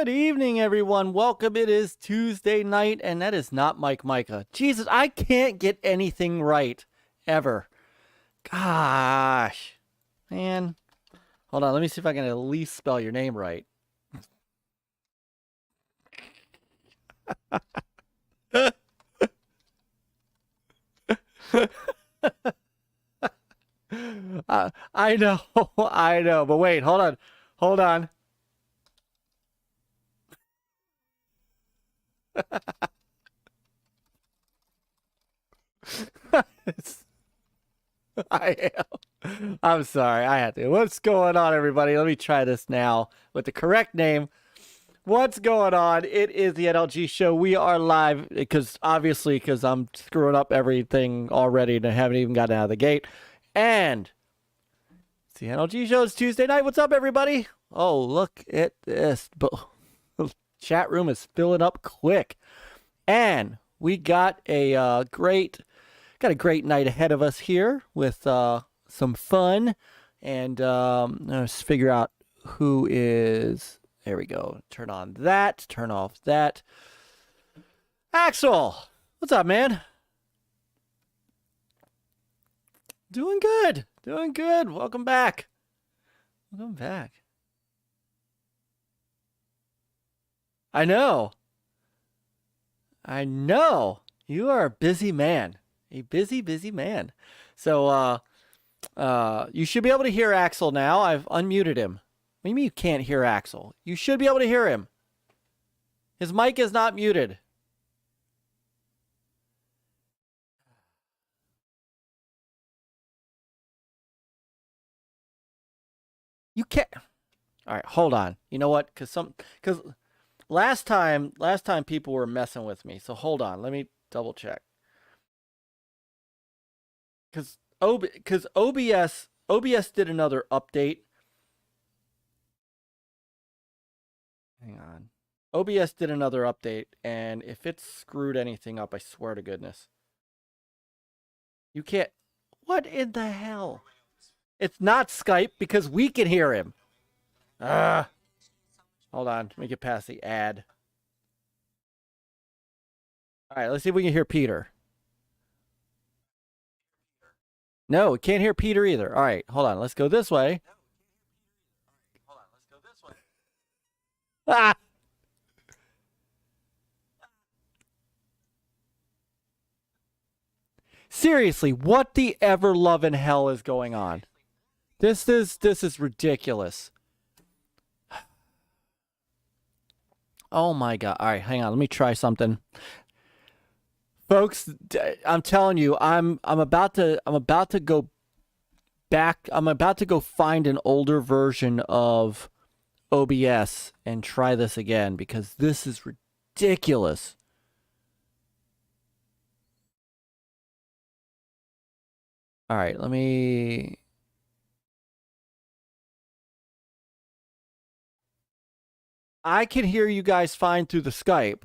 Good evening, everyone. Welcome. It is Tuesday night, and that is not Myke Micah. Jesus, I can't get anything right, ever. Gosh. Man. Hold on, let me see if I can at least spell your name right. I know, I know, but wait, hold on. Hold on. I am. I'm sorry. I had to. What's going on, everybody? Let me try this now with the correct name. What's going on? It is the NLG show. We are live because I'm screwing up everything already and I haven't even gotten out of the gate. And it's the NLG show. It's Tuesday night. What's up, everybody? Oh, look at this. The chat room is filling up quick. And we got a great night ahead of us here with some fun. And let's figure out who is... There we go. Turn on that. Turn off that. Axel! What's up, man? Doing good. Doing good. Welcome back. Welcome back. I know. I know. You are a busy man. A busy, busy man. So, you should be able to hear Axel now. I've unmuted him. What do you mean you can't hear Axel? You should be able to hear him. His mic is not muted. You can't. All right, hold on. You know what? Because last time people were messing with me. So hold on. Let me double check. Because OBS did another update. Hang on. OBS did another update, and if it screwed anything up, I swear to goodness. You can't... What in the hell? It's not Skype because we can hear him. Hold on. Let me get past the ad. All right, let's see if we can hear Peter. No, we can't hear Peter either. All right, hold on. Let's go this way. Ah! Seriously, what the ever-loving hell is going on? This is ridiculous. Oh my god. All right, hang on. Let me try something. Folks, I'm telling you, I'm about to go back. I'm about to go find an older version of OBS and try this again because this is ridiculous. All right, let me... I can hear you guys fine through the Skype.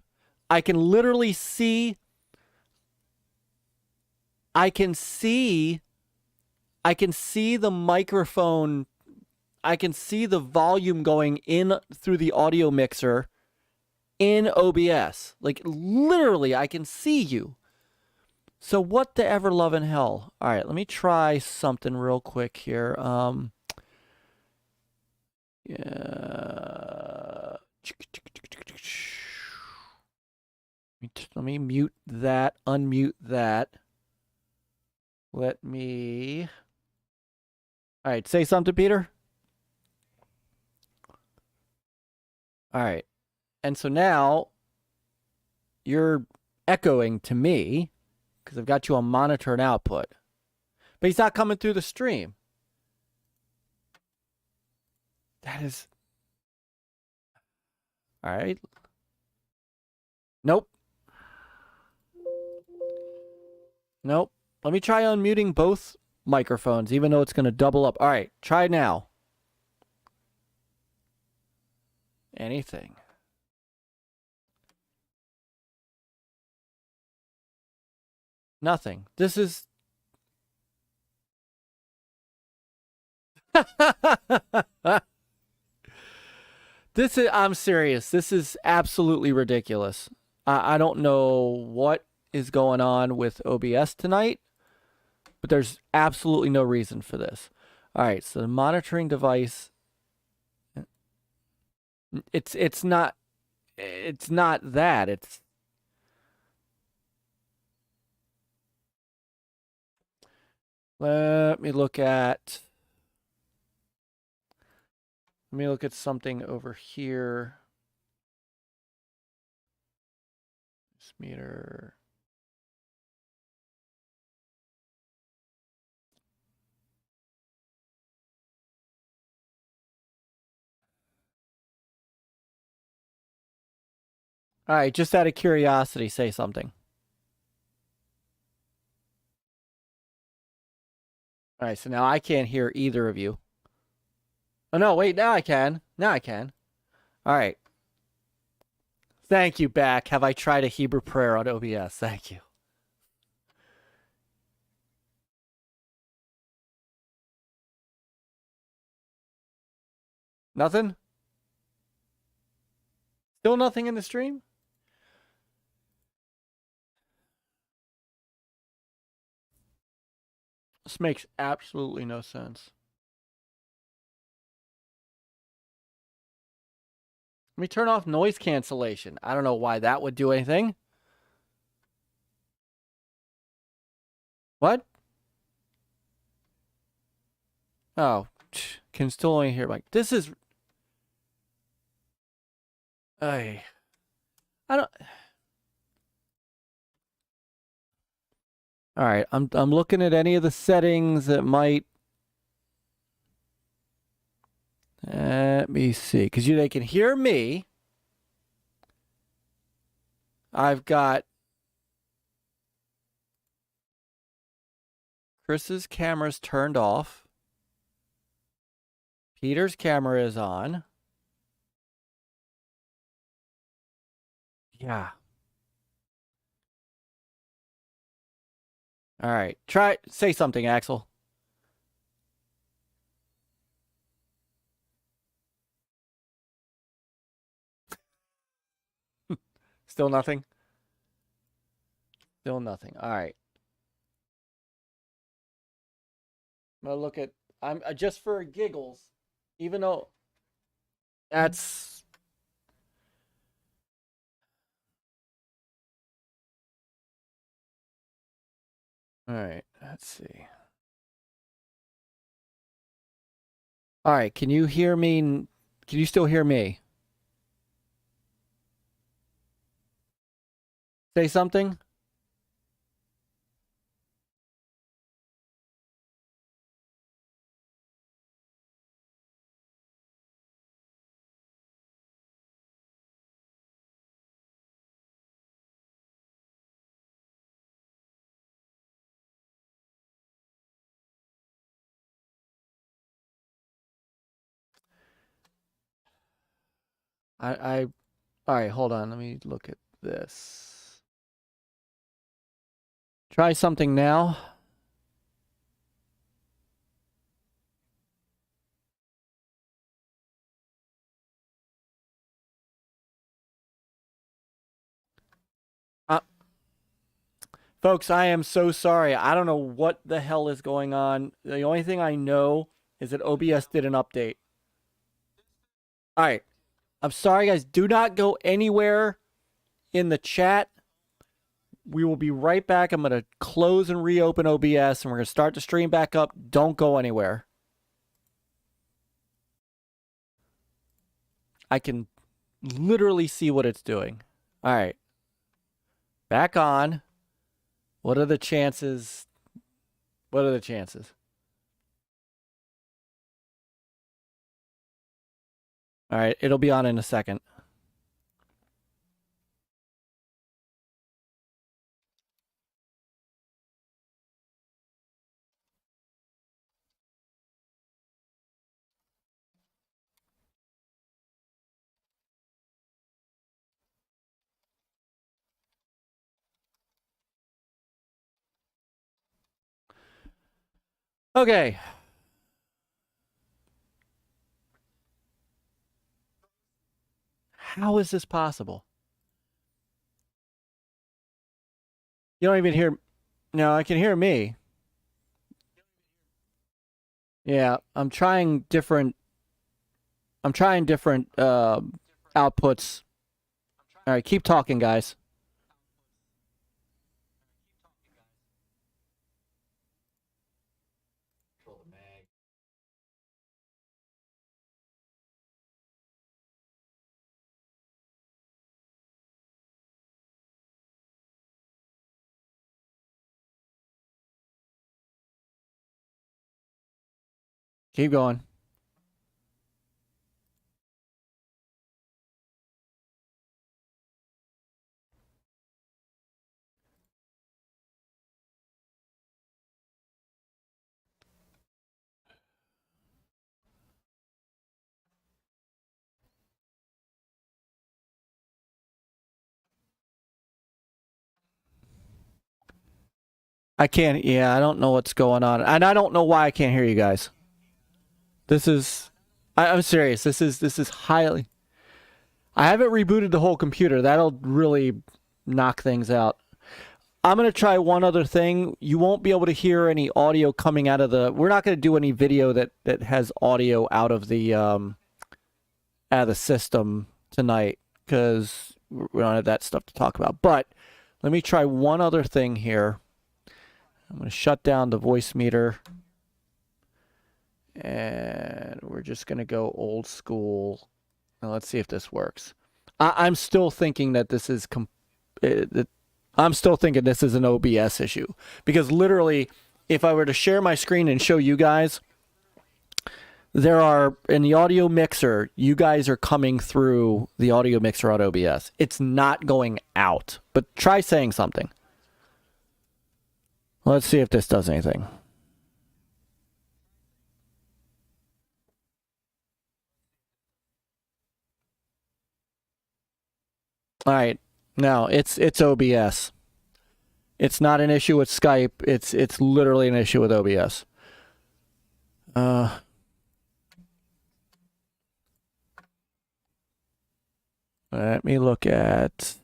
I can literally see... I can see the microphone... I can see the volume going in through the audio mixer in OBS. Like, literally, I can see you. So what the ever-loving hell? All right, let me try something real quick here. Yeah. Let me mute that, unmute that. Let me... All right, say something, Peter. All right. And so now you're echoing to me because I've got you on monitor and output. But he's not coming through the stream. That is... All right. Nope. Nope. Let me try unmuting both microphones, even though it's going to double up. All right. Try now. Anything. Nothing. This is... I'm serious. This is absolutely ridiculous. I don't know what is going on with OBS tonight, but there's absolutely no reason for this. All right, so the monitoring device, it's not that. Let me look at something over here. This meter. All right, just out of curiosity, say something. All right, so now I can't hear either of you. Oh, no, wait, now I can. Now I can. All right. Thank you, Back. Have I tried a Hebrew prayer on OBS? Thank you. Nothing? Still nothing in the stream? This makes absolutely no sense. Let me turn off noise cancellation. I don't know why that would do anything. What? Oh, can still only hear Myke. This is... I don't... All right, I'm looking at any of the settings that might... Let me see, because they can hear me. I've got Chris's camera's turned off. Peter's camera is on. Yeah. All right. Say something, Axel. Still nothing? Still nothing. All right. I'm going to look at... I'm just for giggles, even though that's... All right. Let's see. All right. Can you hear me? Can you still hear me? Say something. All right, hold on. Let me look at this. Try something now. Folks, I am so sorry. I don't know what the hell is going on. The only thing I know is that OBS did an update. All right. I'm sorry, guys. Do not go anywhere in the chat. We will be right back. I'm going to close and reopen OBS, and we're going to start the stream back up. Don't go anywhere. I can literally see what it's doing. All right. Back on. What are the chances? What are the chances? All right. It'll be on in a second. Okay. How is this possible? You don't even hear... No, I can hear me. Yeah, I'm trying different outputs. All right, keep talking, guys. Keep going. I can't... Yeah, I don't know what's going on. And I don't know why I can't hear you guys. This is... I'm serious. This is highly... I haven't rebooted the whole computer. That'll really knock things out. I'm going to try one other thing. You won't be able to hear any audio coming out of the... We're not going to do any video that has audio out of the system tonight because we don't have that stuff to talk about. But let me try one other thing here. I'm going to shut down the voice meter. And we're just going to go old school. Now let's see if this works. I'm still thinking that this is... I'm still thinking this is an OBS issue. Because literally, if I were to share my screen and show you guys, there are, in the audio mixer, you guys are coming through the audio mixer on OBS. It's not going out. But try saying something. Let's see if this does anything. All right. No, it's OBS. It's not an issue with Skype. It's literally an issue with OBS. Let me look at...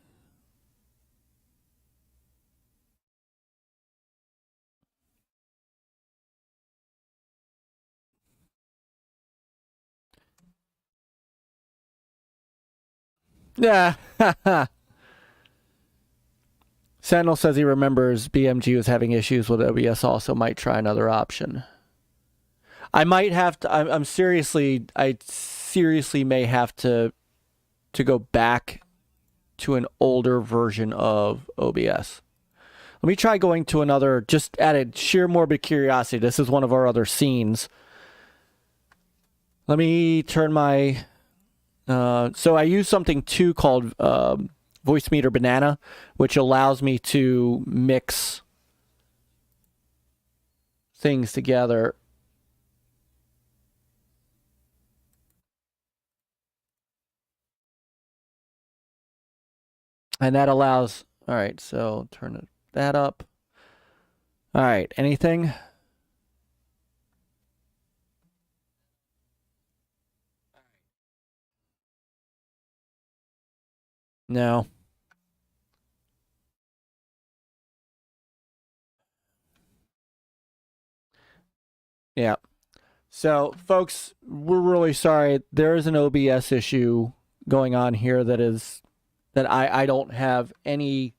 Yeah. Sentinel says he remembers BMG was having issues with OBS also. Might try another option. I might have to... I seriously may have to go back to an older version of OBS. Let me try going to another... Just out of sheer morbid curiosity. This is one of our other scenes. Let me turn my... so I use something too called Voice Meter Banana, which allows me to mix things together. And that allows... All right, so turn that up. All right, anything? No. Yeah. So, folks, we're really sorry. There is an OBS issue going on here that I don't have any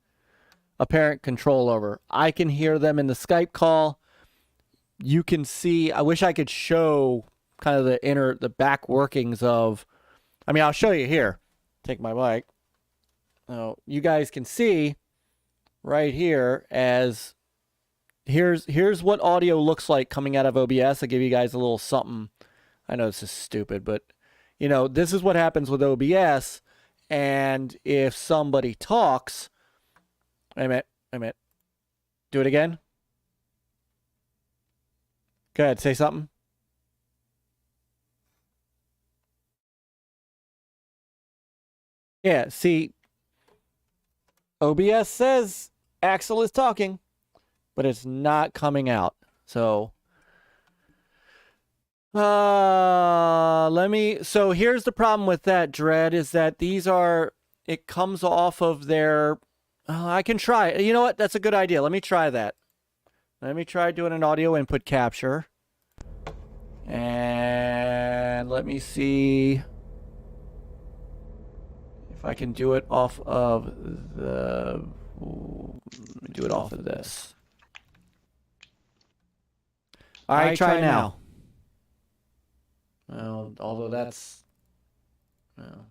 apparent control over. I can hear them in the Skype call. You can see... I wish I could show kind of the back workings of... I mean, I'll show you here. Take my mic. Now, you guys can see right here as here's what audio looks like coming out of OBS. I'll give you guys a little something. I know this is stupid, but you know, this is what happens with OBS. And if somebody talks, wait a minute. Do it again. Go ahead, say something. Yeah, see, OBS says Axel is talking, but it's not coming out. So, So here's the problem with that, Dread, is that it comes off of their, I can try. You know what? That's a good idea. Let me try that. Let me try doing an audio input capture. And let me see if I can do it off of this. All right, try now. Well, although that's... Well.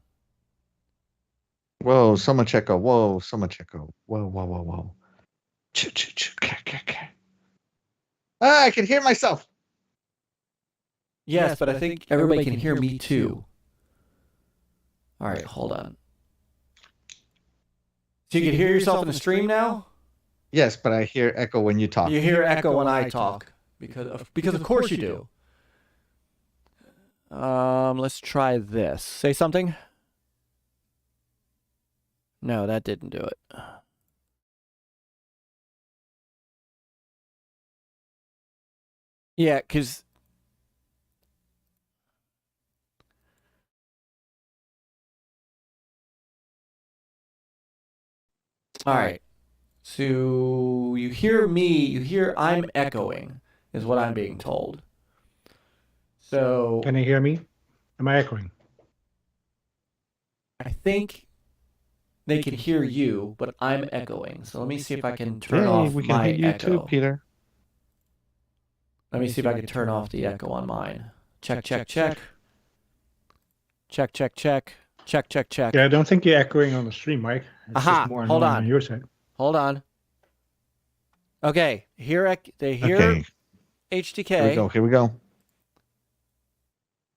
Whoa, so much echo. Whoa, so much echo. Whoa, whoa, whoa, whoa. Ah, I can hear myself. Yes, but I think everybody can hear me too. All right, hold on. So you can hear yourself in the stream now? Yes, but I hear echo when you talk. You hear echo when I talk. Because of course you do. Let's try this. Say something. No, that didn't do it. Yeah, because... All right. So you hear me, I'm echoing, is what I'm being told. So... Can you hear me? Am I echoing? I think they can hear you, but I'm echoing. So let me see if I can turn off we can my hear you echo. too, Peter. Let me see if I can turn off the echo on mine. Check, check, check. Check, check, check. Check, check, check. Yeah, I don't think you're echoing on the stream, Mike. It's Aha, just more hold annoying on. on your side. Hold on. Okay, they hear Okay. HTK. Here we go. Here we go.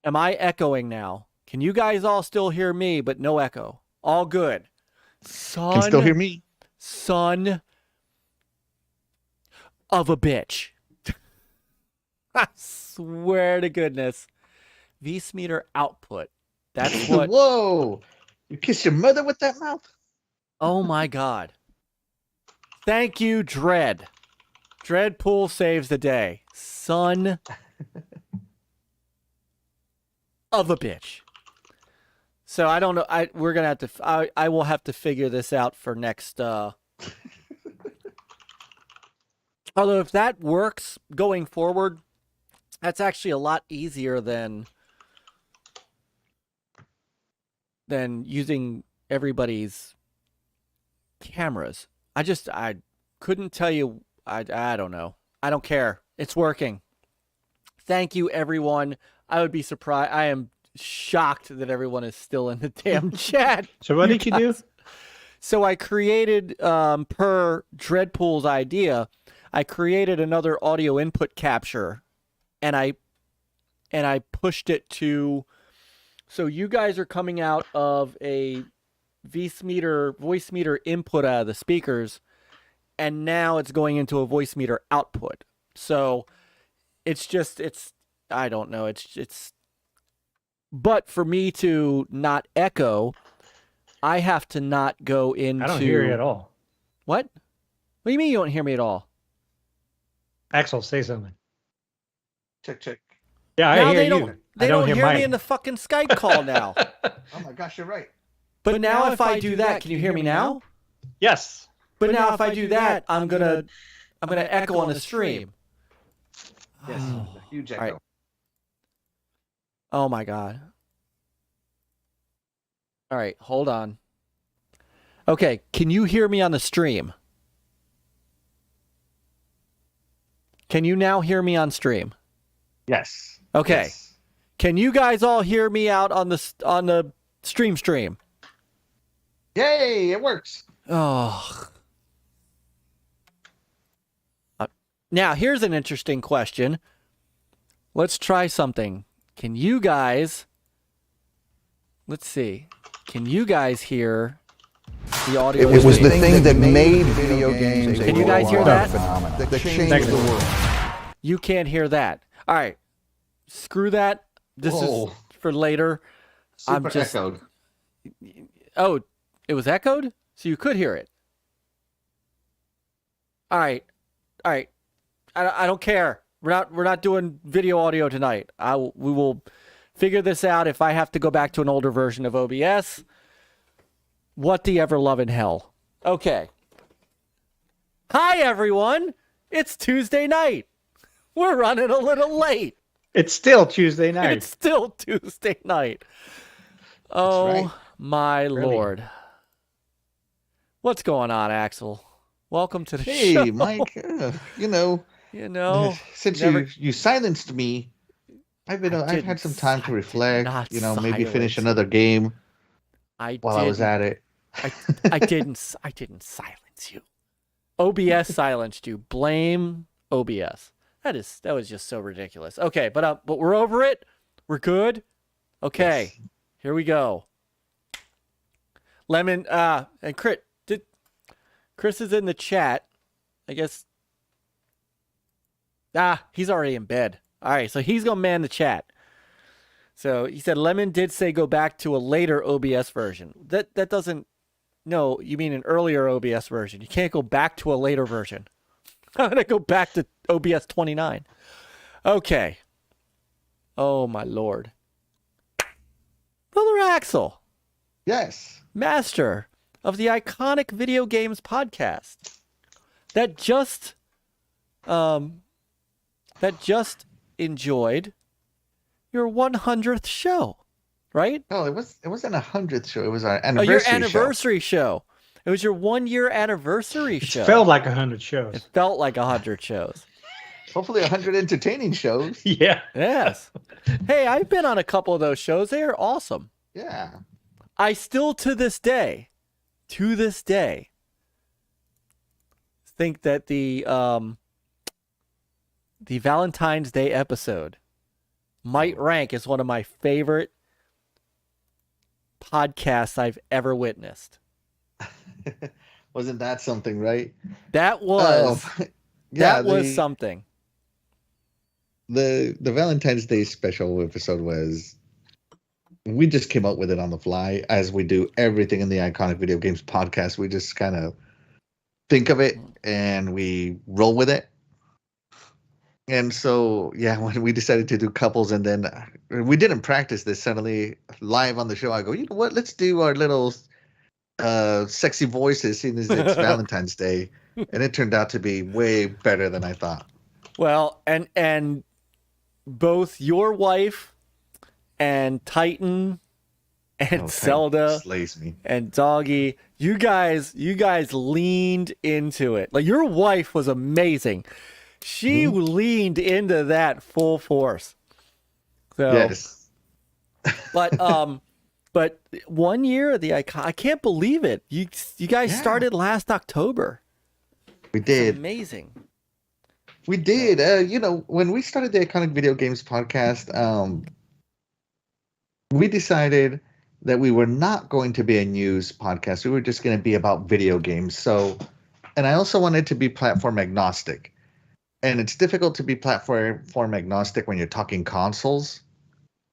Am I echoing now? Can you guys all still hear me, but no echo? All good. Can still hear me. Son of a bitch. I swear to goodness. V-meter output. That's what... Whoa! You kiss your mother with that mouth? Oh my God. Thank you, Dread. Dreadpool saves the day. Son of a bitch. So I don't know. We're gonna have to. I will have to figure this out for next. Although if that works going forward, that's actually a lot easier than using everybody's cameras. I couldn't tell you. I don't know. I don't care. It's working. Thank you, everyone. I would be surprised. I am shocked that everyone is still in the damn chat. So what did you do? So I created, per Dreadpool's idea, I created another audio input capture, and I pushed it to. So you guys are coming out of a voice meter input out of the speakers, and now it's going into a voice meter output. So it's I don't know. But for me to not echo, I have to not go into... I don't hear you at all. What? What do you mean you don't hear me at all? Axel, say something. Check, check. Yeah, I hear you. They don't hear me in the fucking Skype call now. Oh my gosh, you're right. But now if I do that, can you hear me now? Yes. But now if I do that, I'm gonna echo on the stream. Yes, a huge echo. Right. Oh my God. All right, hold on. Okay, can you hear me on the stream? Can you now hear me on stream? Yes. Okay. Yes. Can you guys all hear me out on the stream? Yay, it works. Oh. Now, here's an interesting question. Let's try something. Can you guys... Let's see. Can you guys hear the audio? It was the thing that made video games a Can you guys hear that? phenomenon that changed the world. You can't hear that. All right. Screw that. This Whoa. is for later. Super echoed. Oh, it was echoed? So you could hear it. All right. All right. I don't care. We're not doing video audio tonight. We will figure this out if I have to go back to an older version of OBS. What the ever loving hell. Okay. Hi, everyone. It's Tuesday night. We're running a little late. It's still Tuesday night. It's still Tuesday night. Oh, right. my Lord. What's going on, Axel? Welcome to the show. Hey, Mike. You know, since never- you silenced me, I've had some time to reflect. not Maybe finish silence you. another game I while I was at it. I didn't silence you. OBS silenced you. Blame OBS. That was just so ridiculous. Okay, but we're over it. We're good. Okay, Yes. Here we go. Lemon and Chris is in the chat. I guess. He's already in bed. All right, so he's gonna man the chat. So he said Lemon did say go back to a later OBS version. That doesn't. No, you mean an earlier OBS version. You can't go back to a later version. I'm going to go back to OBS 29. Okay. Oh, my Lord. Brother Axel, Yes. master of the iconic video games podcast that just enjoyed your 100th show, right? No, it wasn't 100th show. It was our Oh, anniversary your show. anniversary show. It was your 1-year anniversary show. It felt like 100 shows. It felt like 100 shows. Hopefully 100 entertaining shows. Yeah. Yes. Hey, I've been on a couple of those shows. They are awesome. Yeah. I still, to this day, think that the Valentine's Day episode might rank as one of my favorite podcasts I've ever witnessed. Wasn't that something, right? That was Yeah, that was something. The Valentine's Day special episode was, we just came up with it on the fly, as we do everything in the Iconic Video Games podcast. We just kind of think of it and we roll with it. And so, yeah, when we decided to do couples, and then we didn't practice this, suddenly live on the show, I go, you know what? Let's do our little sexy voices, seeing as it's Valentine's Day. And it turned out to be way better than I thought. Well, and both your wife and Titan and Zelda Slays me. and Doggy, you guys leaned into it. Like, your wife was amazing. She leaned into that full force. So, Yes. but 1 year of the icon, I can't believe it. You guys started last October. We It's did. amazing. We did. When we started the Iconic Video Games podcast, we decided that we were not going to be a news podcast. We were just going to be about video games. So, and I also wanted to be platform agnostic. And it's difficult to be platform agnostic when you're talking consoles.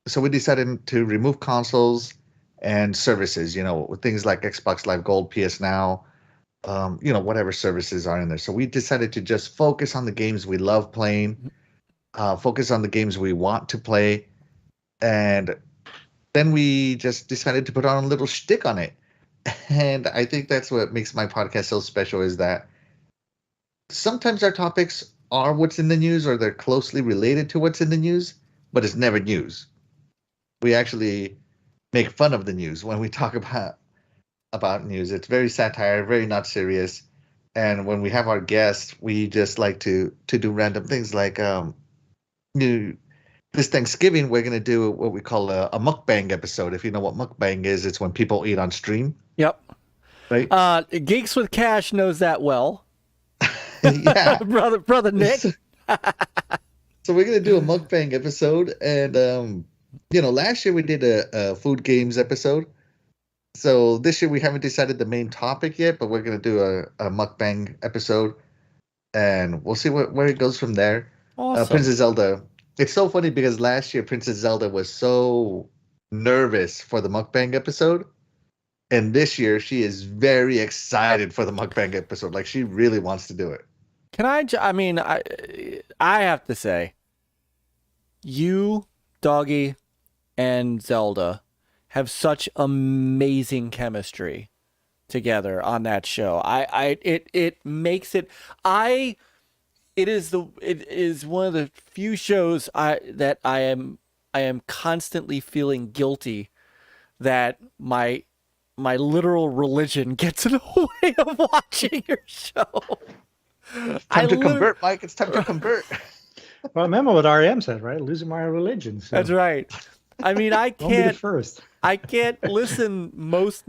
So we decided to remove consoles and services, with things like Xbox Live Gold, PS Now, whatever services are in there. So we decided to just focus on the games we love playing, focus on the games we want to play. And then we just decided to put on a little shtick on it. And I think that's what makes my podcast so special, is that sometimes our topics are what's in the news, or they're closely related to what's in the news, but it's never news. We actually make fun of the news when we talk about news. It's very satire, very not serious. And when we have our guests, we just like to do random things, like this Thanksgiving, we're going to do what we call a mukbang episode. If you know what mukbang is, it's when people eat on stream. Yep. Right? Geeks with Cash knows that well. Yeah. brother Nick. So we're going to do a mukbang episode. And, last year we did a food games episode. So this year we haven't decided the main topic yet, but we're going to do a mukbang episode. And we'll see where it goes from there. Awesome. Princess Zelda. It's so funny because last year Princess Zelda was so nervous for the mukbang episode. And this year she is very excited for the mukbang episode. Like, she really wants to do it. Can I have to say, you, Doggy, and Zelda have such amazing chemistry together on that show. It makes it it is one of the few shows that I am constantly feeling guilty that my literal religion gets in the way of watching your show. It's time to convert, Mike. It's time to convert. Well, remember what REM said, right? Losing my religion. So. That's right. I mean, I Don't be the can't. first. I can't listen most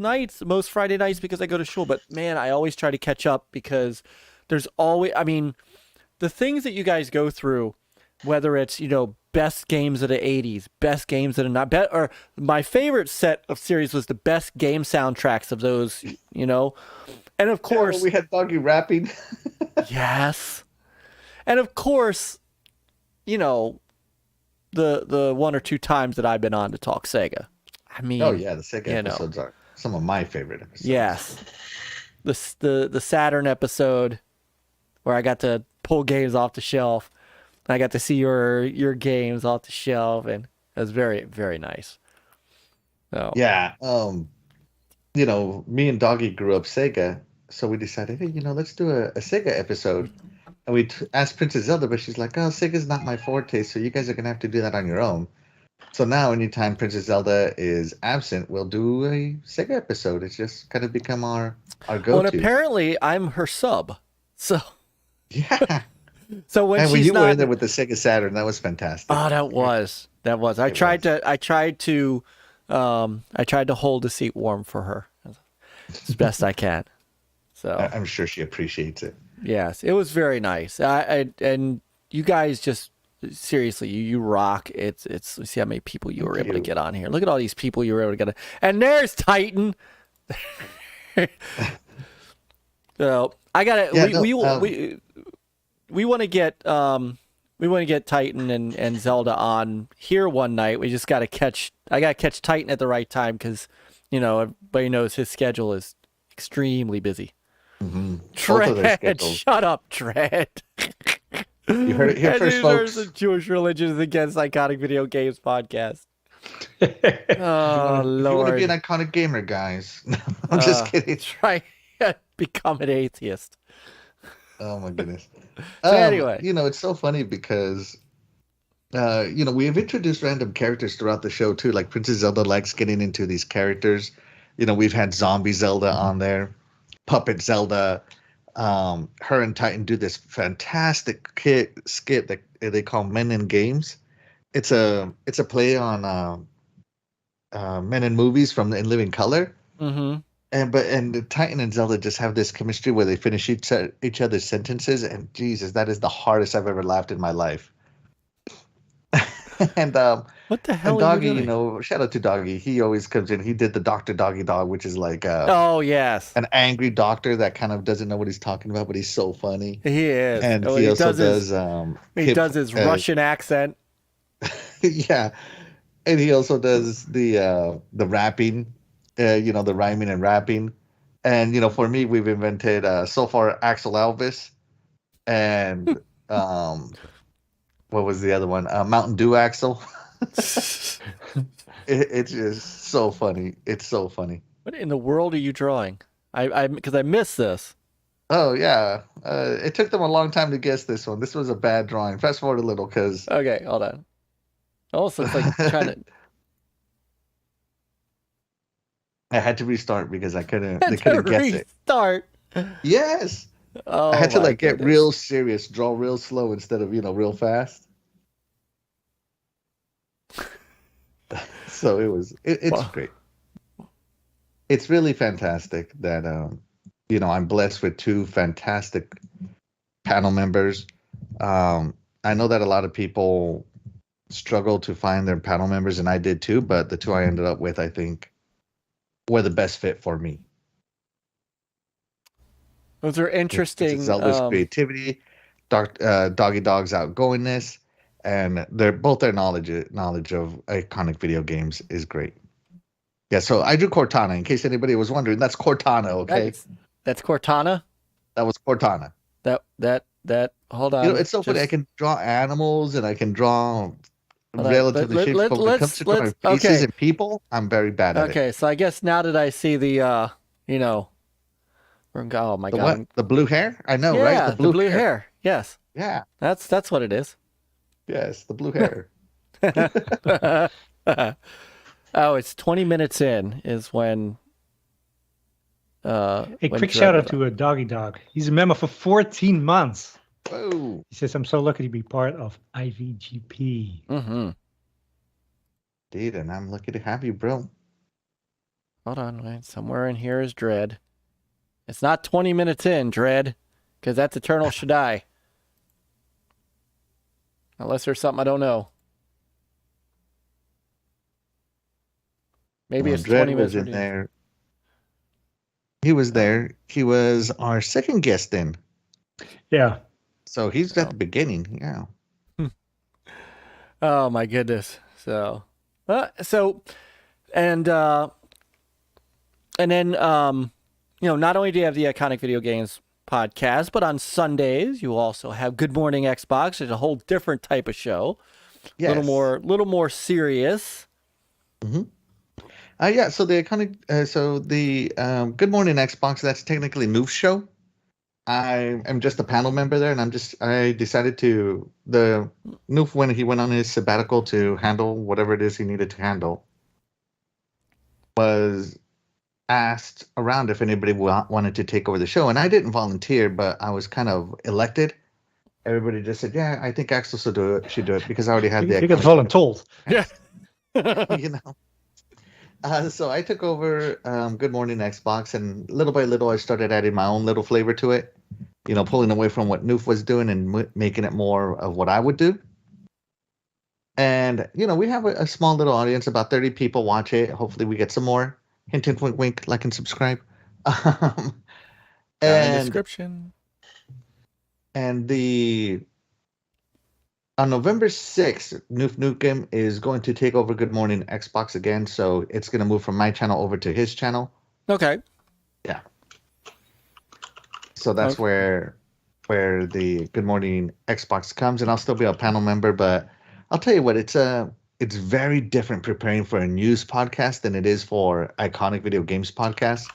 Friday nights because I go to school. But man, I always try to catch up because there's always. I mean, the things that you guys go through, whether it's best games of the '80s, best games that are not or my favorite set of series was the best game soundtracks of those. And of course we had Doggy rapping. Yes, and of course, the one or two times that I've been on to talk Sega. I mean, oh yeah, the Sega episodes are some of my favorite episodes. Yes, the Saturn episode where I got to pull games off the shelf. I got to see your games off the shelf, and it was very, very nice. So yeah, me and Doggy grew up Sega, so we decided, hey, let's do a Sega episode. And we asked Princess Zelda, but she's like, oh, Sega's not my forte, so you guys are going to have to do that on your own. So now anytime Princess Zelda is absent, we'll do a Sega episode. It's just kind of become our go-to. Well, and apparently I'm her sub. So yeah. So when and she's you not were in there with the Sega Saturn, that was fantastic. Oh, that was. I tried to hold the seat warm for her as best I can. So I'm sure she appreciates it. Yes, it was very nice. And you guys just seriously, you rock. It's see how many people you were able to get on here. Look at all these people you were able to get on. And there's Titan. So I got it. We want to get Titan and Zelda on here one night. We just got to I got to catch Titan at the right time because everybody knows his schedule is extremely busy. Mm-hmm. Tread, shut up, Tread. You heard it here first, folks. The Jewish Religion is Against Iconic Video Games podcast. Oh, Lord. You want to be an iconic gamer, guys. No, I'm just kidding. Try become an atheist. Oh, my goodness. So anyway. It's so funny because, we have introduced random characters throughout the show, too. Like Princess Zelda likes getting into these characters. We've had Zombie Zelda on there. Puppet Zelda, her and Titan do this fantastic skit that they call Men in Games. It's a play on Men in Movies from In Living Color. Mm-hmm. And Titan and Zelda just have this chemistry where they finish each other's sentences, and Jesus, that is the hardest I've ever laughed in my life. And what the hell? And Doggy, shout out to Doggy. He always comes in. He did the Dr. Doggy Dog, which is like oh yes, an angry doctor that kind of doesn't know what he's talking about, but he's so funny. He is, and he also does does his Russian accent. Yeah, and he also does the rapping, the rhyming and rapping, and for me, we've invented so far Axel Elvis, and what was the other one? Mountain Dew Axel. It's just so funny. It's so funny. What in the world are you drawing? Because I missed this. Oh yeah, it took them a long time to guess this one. This was a bad drawing. Fast forward a little, because okay, hold on. Also, it's like trying to. I had to restart because I couldn't. They couldn't guess it. Restart. Yes. Oh, I had to get real serious, draw real slow instead of real fast. So it's great. It's really fantastic that I'm blessed with two fantastic panel members. I know that a lot of people struggle to find their panel members, and I did too, but the two I ended up with, I think, were the best fit for me. Those are interesting. Zelda's creativity, Doggy Dog's outgoingness, and their knowledge of iconic video games is great. Yeah, so I drew Cortana. In case anybody was wondering, that's Cortana. Okay, that's Cortana. That was Cortana. That. Hold on. It's so funny. I can draw animals and I can draw relatively shaped. But when it comes to drawing faces and people, I'm very bad at it. Okay, so I guess now that I see the, oh my The God. what? The blue hair? I know, Yeah, right? the blue hair. Yes. Yeah. That's what it is. Yes, the blue hair. Oh, it's 20 minutes in is when. A when quick Dread shout out was to a doggy dog. He's a member for 14 months. Whoa. He says, I'm so lucky to be part of IVGP. Mm-hmm. Dude, and I'm lucky to have you, bro. Hold on, wait. Somewhere in here is Dread. It's not 20 minutes in, Dread, because that's Eternal Shaddai. Unless there's something I don't know. Maybe it's Dread 20 minutes was in there. He was there. He was our second guest in. Yeah. So he's at the beginning. Yeah. Oh my goodness. So and then not only do you have the Iconic Video Games podcast, but on Sundays you also have Good Morning Xbox. It's a whole different type of show. Yes. Little more serious. Mm-hmm. Yeah, so the iconic, Good Morning Xbox, that's technically Noof's show. I am just a panel member there, and I decided to, Noof, when he went on his sabbatical to handle whatever it is he needed to handle, was asked around if anybody wanted to take over the show, and I didn't volunteer, but I was kind of elected. Everybody just said, yeah, I think Axel should do it, because I already had the... You got voluntold. Yeah. You know. So I took over Good Morning Xbox, and little by little I started adding my own little flavor to it, pulling away from what Noof was doing and making it more of what I would do. And, we have a small little audience, about 30 people watch it. Hopefully we get some more. Hint, hint, wink, wink, like and subscribe. And description. And on November 6th, Noof Nukem is going to take over Good Morning Xbox again, so it's going to move from my channel over to his channel. Okay. Yeah. So that's where the Good Morning Xbox comes, and I'll still be a panel member, but I'll tell you what, it's very different preparing for a news podcast than it is for Iconic Video Games podcast.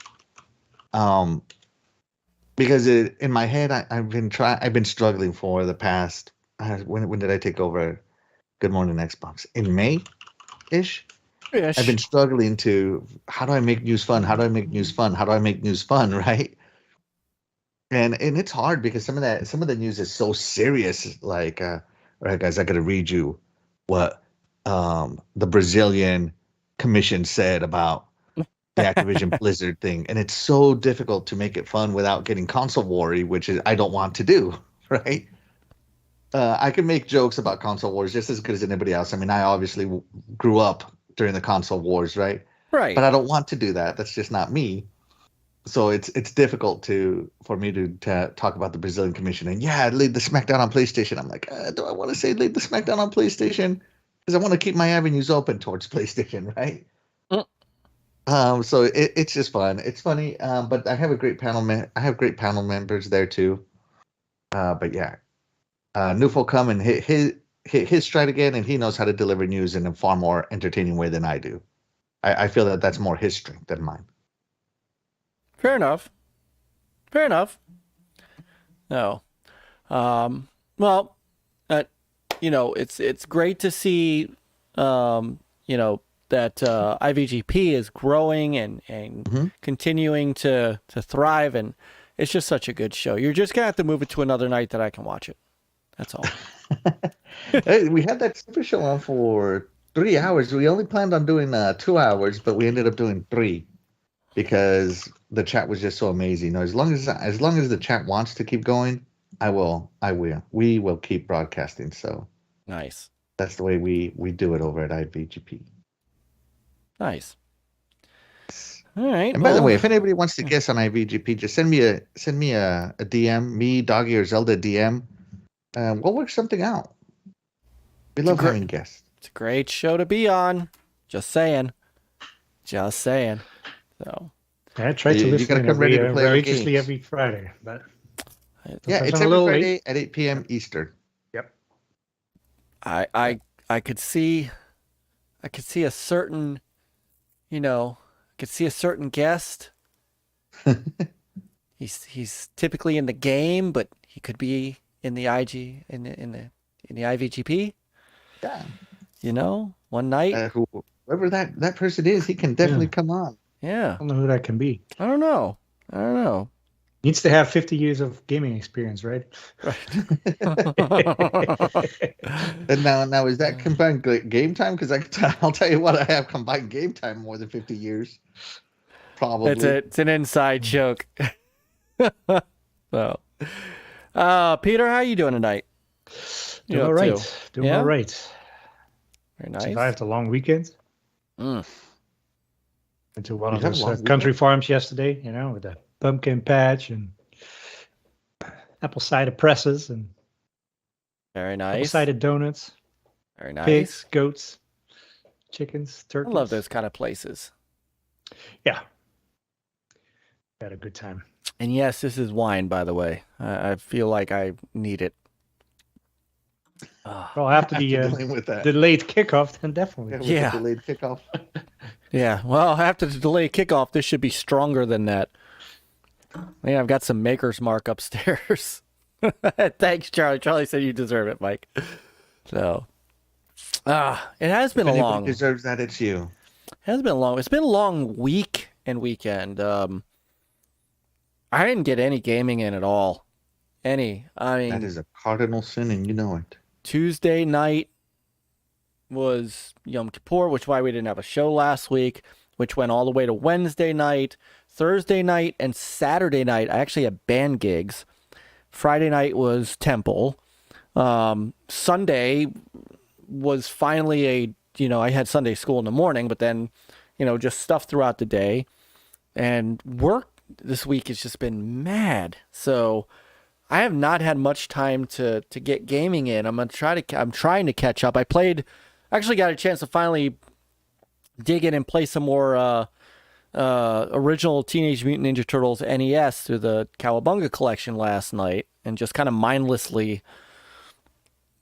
Because in my head, I've been struggling for the past. When did I take over Good Morning Xbox? In May-ish? Ish. I've been struggling to, how do I make news fun? How do I make news fun? How do I make news fun, right? And it's hard because some of the news is so serious. Like, all right, guys, I got to read you what the Brazilian commission said about the Activision Blizzard thing. And it's so difficult to make it fun without getting console war-y, which is I don't want to do, right? I can make jokes about console wars just as good as anybody else. I mean, I obviously grew up during the console wars, right? Right. But I don't want to do that. That's just not me. So it's difficult for me to talk about the Brazilian Commission and lead the SmackDown on PlayStation. I'm like, do I want to say lead the SmackDown on PlayStation? Because I want to keep my avenues open towards PlayStation, right? So it's just fun. It's funny, but I have a great panel. I have great panel members there too. But yeah. Noof will come and hit his stride again, and he knows how to deliver news in a far more entertaining way than I do. I feel that that's more his strength than mine. Fair enough. No. Well, it's great to see, that IVGP is growing and continuing to thrive, and it's just such a good show. You're just gonna have to move it to another night that I can watch it. That's all. We had that super show on for 3 hours. We only planned on doing 2 hours, but we ended up doing 3 because the chat was just so amazing. As long as the chat wants to keep going, I will. We will keep broadcasting. So nice. That's the way we do it over at IVGP. Nice. All right. And by the way, if anybody wants to guest on IVGP, just send me a DM, me, Doggy, or Zelda DM. We'll work something out. We love having guests. It's a great show to be on. Just saying. So I try to listen religiously games. Every Friday, but it's every Friday at 8 p.m. Eastern. Yep. I I could see a certain, guest. He's typically in the game, but he could be in the the IVGP. Yeah. One night. Whoever that person is, he can definitely come on. Yeah. I don't know who that can be. I don't know. Needs to have 50 years of gaming experience, right? And now is that combined game time? Because I'll tell you what, I have combined game time more than 50 years. Probably. It's an inside joke. So, Peter, how you doing tonight? Doing all right. Doing all right. Very nice. Survived a long weekend. Mm. Went to one of those country farms yesterday, with a pumpkin patch and apple cider presses and very nice. Apple cider donuts. Very nice. Pigs, goats, chickens, turkeys. I love those kind of places. Yeah. Had a good time. And yes, this is wine, by the way. I feel like I need it. Well, after the delayed kickoff, then definitely. Yeah. The delayed kickoff. Yeah. Well, after the delayed kickoff, this should be stronger than that. Yeah, I've got some Maker's Mark upstairs. Thanks, Charlie. Charlie said you deserve it, Myke. So, it has been a long. Deserves that. It's you. It has been long. It's been a long week and weekend. I didn't get any gaming in at all. I mean, that is a cardinal sin, and you know it. Tuesday night was Yom Kippur, which is why we didn't have a show last week, which went all the way to Wednesday night, Thursday night, and Saturday night. I actually had band gigs. Friday night was Temple. Sunday was finally I had Sunday school in the morning, but then, just stuff throughout the day. And work this week has just been mad. So I have not had much time to get gaming in. I'm trying to catch up. Actually got a chance to finally dig in and play some more original Teenage Mutant Ninja Turtles NES through the Cowabunga collection last night, and just kind of mindlessly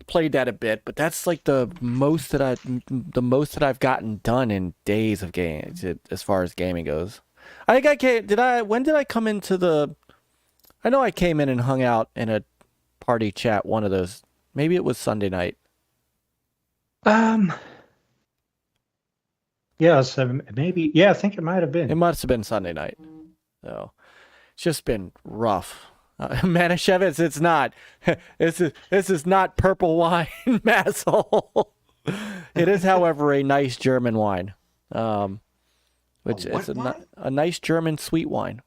played that a bit. But that's like the most that I've gotten done in days of games as far as gaming goes. I think when did I come into the? I know I came in and hung out in a party chat one of those. Maybe it was Sunday night. Yeah, so maybe. Yeah, I think it might have been. It must have been Sunday night. So it's just been rough. Manischewitz, it's not. This is not purple wine, masshole. It is, however, a nice German wine. Which is a nice German sweet wine.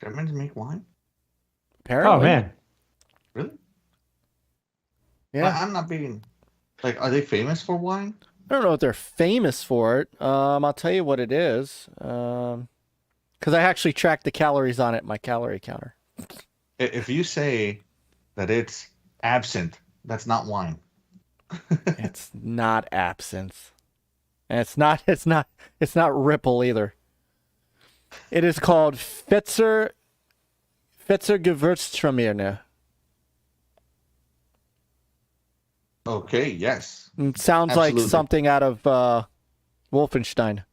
Germans make wine? Apparently. Oh, man. Really? Yeah. I'm not being... are they famous for wine? I don't know if they're famous for it. I'll tell you what it is. Because I actually tracked the calories on it, my calorie counter. If you say that it's absinthe, that's not wine. It's not absinthe. And it's not Ripple either. It is called Fetzer Gewürztraminer. Okay, yes. It sounds Absolutely. like something out of Wolfenstein.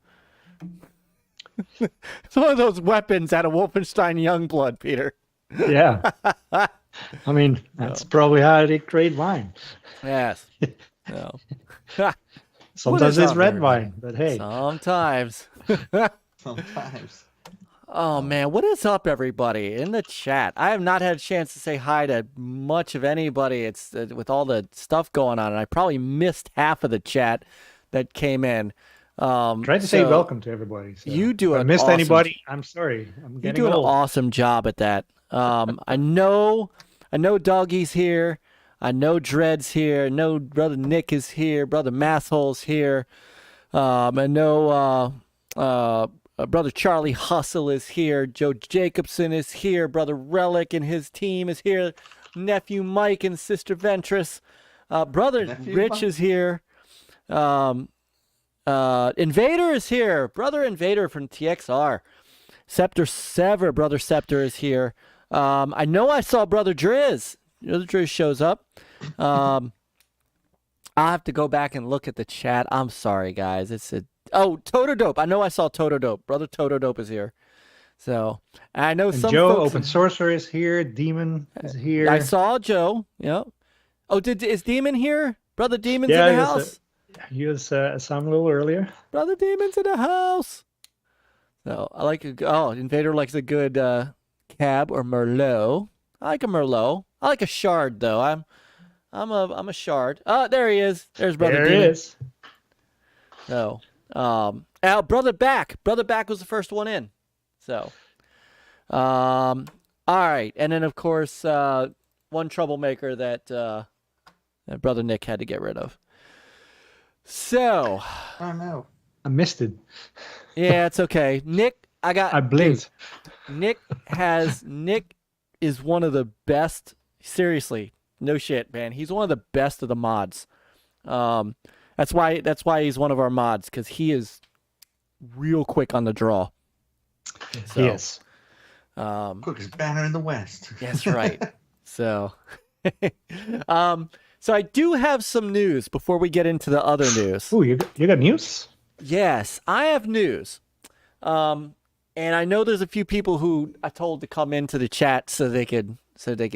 It's one of those weapons out of Wolfenstein Youngblood, Peter. Yeah. I mean, that's probably how they create wine. Yes. No. Sometimes it's red wine, but hey. Sometimes. Sometimes. Oh, man. What is up, everybody, in the chat? I have not had a chance to say hi to much of anybody. It's with all the stuff going on, and I probably missed half of the chat that came in. Try to say welcome to everybody. So. You do if I missed anybody, I'm sorry. You do an awesome job at that. I know Doggy's here. I know Dread's here. I know Brother Nick is here. Brother Masshole's here. I know Brother Charlie Hustle is here. Joe Jacobson is here. Brother Relic and his team is here. Nephew Myke and Sister Ventress. Brother Rich is here. Invader is here. Brother Invader from TXR. Scepter Sever. Brother Scepter is here. I know I saw Brother Driz. Brother Driz shows up. I'll have to go back and look at the chat. I'm sorry, guys. Totodope. I know I saw Totodope. Brother Totodope is here. So I know And some Joe, folks. Open Sorcerer is here. Demon is here. I saw Joe. Yep. Oh, is Demon here? Brother Demon's in the house. He was some a little earlier. Brother Demon's in the house. So I like Invader likes a good cab or Merlot. I like a Merlot. I like a Shard though. I'm a Shard. Oh, there he is. There's Brother Demon. There he is. So, Brother Back. Brother Back was the first one in. So, all right. And then, of course, one troublemaker that Brother Nick had to get rid of. So. Oh, no. I missed it. Yeah, it's okay. Nick, I blinked. Nick is one of the best. Seriously, no shit, man. He's one of the best of the mods. That's why he's one of our mods, because he is real quick on the draw. So, yes. Quickest banner in the West. That's right. So, so I do have some news before we get into the other news. Oh, you got news? Yes, I have news. And I know there's a few people who I told to come into the chat so they could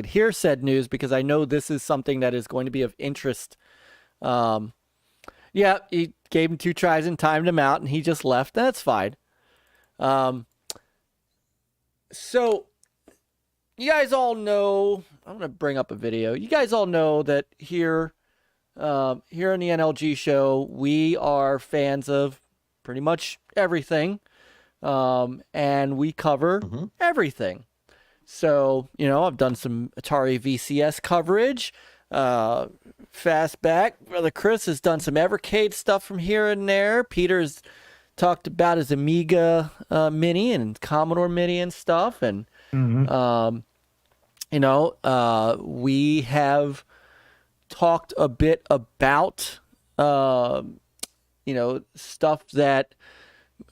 hear said news, because I know this is something that is going to be of interest. Yeah, he gave him 2 tries and timed him out, and he just left. That's fine. So you guys all know, I'm going to bring up a video. You guys all know that here in the NLG show, we are fans of pretty much everything. And we cover everything. So, I've done some Atari VCS coverage. Fastback. Brother Chris has done some Evercade stuff from here and there. Peter's talked about his Amiga Mini and Commodore Mini and stuff. And, we have talked a bit about, stuff that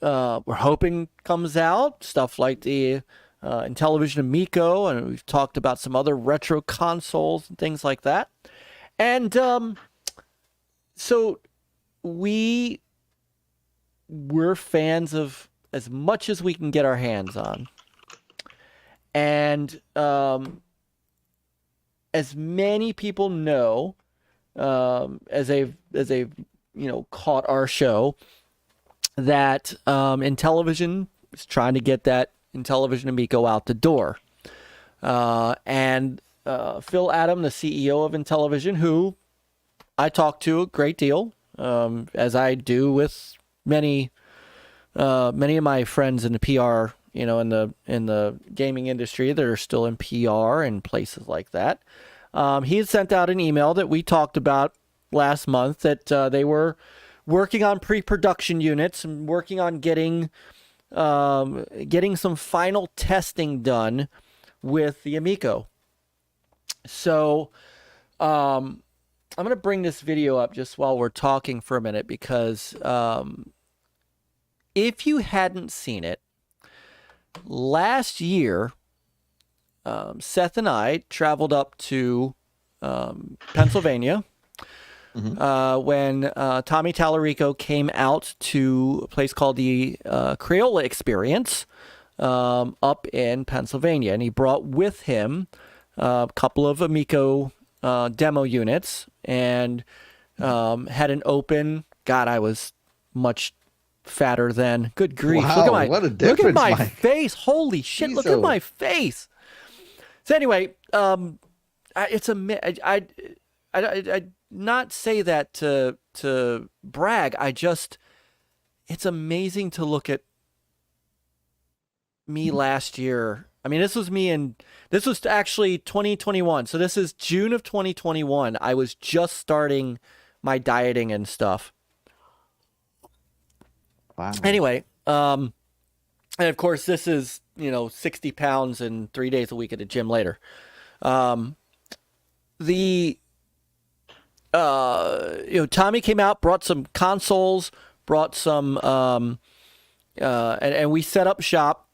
we're hoping comes out, stuff like the Intellivision Amico, and we've talked about some other retro consoles and things like that. And so we're fans of as much as we can get our hands on. And as many people know, as they've caught our show, that Intellivision is trying to get that Intellivision Amico out the door. And Phil Adam, the CEO of Intellivision, who I talk to a great deal, as I do with many of my friends in the PR, in the gaming industry that are still in PR and places like that. He had sent out an email that we talked about last month that they were working on pre-production units and working on getting some final testing done with the Amico. So I'm going to bring this video up just while we're talking for a minute, because if you hadn't seen it, last year, Seth and I traveled up to Pennsylvania when Tommy Tallarico came out to a place called the Crayola Experience up in Pennsylvania. And he brought with him a couple of Amico demo units and had an open. God, I was much fatter then. Good grief. Wow, what a difference, look at my Myke. face. Holy shit, look at my face. So anyway, it's I not say that to brag. It's amazing to look at me last year. I mean, this was actually 2021. So this is June of 2021. I was just starting my dieting and stuff. Wow. Anyway, and of course this is, 60 pounds and 3 days a week at the gym later. Tommy came out, brought some consoles, brought some, and we set up shop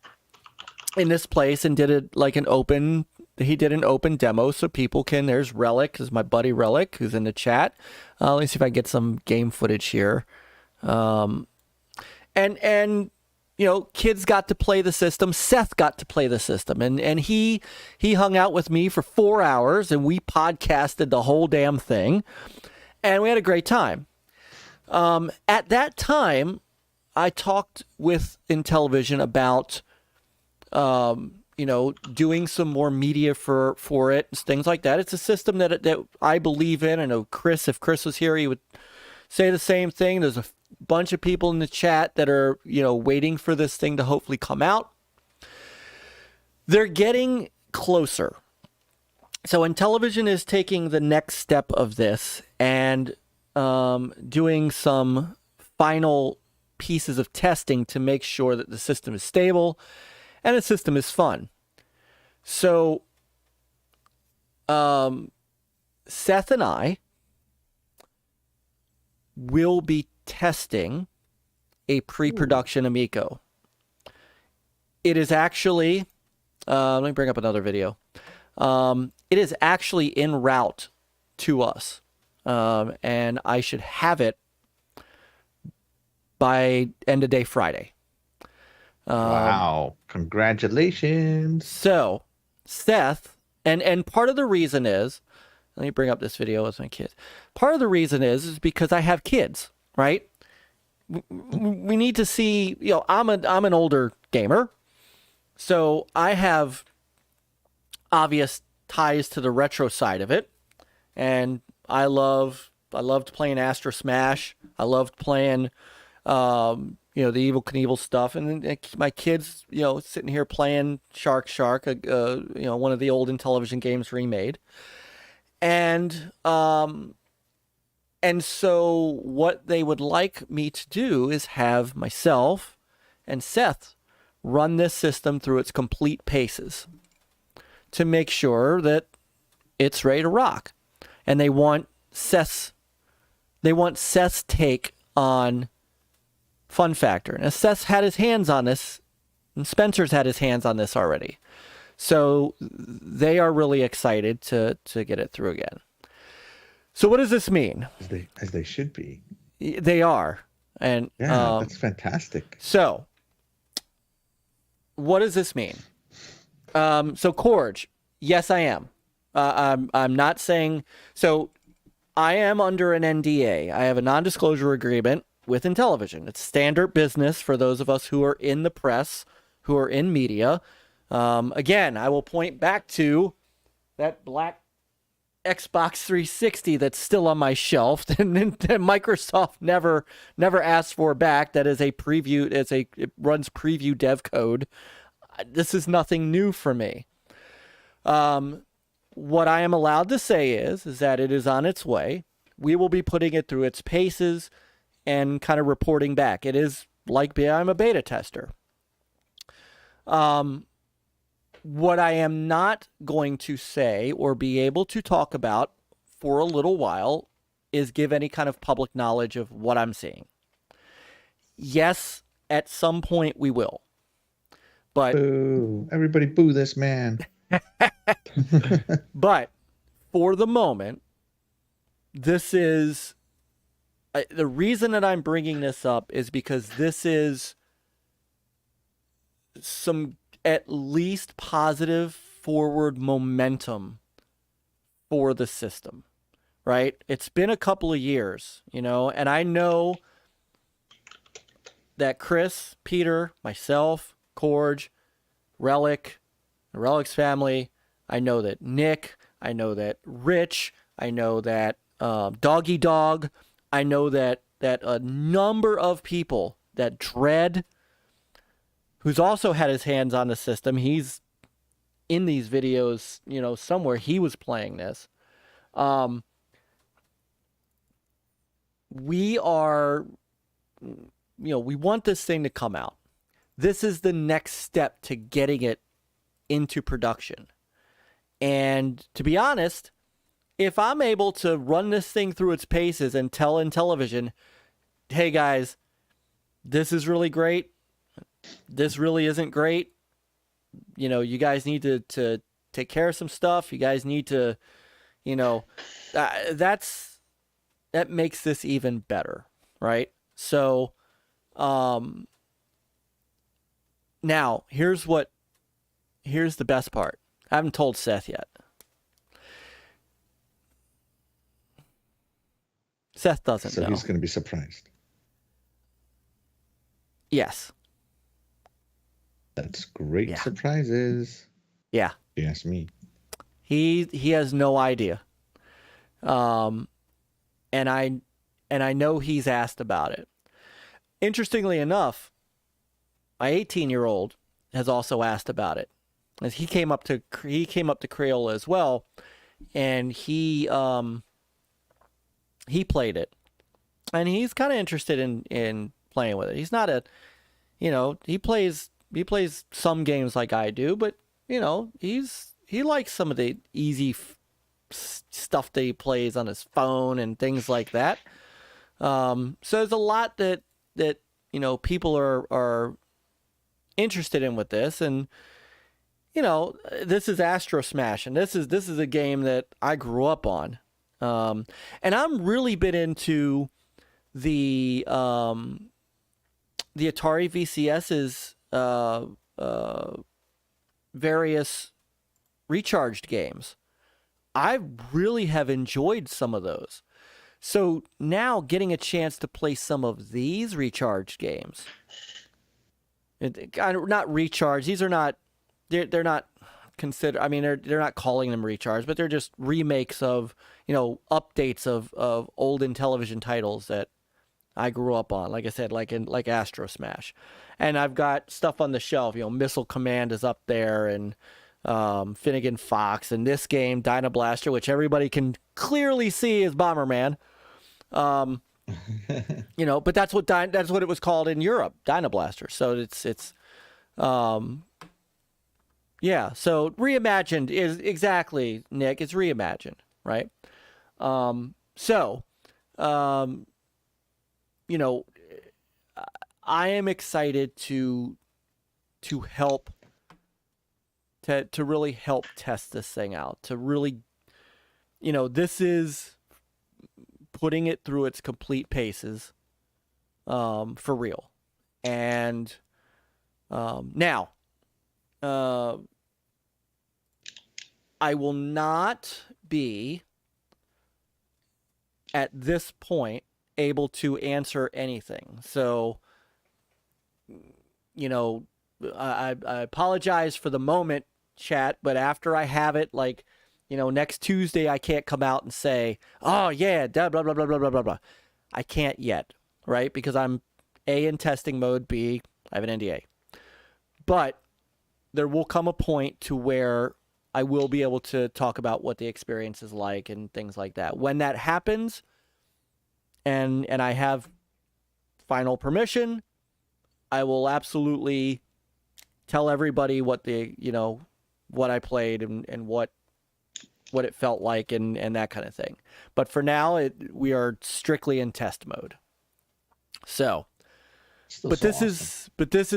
in this place and did it like an open he did an open demo so people can. There's Relic, is my buddy Relic, who's in the chat. Let me see if I get some game footage here. And you know, kids got to play the system. Seth got to play the system, and he hung out with me for 4 hours, and we podcasted the whole damn thing, and we had a great time. At that time, I talked with Intellivision about, you know, doing some more media for it, things like that. It's a system that I believe in. I know Chris, if Chris was here, he would say the same thing. There's a bunch of people in the chat that are, you know, waiting for this thing to hopefully come out. They're getting closer. So Intellivision is taking the next step of this and doing some final pieces of testing to make sure that the system is stable and the system is fun. So Seth and I will be testing a pre-production Amico. It is actually, let me bring up another video. It is actually en route to us. And I should have it by end of day Friday. Wow. Congratulations. So, Seth, and part of the reason is, let me bring up this video with my kids. Part of the reason is because I have kids, right? We need to see, you know, I'm an older gamer, so I have obvious ties to the retro side of it, and I loved playing Astro Smash. I loved playing, you know, the Evil Knievel stuff, and then my kids, you know, sitting here playing Shark, you know, one of the old Intellivision games remade, and so what they would like me to do is have myself and Seth run this system through its complete paces to make sure that it's ready to rock. And they want Seth's take on fun factor. And Seth's had his hands on this, and Spencer's had his hands on this already. So they are really excited to get it through again. So what does this mean? As they should be. They are. And yeah, that's fantastic. So what does this mean? So Qeorge, yes, I am. I'm not saying so. I am under an NDA. I have a non-disclosure agreement with Intellivision. It's standard business for those of us who are in the press, who are in media. Again, I will point back to that black Xbox 360 that's still on my shelf, and Microsoft never asked for back. That is a preview. It runs preview dev code. This is nothing new for me. What I am allowed to say is that it is on its way. We will be putting it through its paces and kind of reporting back. It is like I'm a beta tester. What I am not going to say or be able to talk about for a little while is give any kind of public knowledge of what I'm seeing. Yes, at some point we will. But boo. Everybody boo this man. But for the moment, this is the reason that I'm bringing this up is because this is some at least positive forward momentum for the system, right? It's been a couple of years, you know, and I know that Chris, Peter, myself, Qeorge, Relic, the Relic's family, I know that Nick, I know that Rich, I know that Doggy Dog, I know that a number of people, that Dread, who's also had his hands on the system, he's in these videos, you know, somewhere he was playing this. We are, you know, we want this thing to come out. This is the next step to getting it into production. And to be honest, if I'm able to run this thing through its paces and tell Intellivision, hey guys, this is really great, this really isn't great, you know, you guys need to take care of some stuff. You guys need to, that makes this even better, right? So, now here's the best part. I haven't told Seth yet. Seth doesn't know. So he's going to be surprised. Yes. That's great. Yeah. Surprises. Yeah. You ask me. He has no idea. And I know he's asked about it. Interestingly enough, my 18-year-old has also asked about it. As he came up to Crayola as well, and he played it, and he's kind of interested in playing with it. He's not he plays some games like I do, but he likes some of the easy stuff that he plays on his phone and things like that. So there's a lot that people are interested in with this, and this is Astro Smash, and this is a game that I grew up on, and I'm really been into the Atari VCS's various recharged games. I really have enjoyed some of those. So now getting a chance to play some of these recharged games, not recharged. These are not. They're not considered. I mean, they're not calling them recharged, but they're just remakes of updates of old Intellivision titles that I grew up on. Like I said, like Astro Smash, and I've got stuff on the shelf. Missile Command is up there, and Finnegan Fox, and this game Dyna Blaster, which everybody can clearly see is Bomberman. But that's what it was called in Europe, Dyna Blaster. So it's yeah. So reimagined is exactly, Nick. It's reimagined, right? I am excited to help. To really help test this thing out, to really, this is putting it through its complete paces, for real. And now, I will not be at this point able to answer anything. So, I apologize for the moment, chat, but after I have it, next Tuesday, I can't come out and say, oh yeah, blah blah blah blah blah blah blah. I can't yet, right? Because I'm A, in testing mode, B, I have an NDA. But there will come a point to where I will be able to talk about what the experience is like and things like that. When that happens, and I have final permission, I will absolutely tell everybody what what I played and what it felt like and that kind of thing. But for now, we are strictly in test mode. So, this is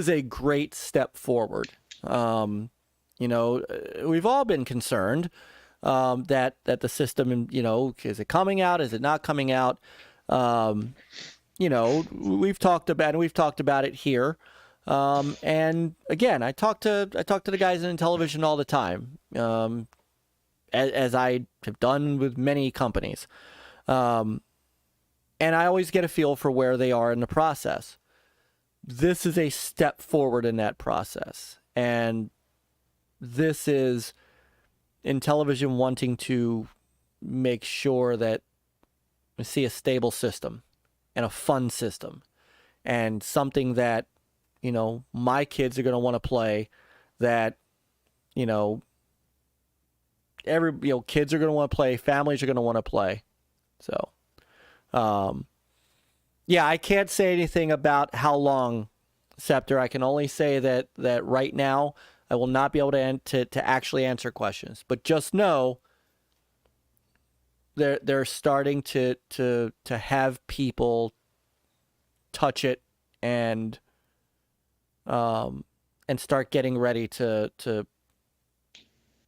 a great step forward. We've all been concerned that the system, is it coming out? Is it not coming out? We've talked about it here. And again, I talk to the guys in Intellivision all the time, as I have done with many companies. And I always get a feel for where they are in the process. This is a step forward in that process. And this is Intellivision wanting to make sure that we see a stable system and a fun system and something that, my kids are going to want to play, that, kids are going to want to play, families are going to want to play. So, yeah, I can't say anything about how long, Scepter. I can only say that right now I will not be able to actually answer questions. But just know they're starting to have people touch it and start getting ready to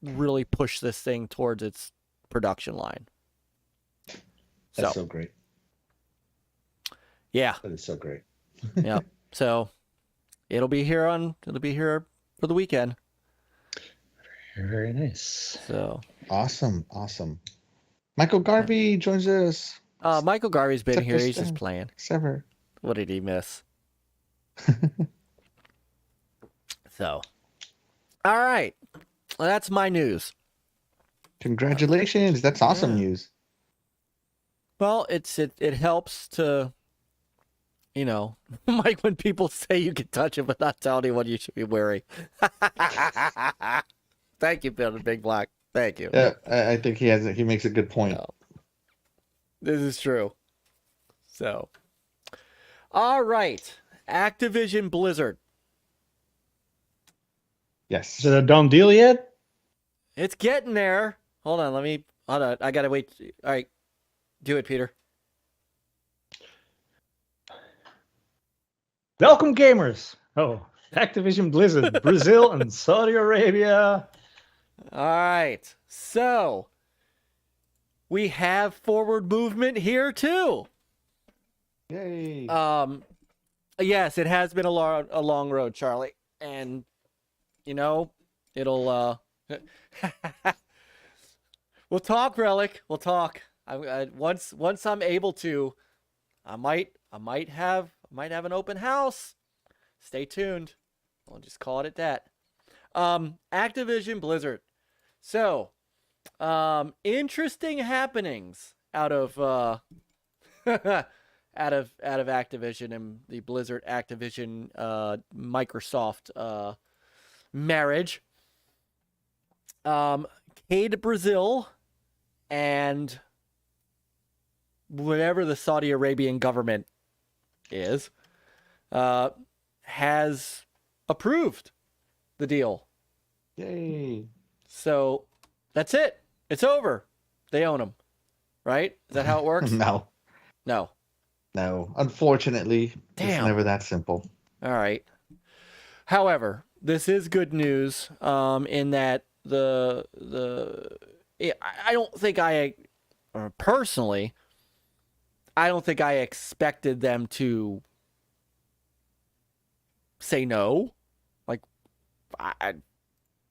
really push this thing towards its production line. That's so great. Yeah. That is so great. Yeah. So it'll be here for the weekend. Very nice. So awesome. Michael Garvey joins us. Michael Garvey's been here. He's just playing. Sever. What did he miss? So, all right. Well, that's my news. Congratulations. That's awesome news. Well, it helps to, Mike, when people say you can touch it but not tell anyone, you should be wary. Thank you, Bill the Big Black. Thank you. Yeah, I think he makes a good point. This is true. So, all right. Activision Blizzard. Yes. Is it a done deal yet? It's getting there. Hold on. I got to wait. All right. Do it, Peter. Welcome, gamers. Oh, Activision Blizzard, Brazil and Saudi Arabia. All right. So, we have forward movement here, too. Yay. Yes, it has been a long road, Charlie. And, it'll, we'll talk, Relic. We'll talk. Once I'm able to, I might have an open house. Stay tuned. I'll just call it at that. Activision Blizzard. So, interesting happenings out of Activision and the Blizzard Activision Microsoft marriage. Cade Brazil and whatever the Saudi Arabian government is has approved the deal. Yay. So that's it. It's over. They own them. Right? Is that how it works? No. Unfortunately, it's never that simple. All right. However, this is good news in that I don't think personally, I don't think I expected them to say no. Like,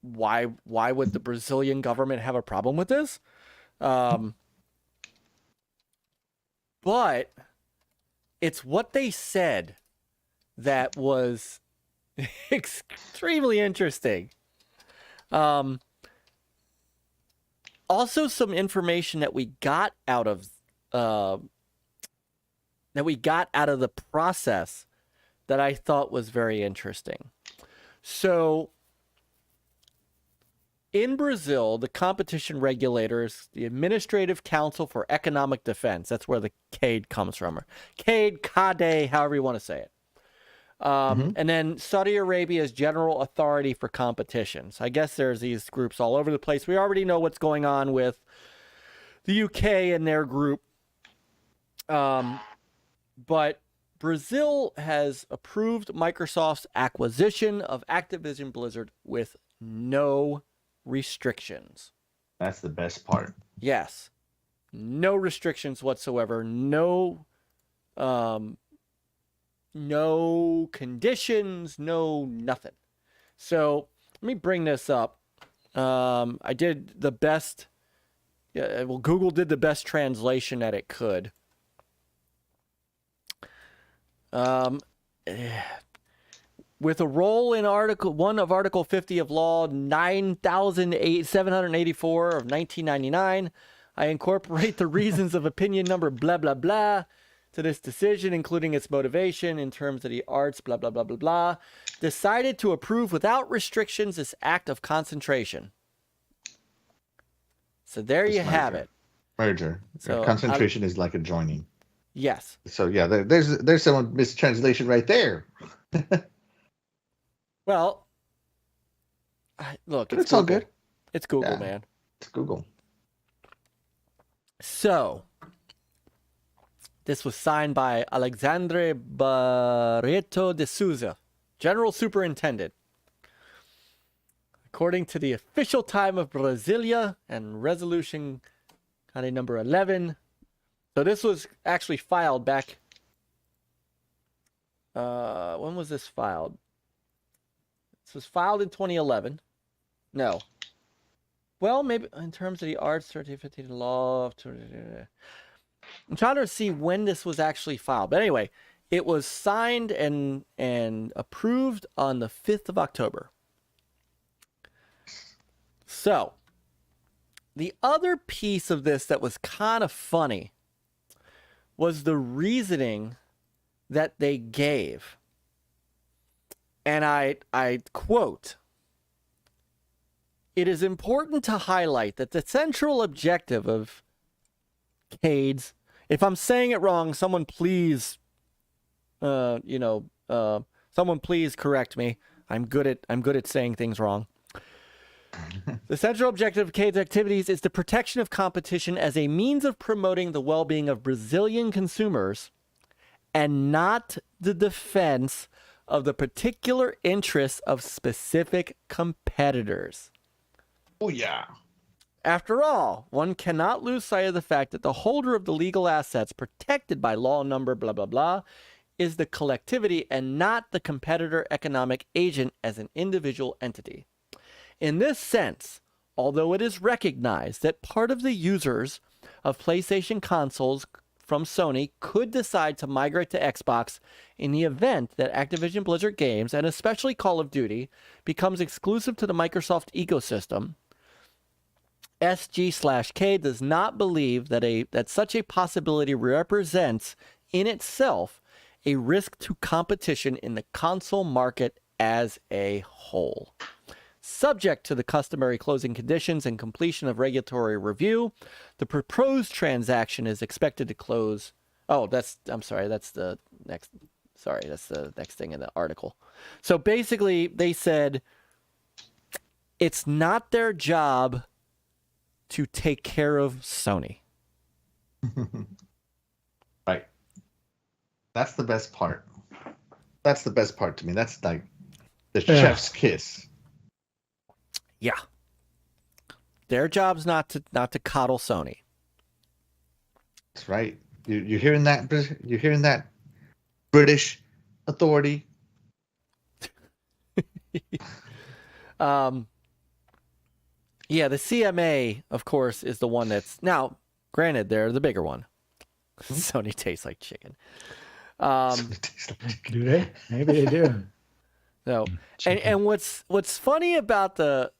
why would the Brazilian government have a problem with this? But it's what they said that was extremely interesting. Also, some information that we got out of the process that I thought was very interesting. So, in Brazil, the competition regulators, the Administrative Council for Economic Defense, that's where the CADE comes from, or CADE, however you want to say it. And then Saudi Arabia's General Authority for Competition. So I guess there's these groups all over the place. We already know what's going on with the UK and their group. But Brazil has approved Microsoft's acquisition of Activision Blizzard with no restrictions. That's the best part. Yes. No restrictions whatsoever. No conditions, no nothing. So let me bring this up. I did the best. Yeah, well, Google did the best translation that it could. With a role in Article 1 of Article 50 of Law 9784 of 1999, I incorporate the reasons of opinion number blah, blah, blah to this decision, including its motivation in terms of the arts, blah, blah, blah, blah, blah. Decided to approve without restrictions this act of concentration. So there you have it. Merger. So concentration is like adjoining. Yes. So yeah, there's some mistranslation right there. Well, look, it's all good. It's Google, man. It's Google. So, this was signed by Alexandre Barreto de Souza, General Superintendent. According to the official time of Brasilia and resolution kind of number 11. So this was actually filed back. When was this filed? This was filed in 2011. No. Well, maybe in terms of the arts, 1350 law. I'm trying to see when this was actually filed. But anyway, it was signed and approved on the 5th of October. So, the other piece of this that was kind of funny was the reasoning that they gave. And I quote, "It is important to highlight that the central objective of CADES," if I'm saying it wrong, someone please, someone please correct me. I'm good at saying things wrong. The central objective of CADES activities is the protection of competition as a means of promoting the well-being of Brazilian consumers and not the defense of the particular interests of specific competitors. Oh, yeah. After all, one cannot lose sight of the fact that the holder of the legal assets protected by law number blah, blah, blah, is the collectivity and not the competitor economic agent as an individual entity. In this sense, although it is recognized that part of the users of PlayStation consoles from Sony could decide to migrate to Xbox in the event that Activision Blizzard games, and especially Call of Duty, becomes exclusive to the Microsoft ecosystem, SG/K does not believe that such a possibility represents in itself a risk to competition in the console market as a whole. Subject to the customary closing conditions and completion of regulatory review, the proposed transaction is expected to close. That's the next thing in the article. So basically, they said it's not their job to take care of Sony. Right. That's the best part. That's the best part to me. That's like the chef's kiss. Yeah. Their job's not to coddle Sony. That's right. You're hearing that? You're hearing that, British authority? Yeah, the CMA, of course, is the one that's now. Granted, they're the bigger one. Sony tastes like chicken. Do they? Maybe they do. So, and what's funny about the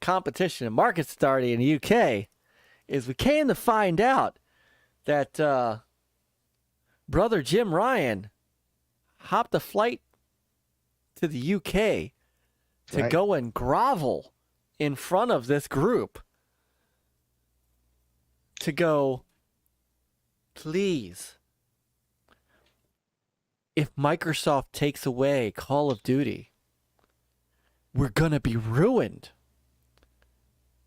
competition and market study in the UK is we came to find out that brother Jim Ryan hopped a flight to the UK to go and grovel in front of this group to go, please, if Microsoft takes away Call of Duty, we're going to be ruined.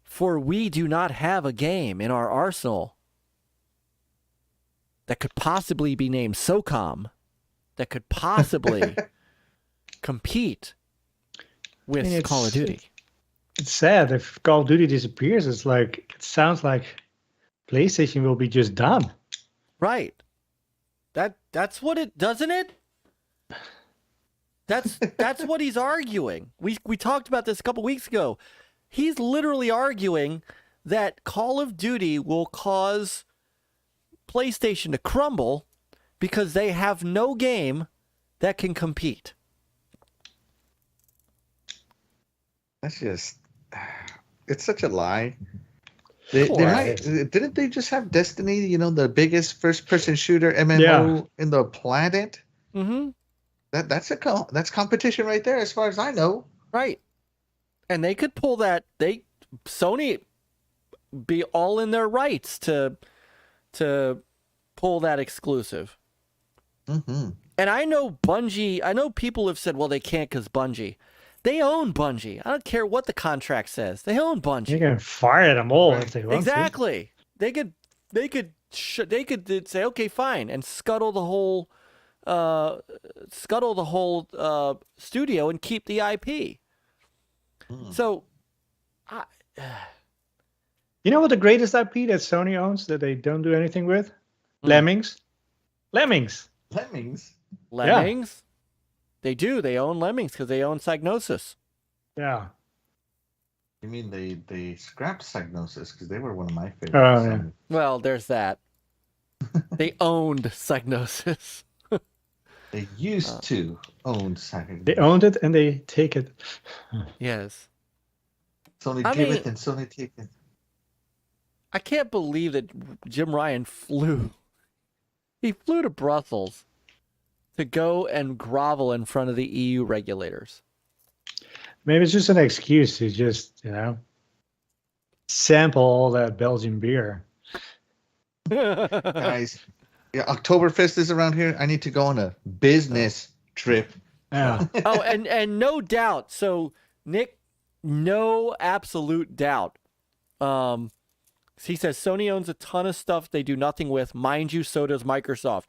For we do not have a game in our arsenal that could possibly be named SOCOM, that could possibly compete with Call of Duty. It's sad if Call of Duty disappears. It sounds like PlayStation will be just done. Right. That's what it doesn't it? That's what he's arguing. We talked about this a couple weeks ago. He's literally arguing that Call of Duty will cause PlayStation to crumble because they have no game that can compete. That's just, it's such a lie. Didn't they just have Destiny, the biggest first-person shooter MMO in the planet? Mm-hmm. That's competition right there, as far as I know. Right. And they could pull that. Sony be all in their rights to pull that exclusive. Mm-hmm. And I know Bungie. I know people have said, "Well, they can't because Bungie." They own Bungie. I don't care what the contract says. They own Bungie. You can fire them all if they want exactly. They could say, "Okay, fine," and scuttle the whole studio and keep the IP. So, I, You know what the greatest IP that Sony owns that they don't do anything with? Lemmings. Lemmings. Lemmings. Lemmings? They do. They own Lemmings because they own Psygnosis. Yeah. You mean they scrapped Psygnosis because they were one of my favorites. Oh, yeah. Well, there's that. They owned Psygnosis. They used to own Psygnosis. They owned it and they take it. Yes. Sony I give mean- it and Sony take it. I can't believe that Jim Ryan flew. He flew to Brussels to go and grovel in front of the EU regulators. Maybe it's just an excuse to just, sample all that Belgian beer. Guys, yeah, Oktoberfest is around here. I need to go on a business trip. Yeah. Oh, and no doubt. So, Nick, no absolute doubt. He says Sony owns a ton of stuff they do nothing with. Mind you, so does Microsoft.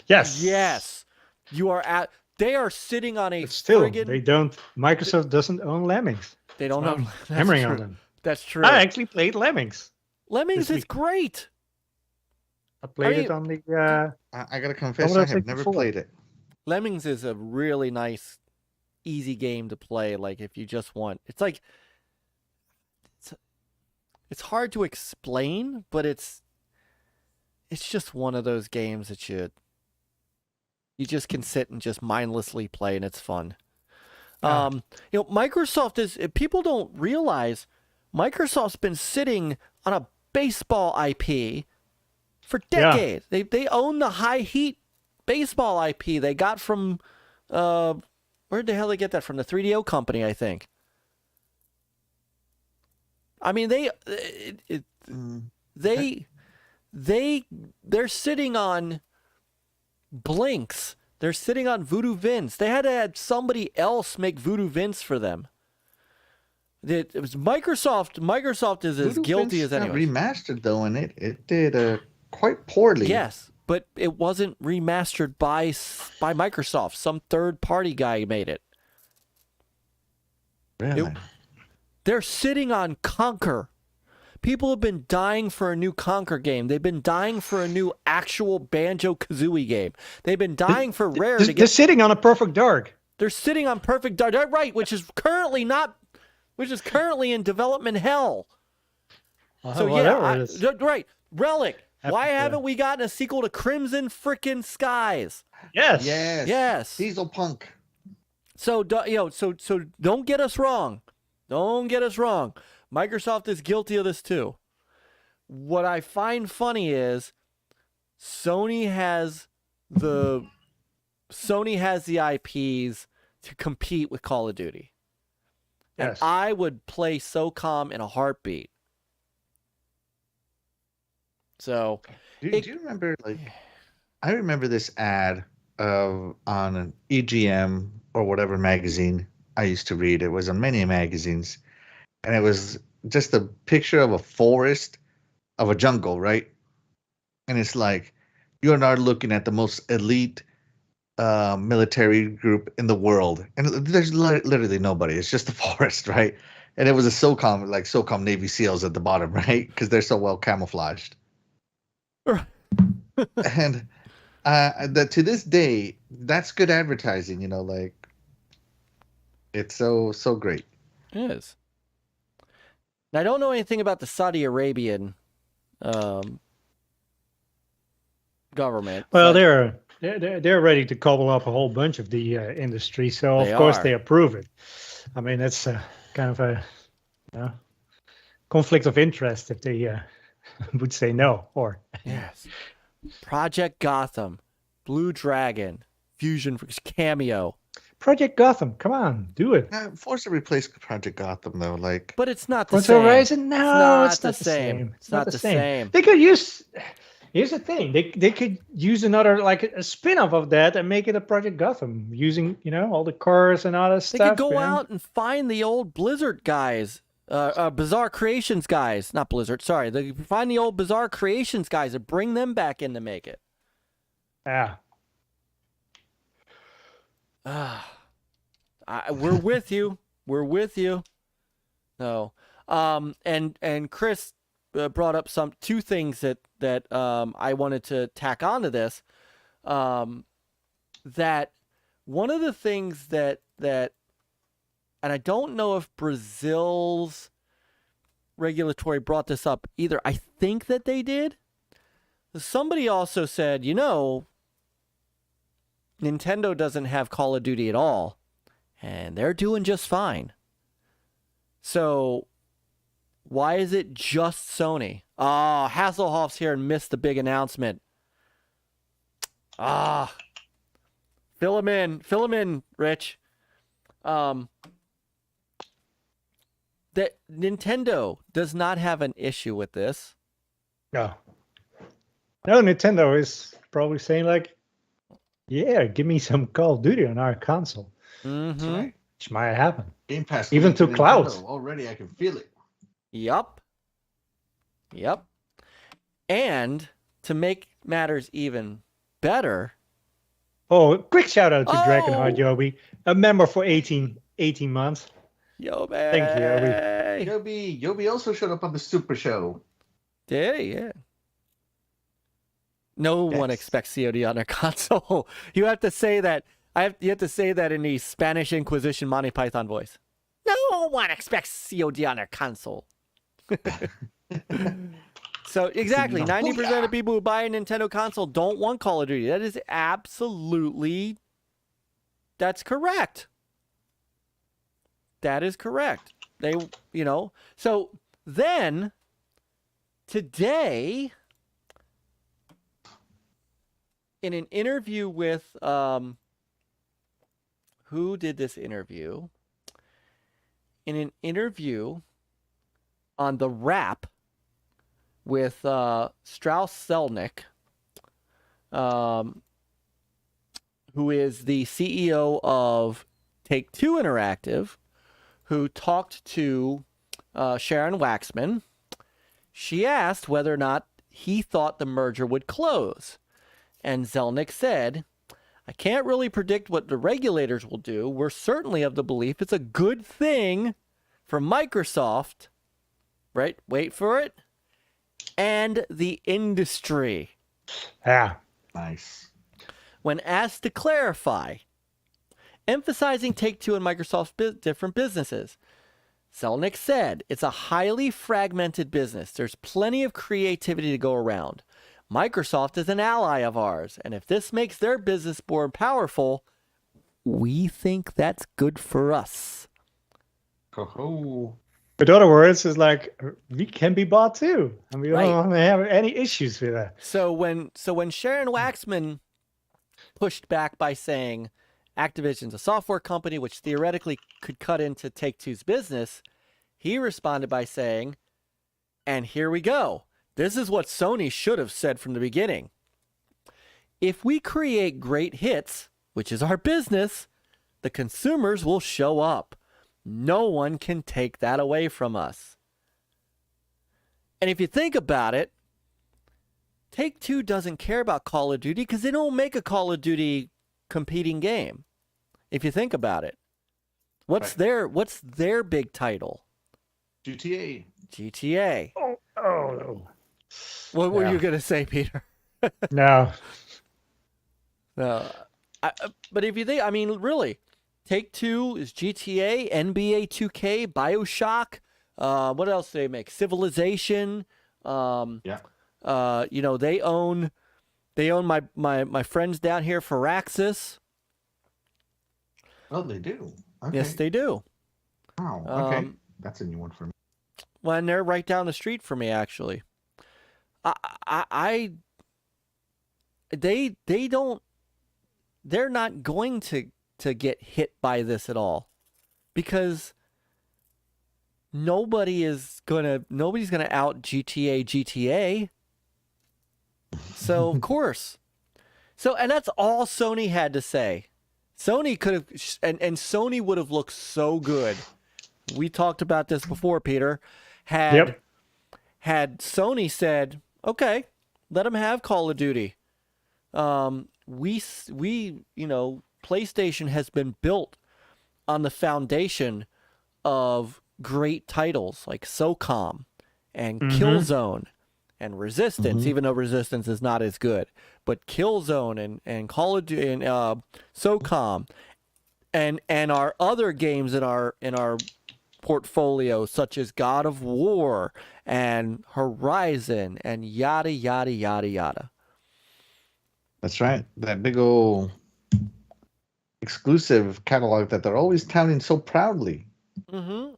Yes. Yes. You are at. They are sitting on a But still, friggin'. they don't. Microsoft doesn't own Lemmings. They don't So know. I'm That's hammering true. on them. That's true. I actually played Lemmings. Lemmings this is week. great. I played mean- it on the. I gotta confess, would I I have take never before? played it. Lemmings is a really nice, easy game to play. Like if you just want, it's like, it's hard to explain, but it's just one of those games that you just can sit and just mindlessly play, and it's fun. Yeah. Microsoft is, people don't realize Microsoft's been sitting on a baseball IP for Yeah. decades. They own the high heat baseball IP they got from where the hell they get that from? The 3DO company, I think. I mean, they're sitting on Blinks. They're sitting on Voodoo Vince. They had to have somebody else make Voodoo Vince for them. It was Microsoft. Microsoft is as Voodoo guilty Vince as got anyone. remastered though, and it did quite poorly. Yes, but it wasn't remastered by Microsoft. Some third-party guy made it. Really? They're sitting on Conquer. People have been dying for a new Conquer game. They've been dying for a new actual Banjo-Kazooie game. They've been dying for Rare to They're get. sitting on a Perfect Dark. They're sitting on Perfect Dark, right? Which is currently in development hell. So whatever yeah, it is. right. Relic. Why Happened to- haven't we gotten a sequel to Crimson Frickin' Skies? Yes. Yes. Yes. Diesel Punk. So so don't get us wrong. Don't get us wrong. Microsoft is guilty of this too. What I find funny is Sony has the IPs to compete with Call of Duty. And Yes. I would play SOCOM in a heartbeat. So Do you remember I remember this ad on an EGM or whatever magazine I used to read. It was on many magazines, and it was just a picture of a forest of a jungle, right? And it's like you are now looking at the most elite military group in the world, and there's literally nobody. It's just the forest, right? And it was a SOCOM Navy SEALs at the bottom, right? Because they're so well camouflaged. And to this day, that's good advertising. It's so great. it is. Now, I don't know anything about the Saudi Arabian government. Well, but- they're ready to cobble up a whole bunch of the industry, so They of course are. they approve it. I mean, that's kind of a conflict of interest if they would say no. Or Yes. Project Gotham, Blue Dragon, Fusion Cameo. Project Gotham, come on, do it. Forza replaced Project Gotham though. But it's not the Forza same. Horizon? No, it's not the same. same. It's not the same. They could use. Here's the thing: they could use another like a spin-off of that and make it a Project Gotham using all the cars and all that They stuff. could go out and find the old Blizzard guys, Bizarre Creations guys, not Blizzard. Sorry, they could find the old Bizarre Creations guys and bring them back in to make it. Yeah. We're with you. We're with you. No. And Chris brought up two things that I wanted to tack onto this. That one of the things that and I don't know if Brazil's regulatory brought this up either. I think that they did. Somebody also said, Nintendo doesn't have Call of Duty at all, and they're doing just fine. So why is it just Sony? Hasslehoff's here and missed the big announcement. Fill him in, Rich. That Nintendo does not have an issue with this. No, Nintendo is probably saying like, yeah, give me some Call of Duty on our console. Mm-hmm. Right. Which might happen. Game Pass. Even to Nintendo. cloud. Already, I can feel it. Yup. And to make matters even better. Oh, quick shout out to DragonHeartYOBY, a member for 18 months. Yobi. Thank you, Yobi. Yobi also showed up on the Super Show. Did he? Yeah. No one expects COD on their console. You have to say that. You have to say that in the Spanish Inquisition Monty Python voice. No one expects COD on their console. So exactly, 90% of people who buy a Nintendo console don't want Call of Duty. That is that's correct. That is correct. They, so then today in an interview with, who did this interview? In an interview on The Wrap with Strauss Zelnick, who is the CEO of Take-Two Interactive, who talked to Sharon Waxman. She asked whether or not he thought the merger would close. And Zelnick said, I can't really predict what the regulators will do. We're certainly of the belief it's a good thing for Microsoft, right? Wait for it. And the industry. Yeah. Nice. When asked to clarify, emphasizing Take-Two and Microsoft's different businesses, Zelnick said, it's a highly fragmented business. There's plenty of creativity to go around. Microsoft is an ally of ours, and if this makes their business more powerful, we think that's good for us. Oh. In other words, it's like we can be bought too, and we don't want to have any issues with that. So when Sharon Waxman pushed back by saying Activision's a software company which theoretically could cut into Take-Two's business, he responded by saying, and here we go. This is what Sony should have said from the beginning. If we create great hits, which is our business, the consumers will show up. No one can take that away from us. And if you think about it, Take-Two doesn't care about Call of Duty because they don't make a Call of Duty competing game. If you think about it. What's their big title? GTA. Oh. What were you going to say, Peter? No. No. But if you think, I mean, really, Take-Two is GTA, NBA 2K, BioShock. What else do they make? Civilization. They own my friends down here, Firaxis. Oh, they do. Okay. Yes, they do. Wow. Okay, that's a new one for me. Well, and they're right down the street for me, actually. They're not going to get hit by this at all, because nobody's gonna out GTA. So of course. So, and that's all Sony had to say. Sony could have, and Sony would have looked so good. We talked about this before, Peter. Had Sony said, okay, let them have Call of Duty. PlayStation has been built on the foundation of great titles like SOCOM and Killzone and Resistance, even though Resistance is not as good, but Killzone and Call of Duty and SOCOM and our other games in our portfolio, such as God of War and Horizon and yada yada yada yada. That's right. That big old exclusive catalog that they're always touting so proudly.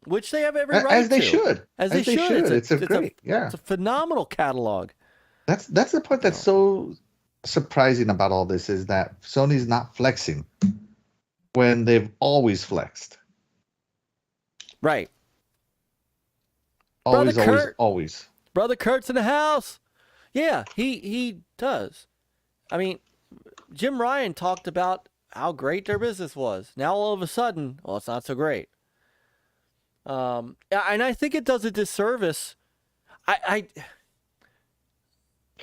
Which they have every right as they to. should. As they should. It's great. It's a phenomenal catalog. That's the part that's so surprising about all this, is that Sony's not flexing when they've always flexed. Right. Always, Brother always, Kurt. always. Brother Kurt's in the house. Yeah, he does. I mean, Jim Ryan talked about how great their business was. Now all of a sudden, well, it's not so great. And I think it does a disservice. I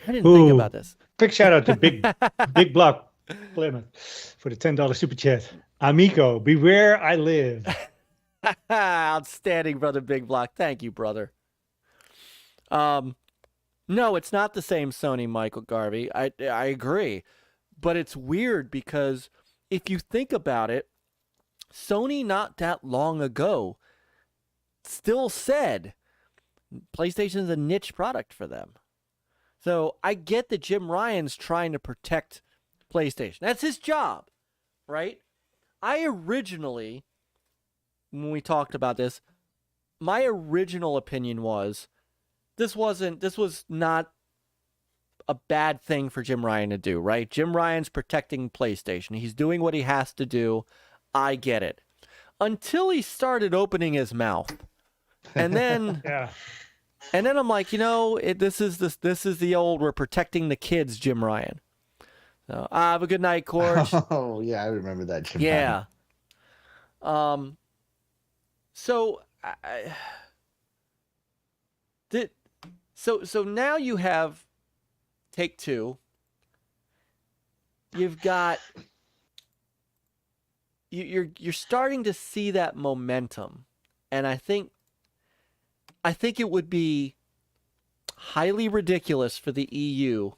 didn't think about this. Quick shout out to Big Block Plymouth for the $10 super chat. Amico, beware I live. Outstanding, brother Big Block. Thank you, brother. No, it's not the same Sony, Michael Garvey. I agree. But it's weird because if you think about it, Sony not that long ago still said PlayStation is a niche product for them. So I get that Jim Ryan's trying to protect PlayStation. That's his job, right? I originally, when we talked about this, my original opinion was this was not a bad thing for Jim Ryan to do, right? Jim Ryan's protecting PlayStation. He's doing what he has to do. I get it. Until he started opening his mouth. And then and then I'm like, this is the old we're protecting the kids, Jim Ryan. So, have a good night, Qeorge. Oh, yeah, I remember that, Jim Yeah. Ryan. So now you have Take-Two. You've got you're starting to see that momentum, and I think it would be highly ridiculous for the EU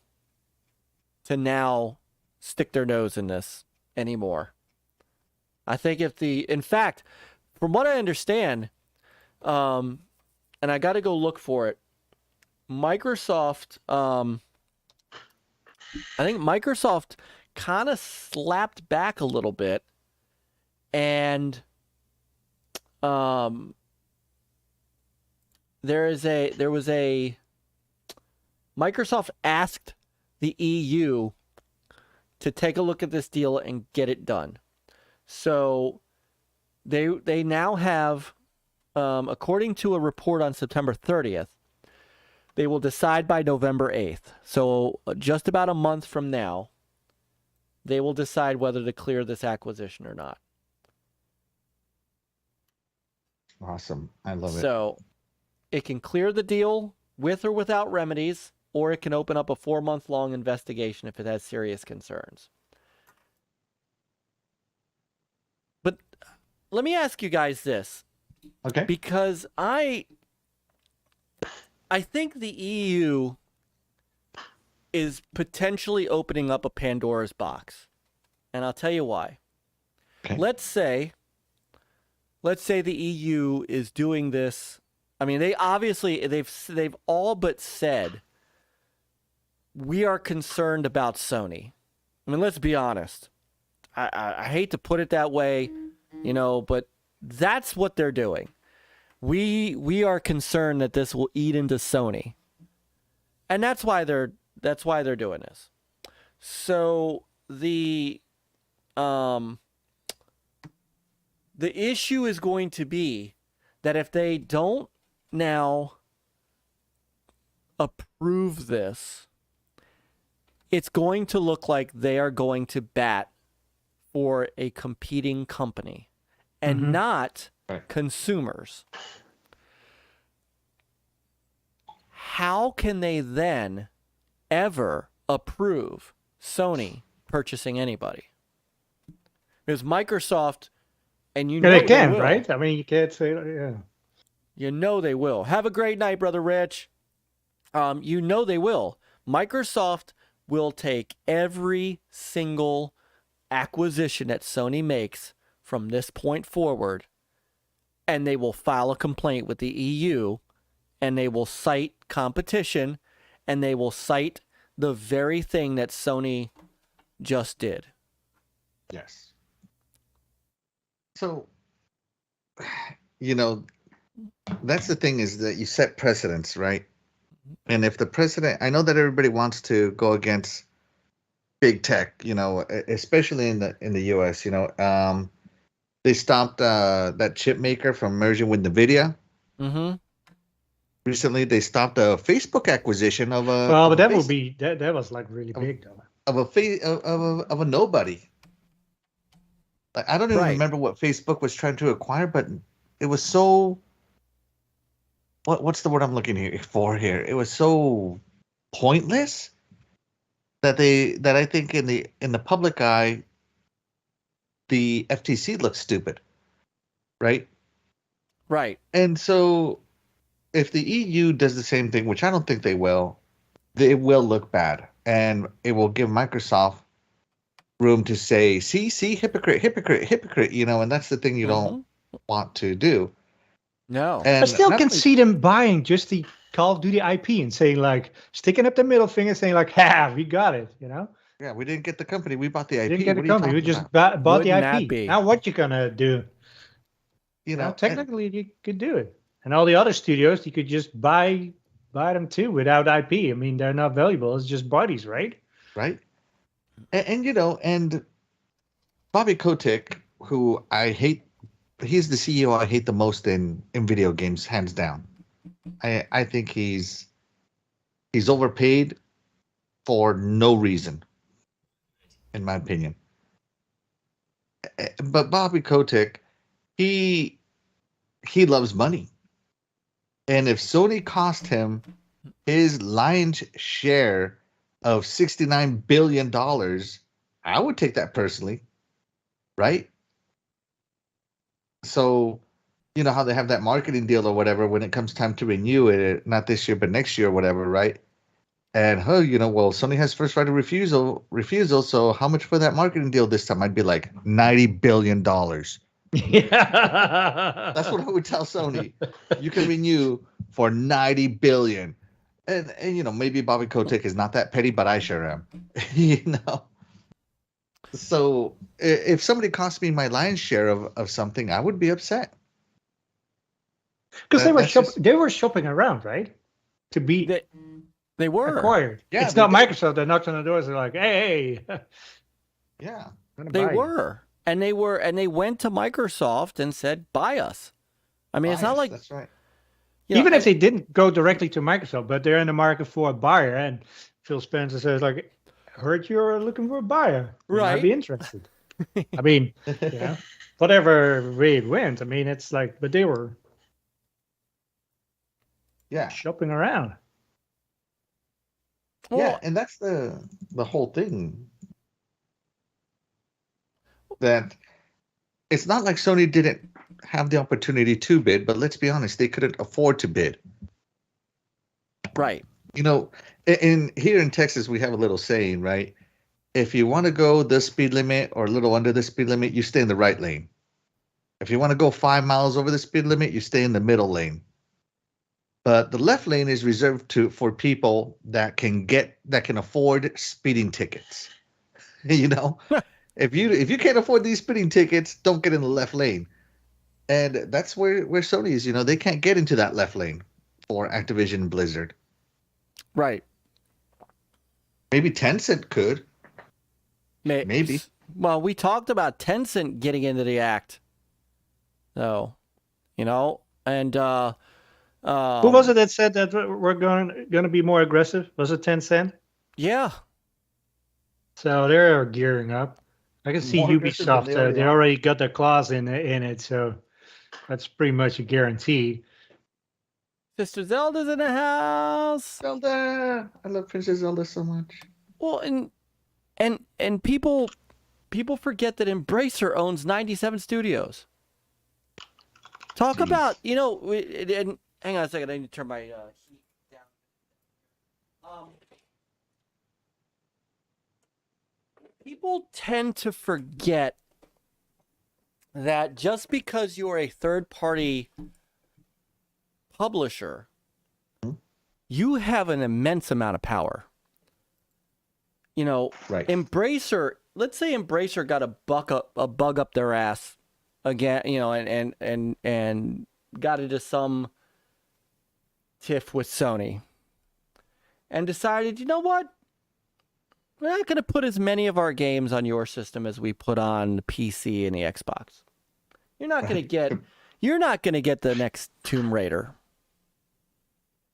to now stick their nose in this anymore. I think in fact, from what I understand, and I got to go look for it, Microsoft, I think Microsoft kind of slapped back a little bit, and Microsoft asked the EU to take a look at this deal and get it done. So they now have, according to a report on September 30th, they will decide by November 8th. So just about a month from now, they will decide whether to clear this acquisition or not. Awesome. I love it. So it can clear the deal with or without remedies, or it can open up a 4-month-long investigation if it has serious concerns. But let me ask you guys this. Okay. Because I think the EU is potentially opening up a Pandora's box. And I'll tell you why. Okay. Let's say the EU is doing this. I mean, they've all but said, we are concerned about Sony. I mean, let's be honest. I hate to put it that way, but that's what they're doing. We are concerned that this will eat into Sony. And that's why they're doing this. So the issue is going to be that if they don't now approve this, it's going to look like they are going to bat for a competing company and not consumers. How can they then ever approve Sony purchasing anybody? Because Microsoft, and they can, will. right? I mean, you can't say, yeah. You know they will. Have a great night, Brother Rich. You know they will. Microsoft will take every single acquisition that Sony makes from this point forward, and they will file a complaint with the EU, and they will cite competition, and they will cite the very thing that Sony just did. Yes. So, you know, that's the thing, is that you set precedents, right? And if the precedent, I know that everybody wants to go against big tech, you know, especially in the US, you know, they stopped that chip maker from merging with NVIDIA. Mm-hmm. Recently, they stopped a Facebook acquisition of a. Well, but that would be that was like really big though. Of a nobody. Like, I don't even remember what Facebook was trying to acquire, but it was so. What's the word I'm looking for here? It was so pointless that I think in the public eye, the FTC looks stupid, right? Right. And so, if the EU does the same thing, which I don't think they will look bad, and it will give Microsoft room to say, see, hypocrite, you know, and that's the thing you don't want to do. No. I still can see them buying just the Call of Duty IP and saying, like, sticking up the middle finger, saying, like, ha, we got it, you know? Yeah, we didn't get the company, we bought the IP. We didn't get the company, we just bought the IP. Now what you gonna do? You know, technically you could do it. And all the other studios, you could just buy them too without IP. I mean, they're not valuable. It's just bodies, right? Right. And you know, and Bobby Kotick, who I hate, he's the CEO I hate the most in video games, hands down. I think he's overpaid for no reason, in my opinion. But Bobby Kotick, he loves money. And if Sony cost him his lion's share of $69 billion, I would take that personally, right? So, you know how they have that marketing deal or whatever when it comes time to renew it, not this year, but next year or whatever, right? And, you know, well, Sony has first right of refusal, so how much for that marketing deal this time? I'd be like, $90 billion. Yeah. That's what I would tell Sony. You can renew for $90 billion. And you know, maybe Bobby Kotick is not that petty, but I sure am. You know? So if somebody cost me my lion's share of something, I would be upset. Because they were shopping around, right? To be they were acquired. Yeah, it's not Microsoft that knocks on the doors and they're like, hey. Yeah. They were. And they went to Microsoft and said, buy us. I mean, it's not like that's right. Even if they didn't go directly to Microsoft, but they're in the market for a buyer, and Phil Spencer says, like, heard you're looking for a buyer. Right. I'd be interested. I mean, yeah, whatever way it went. I mean, it's like, but they were shopping around. Yeah, and that's the whole thing. That it's not like Sony didn't have the opportunity to bid, but let's be honest, they couldn't afford to bid. Right. You know, here in Texas, we have a little saying, right? If you want to go the speed limit or a little under the speed limit, you stay in the right lane. If you want to go 5 miles over the speed limit, you stay in the middle lane. But the left lane is reserved for people that can afford speeding tickets. You know? If you can't afford these speeding tickets, don't get in the left lane. And that's where Sony is. You know, they can't get into that left lane for Activision and Blizzard. Right. Maybe Tencent could. Maybe. Well, we talked about Tencent getting into the act. So, you know, and who was it that said that we're going to be more aggressive? Was it Tencent? Yeah. So they're gearing up. I can see Ubisoft. They already got their claws in it, so that's pretty much a guarantee. Sister Zelda's in the house. Zelda, I love Princess Zelda so much. Well, and people forget that Embracer owns 97 studios. Talk Jeez. about, and hang on a second, I need to turn my heat down. People tend to forget that just because you're a third-party publisher, you have an immense amount of power. Right. Embracer, let's say Embracer got a bug up their ass again, and got into some tiff with Sony and decided, you know what? We're not going to put as many of our games on your system as we put on the PC and the Xbox. You're not going to get the next Tomb Raider,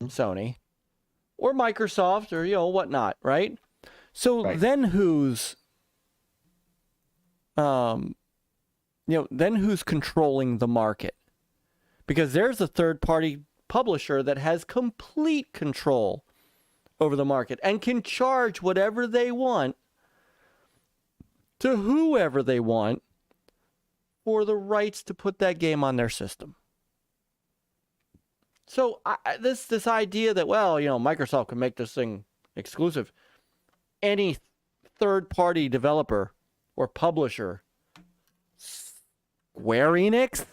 Sony, or Microsoft, or whatnot, right? So then who's controlling the market? Because there's a third-party publisher that has complete control over the market and can charge whatever they want to whoever they want for the rights to put that game on their system. So this idea that, Microsoft can make this thing exclusive, any third-party developer or publisher, Square Enix,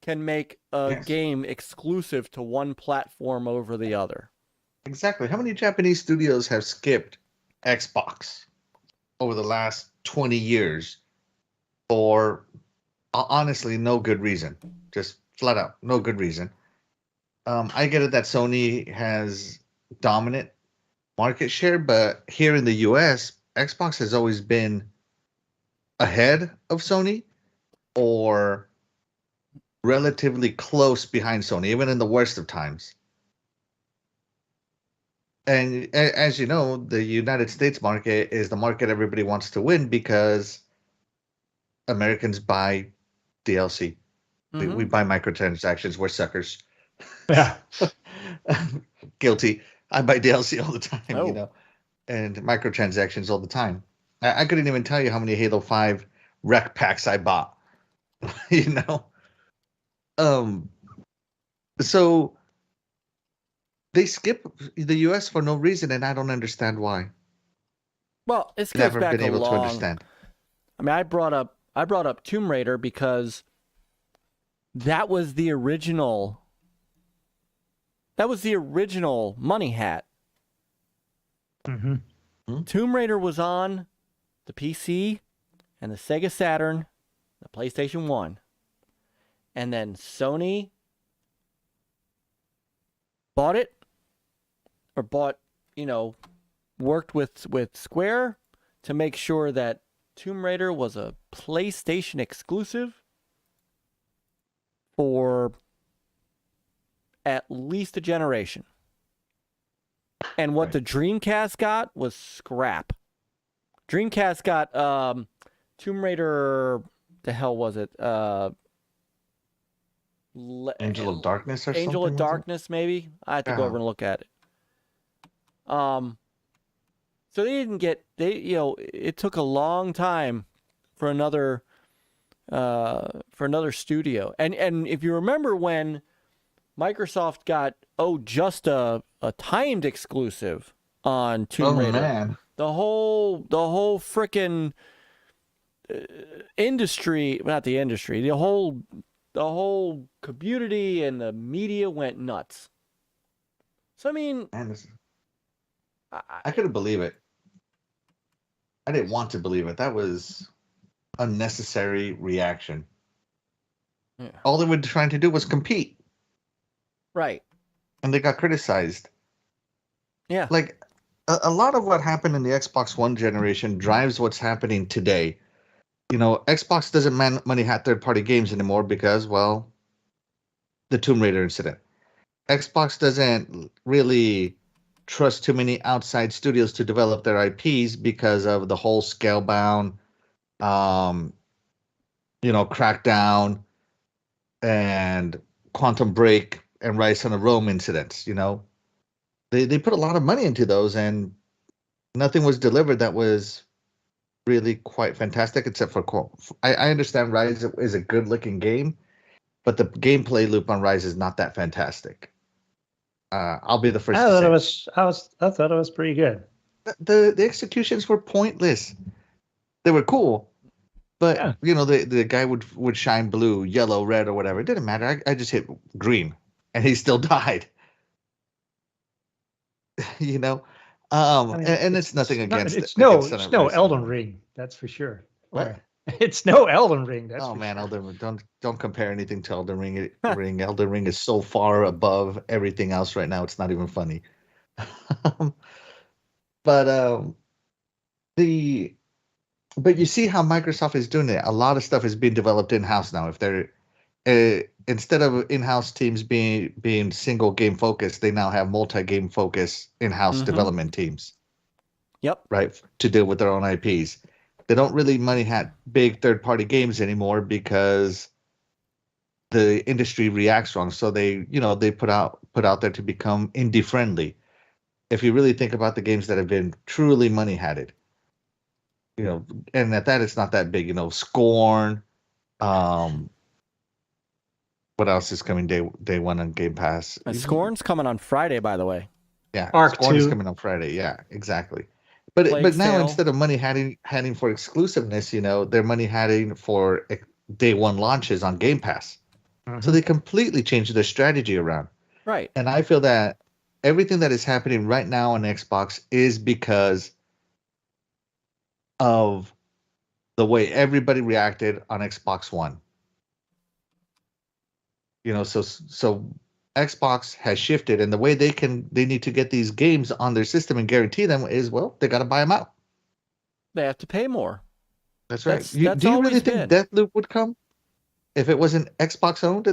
can make a game exclusive to one platform over the other. Exactly. How many Japanese studios have skipped Xbox over the last 20 years for honestly no good reason? Just flat out, no good reason. I get it that Sony has dominant market share, but here in the US, Xbox has always been ahead of Sony or relatively close behind Sony, even in the worst of times. And as you know, the United States market is the market everybody wants to win because Americans buy DLC. Mm-hmm. We buy microtransactions. We're suckers. Yeah. Guilty. I buy DLC all the time, and microtransactions all the time. I couldn't even tell you how many Halo 5 rec packs I bought, So they skip the US for no reason, and I don't understand why. Well, it's Never back been able to understand. I mean, I brought up Tomb Raider because that was the original money hat. Mm-hmm. Tomb Raider was on the PC and the Sega Saturn, the PlayStation 1. And then Sony bought it, or worked with Square to make sure that Tomb Raider was a PlayStation exclusive for at least a generation. And what the Dreamcast got was scrap. Dreamcast got Tomb Raider, the hell was it? Angel of Darkness or something? Angel of Darkness, maybe? I have to go over and look at it. So they didn't get, it took a long time for another studio. And if you remember when Microsoft got, just a timed exclusive on Tomb Raider. Man. The whole frickin' industry, not the industry, the whole community and the media went nuts. So I mean, I couldn't believe it. I didn't want to believe it. That was unnecessary reaction. Yeah. All they were trying to do was compete. Right. And they got criticized. Yeah. Like, a lot of what happened in the Xbox One generation drives what's happening today. Xbox doesn't money hat third-party games anymore because, well, the Tomb Raider incident. Xbox doesn't really trust too many outside studios to develop their IPs because of the whole Scalebound, Crackdown, and Quantum Break and Rise of Rome incidents. They put a lot of money into those, and nothing was delivered that was really quite fantastic, except for I understand Rise is a good-looking game. but the gameplay loop on Rise is not that fantastic. I'll be the first I to thought say. I thought it was pretty good. The executions were pointless. They were cool, but Yeah. you know, the guy would shine blue, yellow, red, or whatever. It didn't matter. I just hit green, and he still died. You know, I mean, and it's nothing against it's against no Rise. Elden Ring, that's for sure. What? Or, it's no Elden Ring. That's Oh for man, sure. Elden Ring! Don't compare anything to Elden Ring. Elden Ring is so far above everything else right now. It's not even funny. But but you see how Microsoft is doing it. A lot of stuff is being developed in house now. If they're instead of in-house teams being single game focused, they now have multi-game focus in-house development teams. Yep. Right, to deal with their own IPs. They don't really money hat big third-party games anymore because the industry reacts wrong. So they put out there to become indie friendly. If you really think about the games that have been truly money hatted, and at that it's not that big. Scorn. What else is coming day one on Game Pass? And Scorn's coming on Friday, by the way. Yeah, Arc Scorn is 2. coming on Friday. Yeah, exactly. But Plague now Tale. instead of money hatting for exclusiveness, they're money hatting for day one launches on Game Pass. So they completely changed their strategy around. Right. And I feel that everything that is happening right now on Xbox is because of the way everybody reacted on Xbox One. So Xbox has shifted, and the way they need to get these games on their system and guarantee them is, well, they got to buy them out. They have to pay more. That's right. That's Do you really always think been. Deathloop would come if it wasn't Xbox owned?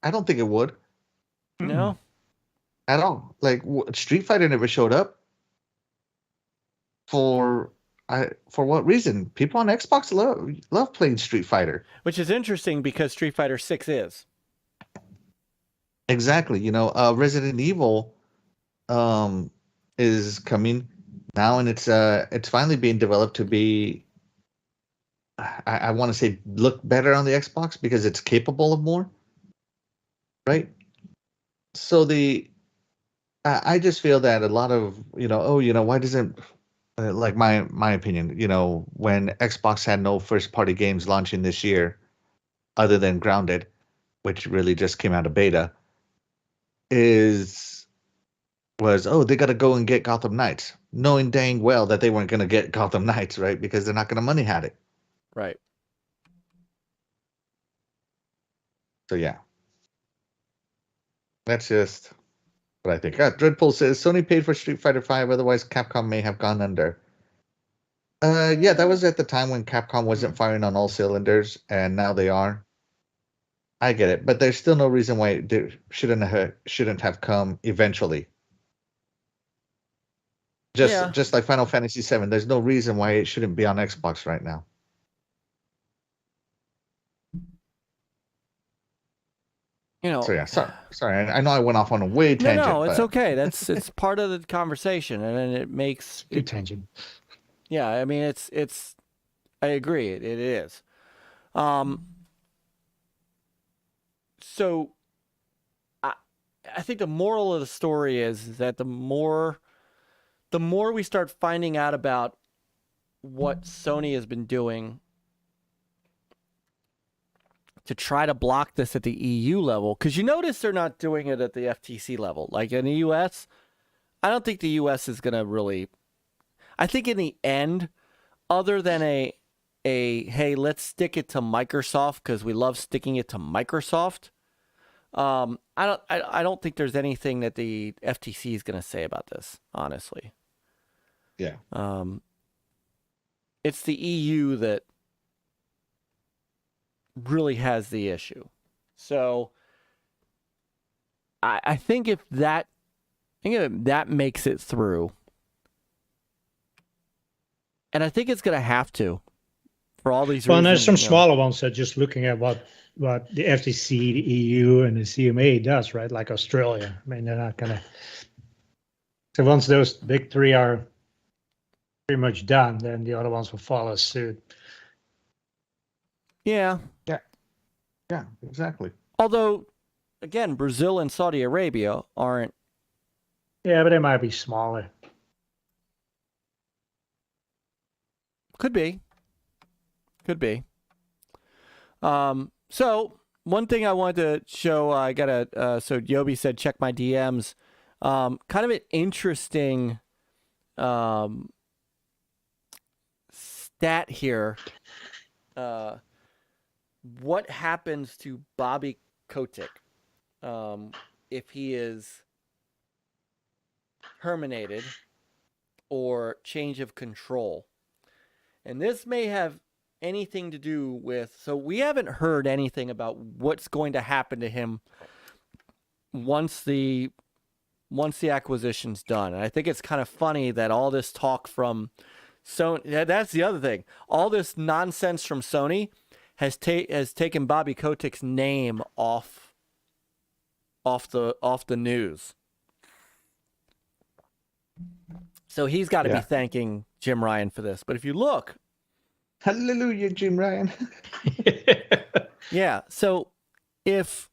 I don't think it would No. at all. Like Street Fighter never showed up. For what reason? People on Xbox love playing Street Fighter. Which is interesting because Street Fighter 6 is. Exactly. Resident Evil is coming now, and it's finally being developed to be, I want to say, look better on the Xbox because it's capable of more. Right? So I just feel that a lot of, why doesn't, like my opinion, when Xbox had no first party games launching this year other than Grounded, which really just came out of beta, they got to go and get Gotham Knights, knowing dang well that they weren't going to get Gotham Knights, right? Because they're not going to money hat it. Right. So yeah, that's just what I think. Dreadpool says Sony paid for Street Fighter V, otherwise Capcom may have gone under. Yeah, that was at the time when Capcom wasn't firing on all cylinders, and now they are. I get it, but there's still no reason why it shouldn't have come eventually. Just like Final Fantasy VII, there's no reason why it shouldn't be on Xbox right now. So yeah, sorry. I know I went off on a way tangent. No, it's okay. It's part of the conversation, and it makes Good tangent. Yeah, I mean it's. I agree. It is. So, I think the moral of the story is that the more we start finding out about what Sony has been doing to try to block this at the EU level, because you notice they're not doing it at the FTC level. Like in the US, I don't think the US is going to really... I think in the end, other than a hey, let's stick it to Microsoft because we love sticking it to Microsoft, I don't think there's anything that the FTC is going to say about this, honestly. Yeah. It's the EU that really has the issue. So I think if that makes it through, and I think it's going to have to for all these reasons. Well, and there's some smaller ones that just looking at what the FTC, the EU, and the CMA does, right? Like Australia. I mean, they're not going to. So once those big three are pretty much done, then the other ones will follow suit. Yeah. Yeah, exactly. Although, again, Brazil and Saudi Arabia aren't. Yeah, but they might be smaller. Could be. So one thing I wanted to show, I got a. So Yobi said, check my DMs. Kind of an interesting stat here. What happens to Bobby Kotick if he is terminated or change of control? And this may have anything to do with, so we haven't heard anything about what's going to happen to him once the acquisition's done. And I think it's kind of funny that all this talk from Sony, that's the other thing. All this nonsense from Sony has taken Bobby Kotick's name off the news. So he's got to be thanking Jim Ryan for this. But if you look, hallelujah, Jim Ryan. Yeah. So if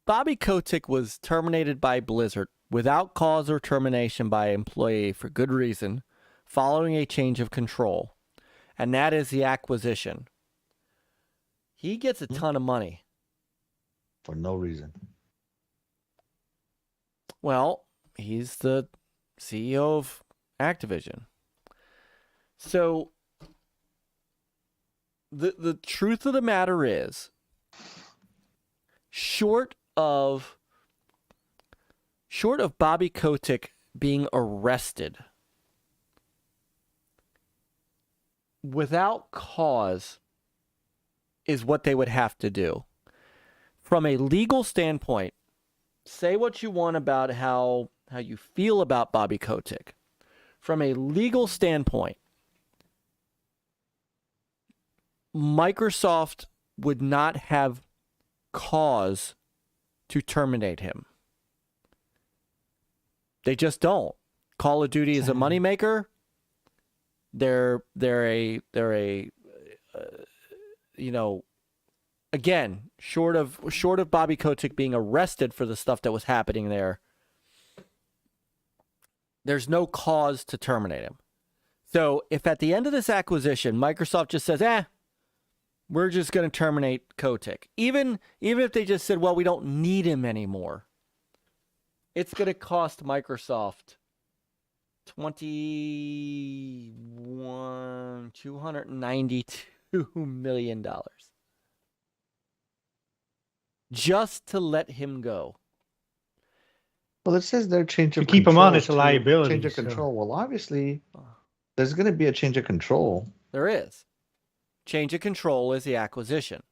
Bobby Kotick was terminated by Blizzard without cause or termination by employee for good reason, following a change of control, and that is the acquisition, he gets a ton of money. For no reason. Well, he's the CEO of Activision. So the truth of the matter is, short of Bobby Kotick being arrested without cause is what they would have to do. From a legal standpoint, say what you want about how you feel about Bobby Kotick. From a legal standpoint, Microsoft would not have cause to terminate him. They just don't. Call of Duty is a moneymaker. They're a again, short of Bobby Kotick being arrested for the stuff that was happening there, there's no cause to terminate him. So if at the end of this acquisition, Microsoft just says, we're just going to terminate Kotick, even if they just said, well, we don't need him anymore, it's going to cost Microsoft $292 million just to let him go. Well, it says their change of To keep control. him on, it's a liability. Change of control. Well, obviously, there's going to be a change of control. There is. Change of control is the acquisition.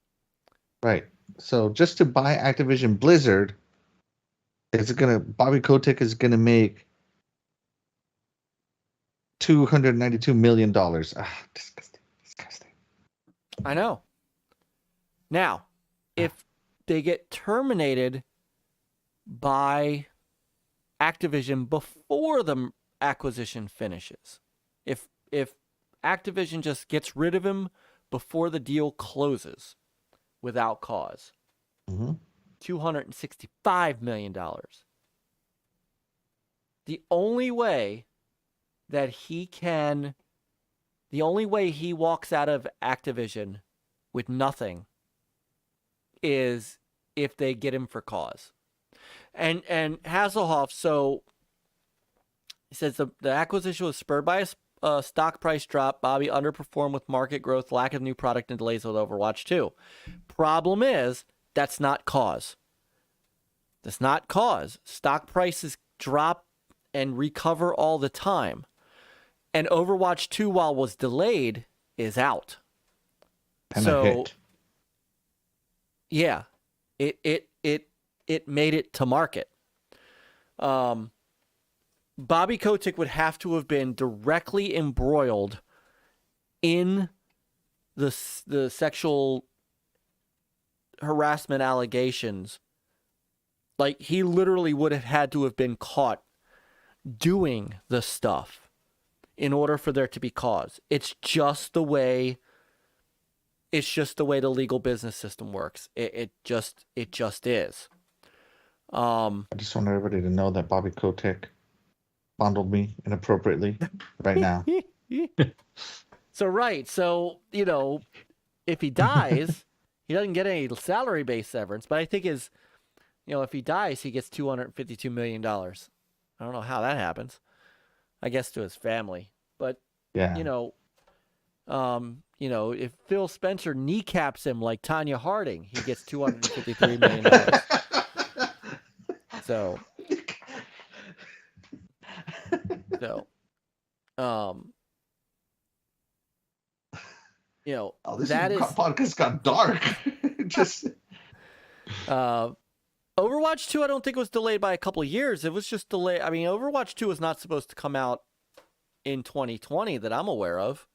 Right. So just to buy Activision Blizzard, Bobby Kotick is going to make $292 million. Disgusting. I know. Now, if they get terminated by Activision before the acquisition finishes, if Activision just gets rid of him before the deal closes without cause, $265 million. The only way he walks out of Activision with nothing is if they get him for cause. And Hasslehoff, so he says the acquisition was spurred by a stock price drop. Bobby underperformed with market growth, lack of new product, and delays with Overwatch 2. Problem is, that's not cause. That's not cause. Stock prices drop and recover all the time. And Overwatch 2, while was delayed, is out. And a hit. Yeah, it made it to market. Bobby Kotick would have to have been directly embroiled in the sexual harassment allegations. Like, he literally would have had to have been caught doing the stuff in order for there to be cause. It's just the way It's just the way the legal business system works. It just is. I just want everybody to know that Bobby Kotick fondled me inappropriately right now. So if he dies, he doesn't get any salary-based severance. But I think if he dies, he gets $252 million. I don't know how that happens. I guess to his family. But Yeah. if Phil Spencer kneecaps him like Tanya Harding, he gets $253 million. So, this that is podcast got dark. Just Overwatch 2, I don't think was delayed by a couple of years. It was just delayed. I mean, Overwatch 2 was not supposed to come out in 2020 that I'm aware of.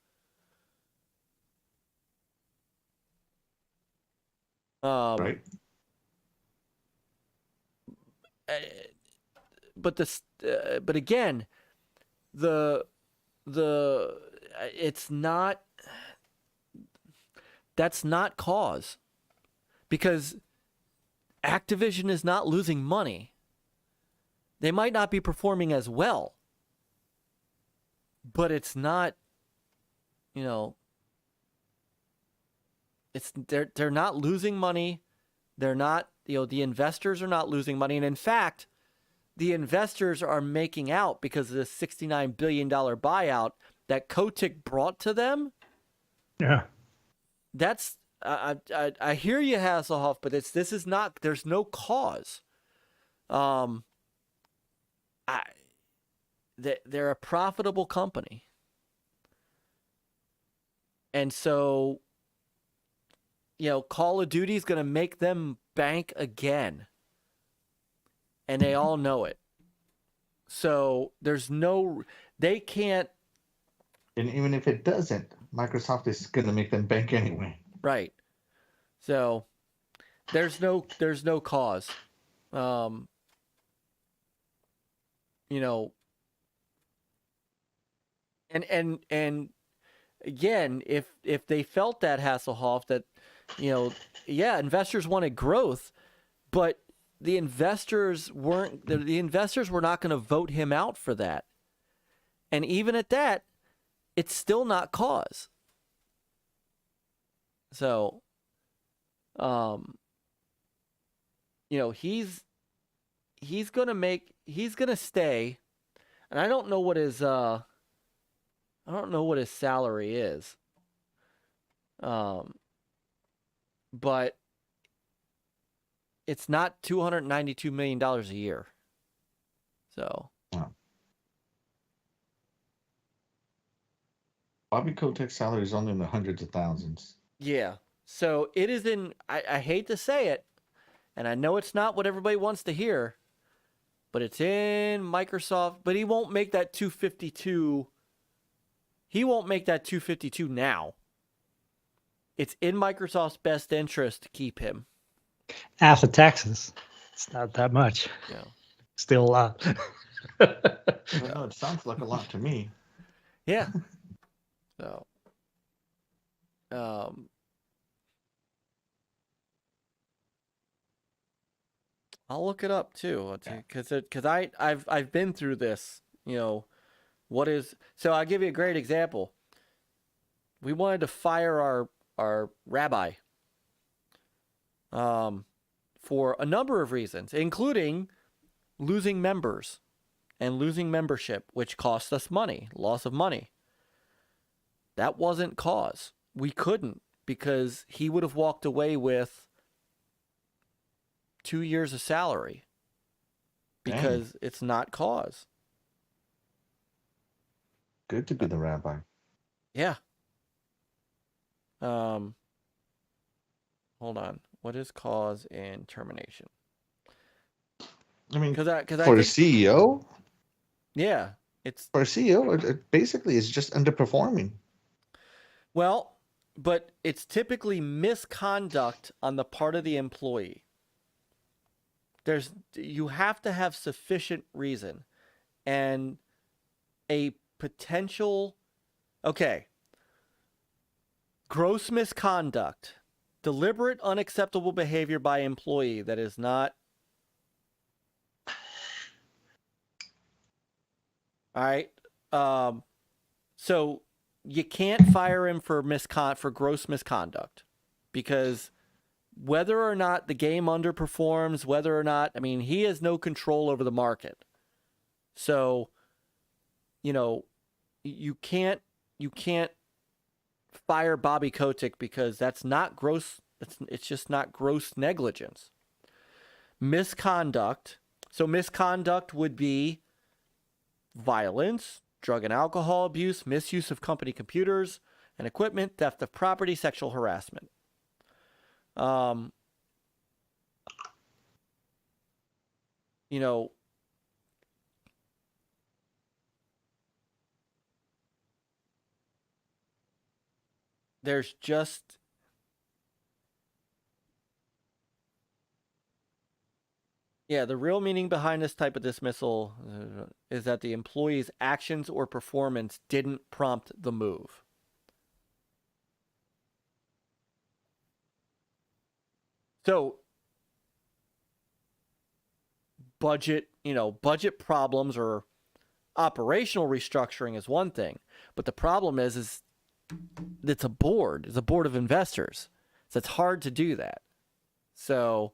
right. But again, it's not. That's not cause, because Activision is not losing money. They might not be performing as well, but it's not. They're not losing money. They're not. The investors are not losing money, and in fact, the investors are making out because of the $69 billion buyout that Kotick brought to them. Yeah. That's I hear you, Hasslehoff, but this is not. There's no cause. They're a profitable company, and so Call of Duty is going to make them bank again, and they all know it. So they can't. And even if it doesn't, Microsoft is going to make them bank anyway. Right. So there's no cause. And again, if they felt that, Hasslehoff, that investors wanted growth, but the investors were not going to vote him out for that. And even at that, it's still not cause. So, he's gonna stay, and I don't know what his salary is. But it's not $292 million a year. So. Wow. Bobby Kotick's salary is only in the hundreds of thousands. Yeah. So it is I hate to say it, and I know it's not what everybody wants to hear, but it's in Microsoft, but he won't make that 252. He won't make that 252 now. It's in Microsoft's best interest to keep him. After taxes, it's not that much. Yeah. Still a lot. I don't know, it sounds like a lot to me. Yeah. So, I'll look it up too, because I've been through this. So I'll give you a great example. We wanted to fire our rabbi, for a number of reasons, including losing members and losing membership, which cost us money, loss of money. That wasn't cause. We couldn't, because he would have walked away with 2 years of salary, because it's not cause. Good to be the rabbi. Yeah. Hold on. What is cause in termination? I mean, Because for a CEO? Yeah. For a CEO, it basically is just underperforming. Well, but it's typically misconduct on the part of the employee. You have to have sufficient reason and a potential. Okay. gross misconduct, deliberate unacceptable behavior by employee that is not. All right. So you can't fire him for gross misconduct, because whether or not the game underperforms, whether or not, I mean, he has no control over the market. So, you can't fire Bobby Kotick, because that's not gross. It's just not gross negligence. Misconduct. So misconduct would be violence, drug and alcohol abuse, misuse of company computers and equipment, theft of property, sexual harassment. There's just the real meaning behind this type of dismissal is that the employee's actions or performance didn't prompt the move. So budget problems or operational restructuring is one thing, but the problem is it's a board. It's a board of investors. So it's hard to do that. So,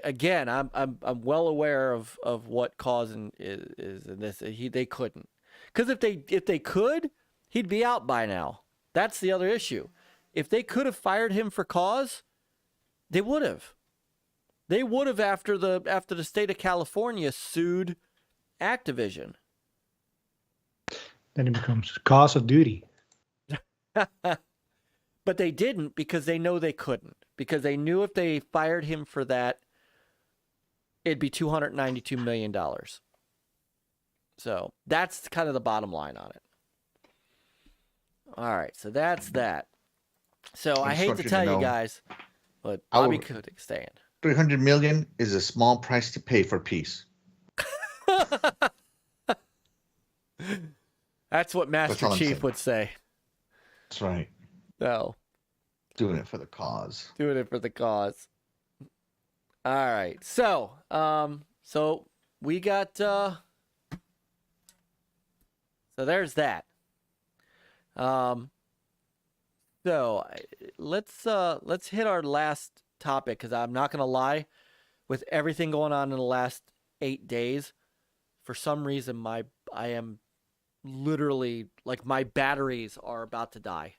again, I'm well aware of what cause is in this. They couldn't, because if they could, he'd be out by now. That's the other issue. If they could have fired him for cause, they would have. They would have after the state of California sued Activision. Then it becomes cause of duty. But they didn't, because they know they couldn't. Because they knew if they fired him for that, it'd be $292 million. So that's kind of the bottom line on it. All right, so that's that. So I hate to tell you guys, but Bobby Kotick staying. $300 million is a small price to pay for peace. That's what Master Chief would say. That's right. No. Doing it for the cause. Doing it for the cause. All right. So we got so there's that. So let's hit our last topic, because I'm not gonna lie, with everything going on in the last 8 days, for some reason I am literally, like, my batteries are about to die.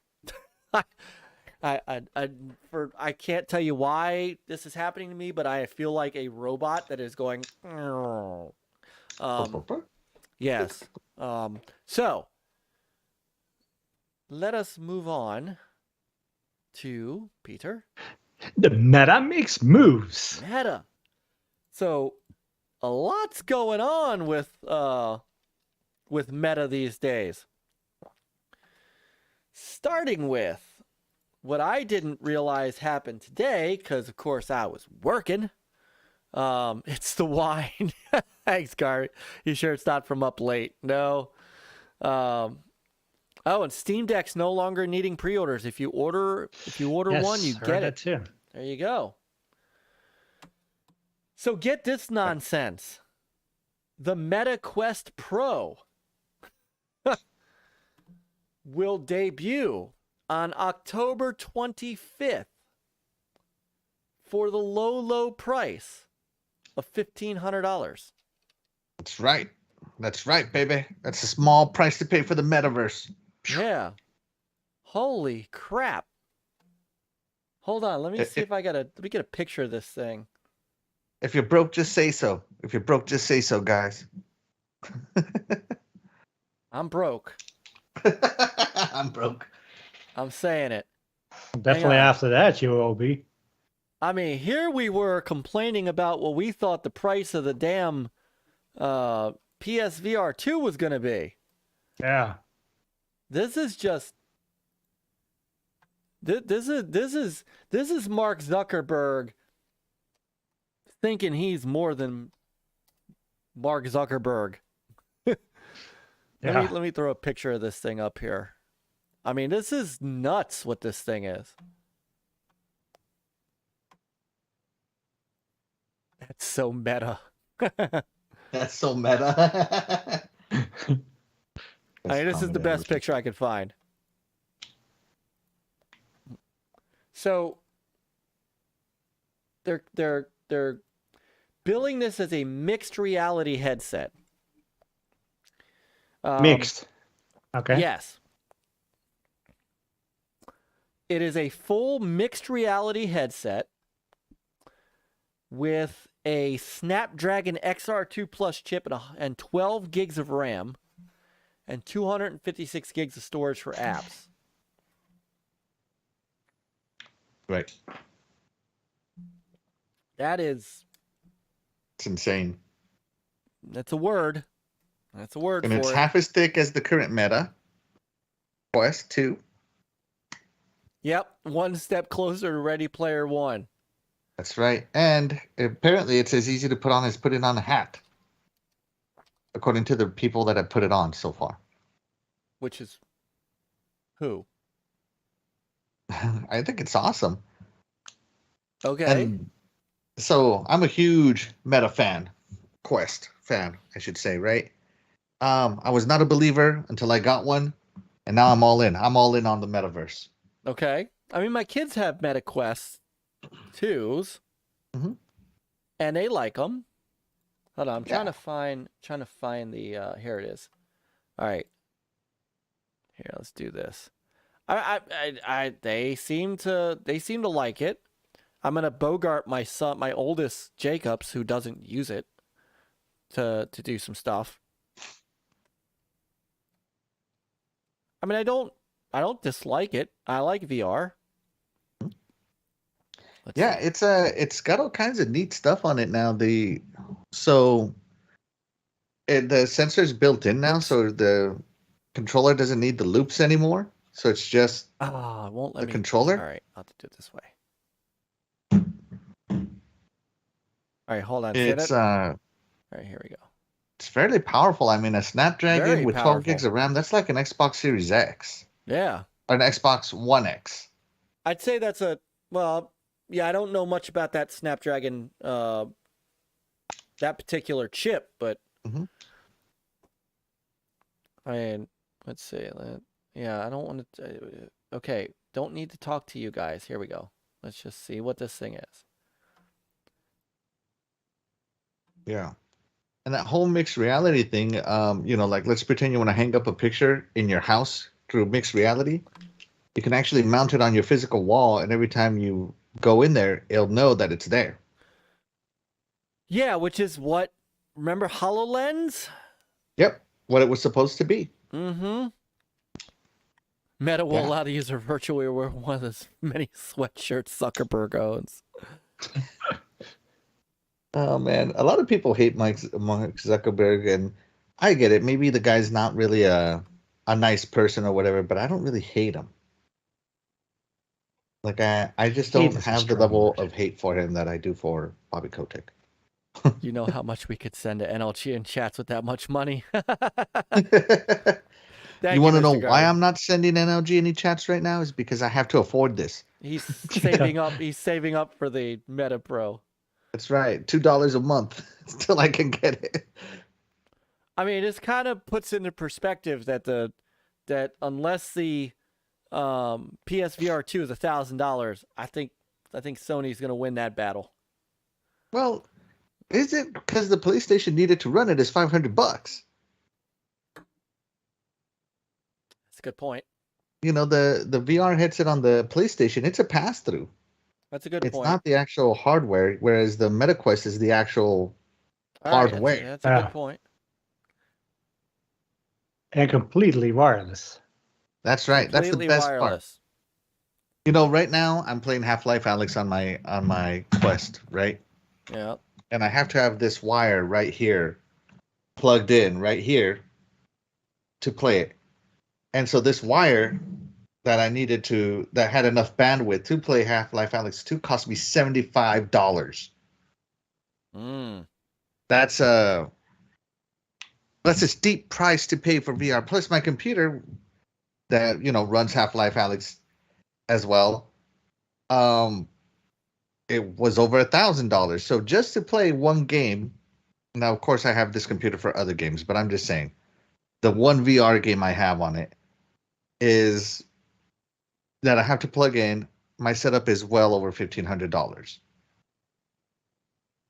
I can't tell you why this is happening to me, but I feel like a robot that is going. Yes. So let us move on to Peter. The meta makes moves. Meta. So a lot's going on with meta these days. Starting with what I didn't realize happened today, because of course I was working. It's the wine. Thanks, Garvey. You sure it's not from up late? No. And Steam Deck's no longer needing pre-orders. If you order one, you get it. Too. There you go. So get this nonsense. The Meta Quest Pro will debut on October 25th for the low price of $1,500. That's right. That's right, baby. That's a small price to pay for the metaverse. Yeah. Holy crap. Hold on. Let me see if let me get a picture of this thing. If you're broke, just say so. If you're broke, just say so, guys. I'm broke. I'm broke. I'm saying it. Definitely after that, you will be. I mean, here we were complaining about what we thought the price of the damn PSVR 2 was going to be. Yeah. This is just this is Mark Zuckerberg thinking he's more than Mark Zuckerberg. Yeah. Let me throw a picture of this thing up here. I mean, this is nuts what this thing is. That's so meta. That's so meta. I mean, this is the best picture I could find. So they're billing this as a mixed reality headset. Mixed. Okay. Yes. It is a full mixed reality headset with a Snapdragon XR2 Plus chip and 12 gigs of RAM and 256 gigs of storage for apps. Right. That is... It's insane. That's a word. That's a word And for it's it. half as thick as the current Meta Quest 2. Yep, one step closer to Ready Player One. That's right. And apparently it's as easy to put on as putting on a hat, according to the people that have put it on so far. Which is who? I think it's awesome. Okay. And so I'm a huge Meta fan, Quest fan, I should say, right? I was not a believer until I got one, and now I'm all in. I'm all in on the metaverse. Okay. I mean, my kids have Meta Quest 2s, and they like them. Hold on, I'm trying to find the. Here it is. All right. Here, let's do this. They seem to like it. I'm gonna bogart my son, my oldest Jacobs, who doesn't use it, to do some stuff. I mean, I don't dislike it. I like VR. Let's see. It's got all kinds of neat stuff on it now. The sensor's built in now, so the controller doesn't need the loops anymore. So it's just it won't let the me. controller. All right, I'll have to do it this way. All right, hold on. It's all right, here we go. It's fairly powerful. I mean, a Snapdragon Very with 12 powerful. gigs of RAM, that's like an Xbox Series X. Yeah. Or an Xbox One X. I'd say that's I don't know much about that Snapdragon, that particular chip, but I mean, let's see. Yeah, I don't want to. Okay, don't need to talk to you guys. Here we go. Let's just see what this thing is. Yeah. And that whole mixed reality thing, like let's pretend you want to hang up a picture in your house through mixed reality. You can actually mount it on your physical wall, and every time you go in there, it'll know that it's there. Yeah, which is what, remember HoloLens? Yep, what it was supposed to be. Mm-hmm. Meta will allow the user virtually wear one of as many sweatshirts Zuckerberg owns. Oh, man. A lot of people hate Mark Zuckerberg, and I get it. Maybe the guy's not really a nice person or whatever, but I don't really hate him. Like, I just don't have the level of hate for him that I do for Bobby Kotick. You know how much we could send to NLG in chats with that much money? You want to know why I'm not sending NLG any chats right now? Is because I have to afford this. He's saving up. He's saving up for the Meta Pro. That's right. $2 a month until I can get it. I mean, this kind of puts into perspective that unless the PSVR 2 is $1,000, I think Sony's going to win that battle. Well, is it because the PlayStation needed to run it as $500? That's a good point. The VR headset on the PlayStation, it's a pass-through. That's a good point. It's not the actual hardware, whereas the MetaQuest is the actual hardware. That's a good point. And completely wireless. That's right. That's the best wireless. part. Right now I'm playing Half-Life Alyx on my Quest, right? Yeah. And I have to have this wire right here, plugged in right here, to play it. And so this wire that I needed that had enough bandwidth to play Half-Life Alyx 2 cost me $75. That's That's a steep price to pay for VR. Plus, my computer that runs Half-Life Alyx as well. It was over $1,000. So just to play one game. Now, of course, I have this computer for other games, but I'm just saying the one VR game I have on it is that I have to plug in. My setup is well over $1,500.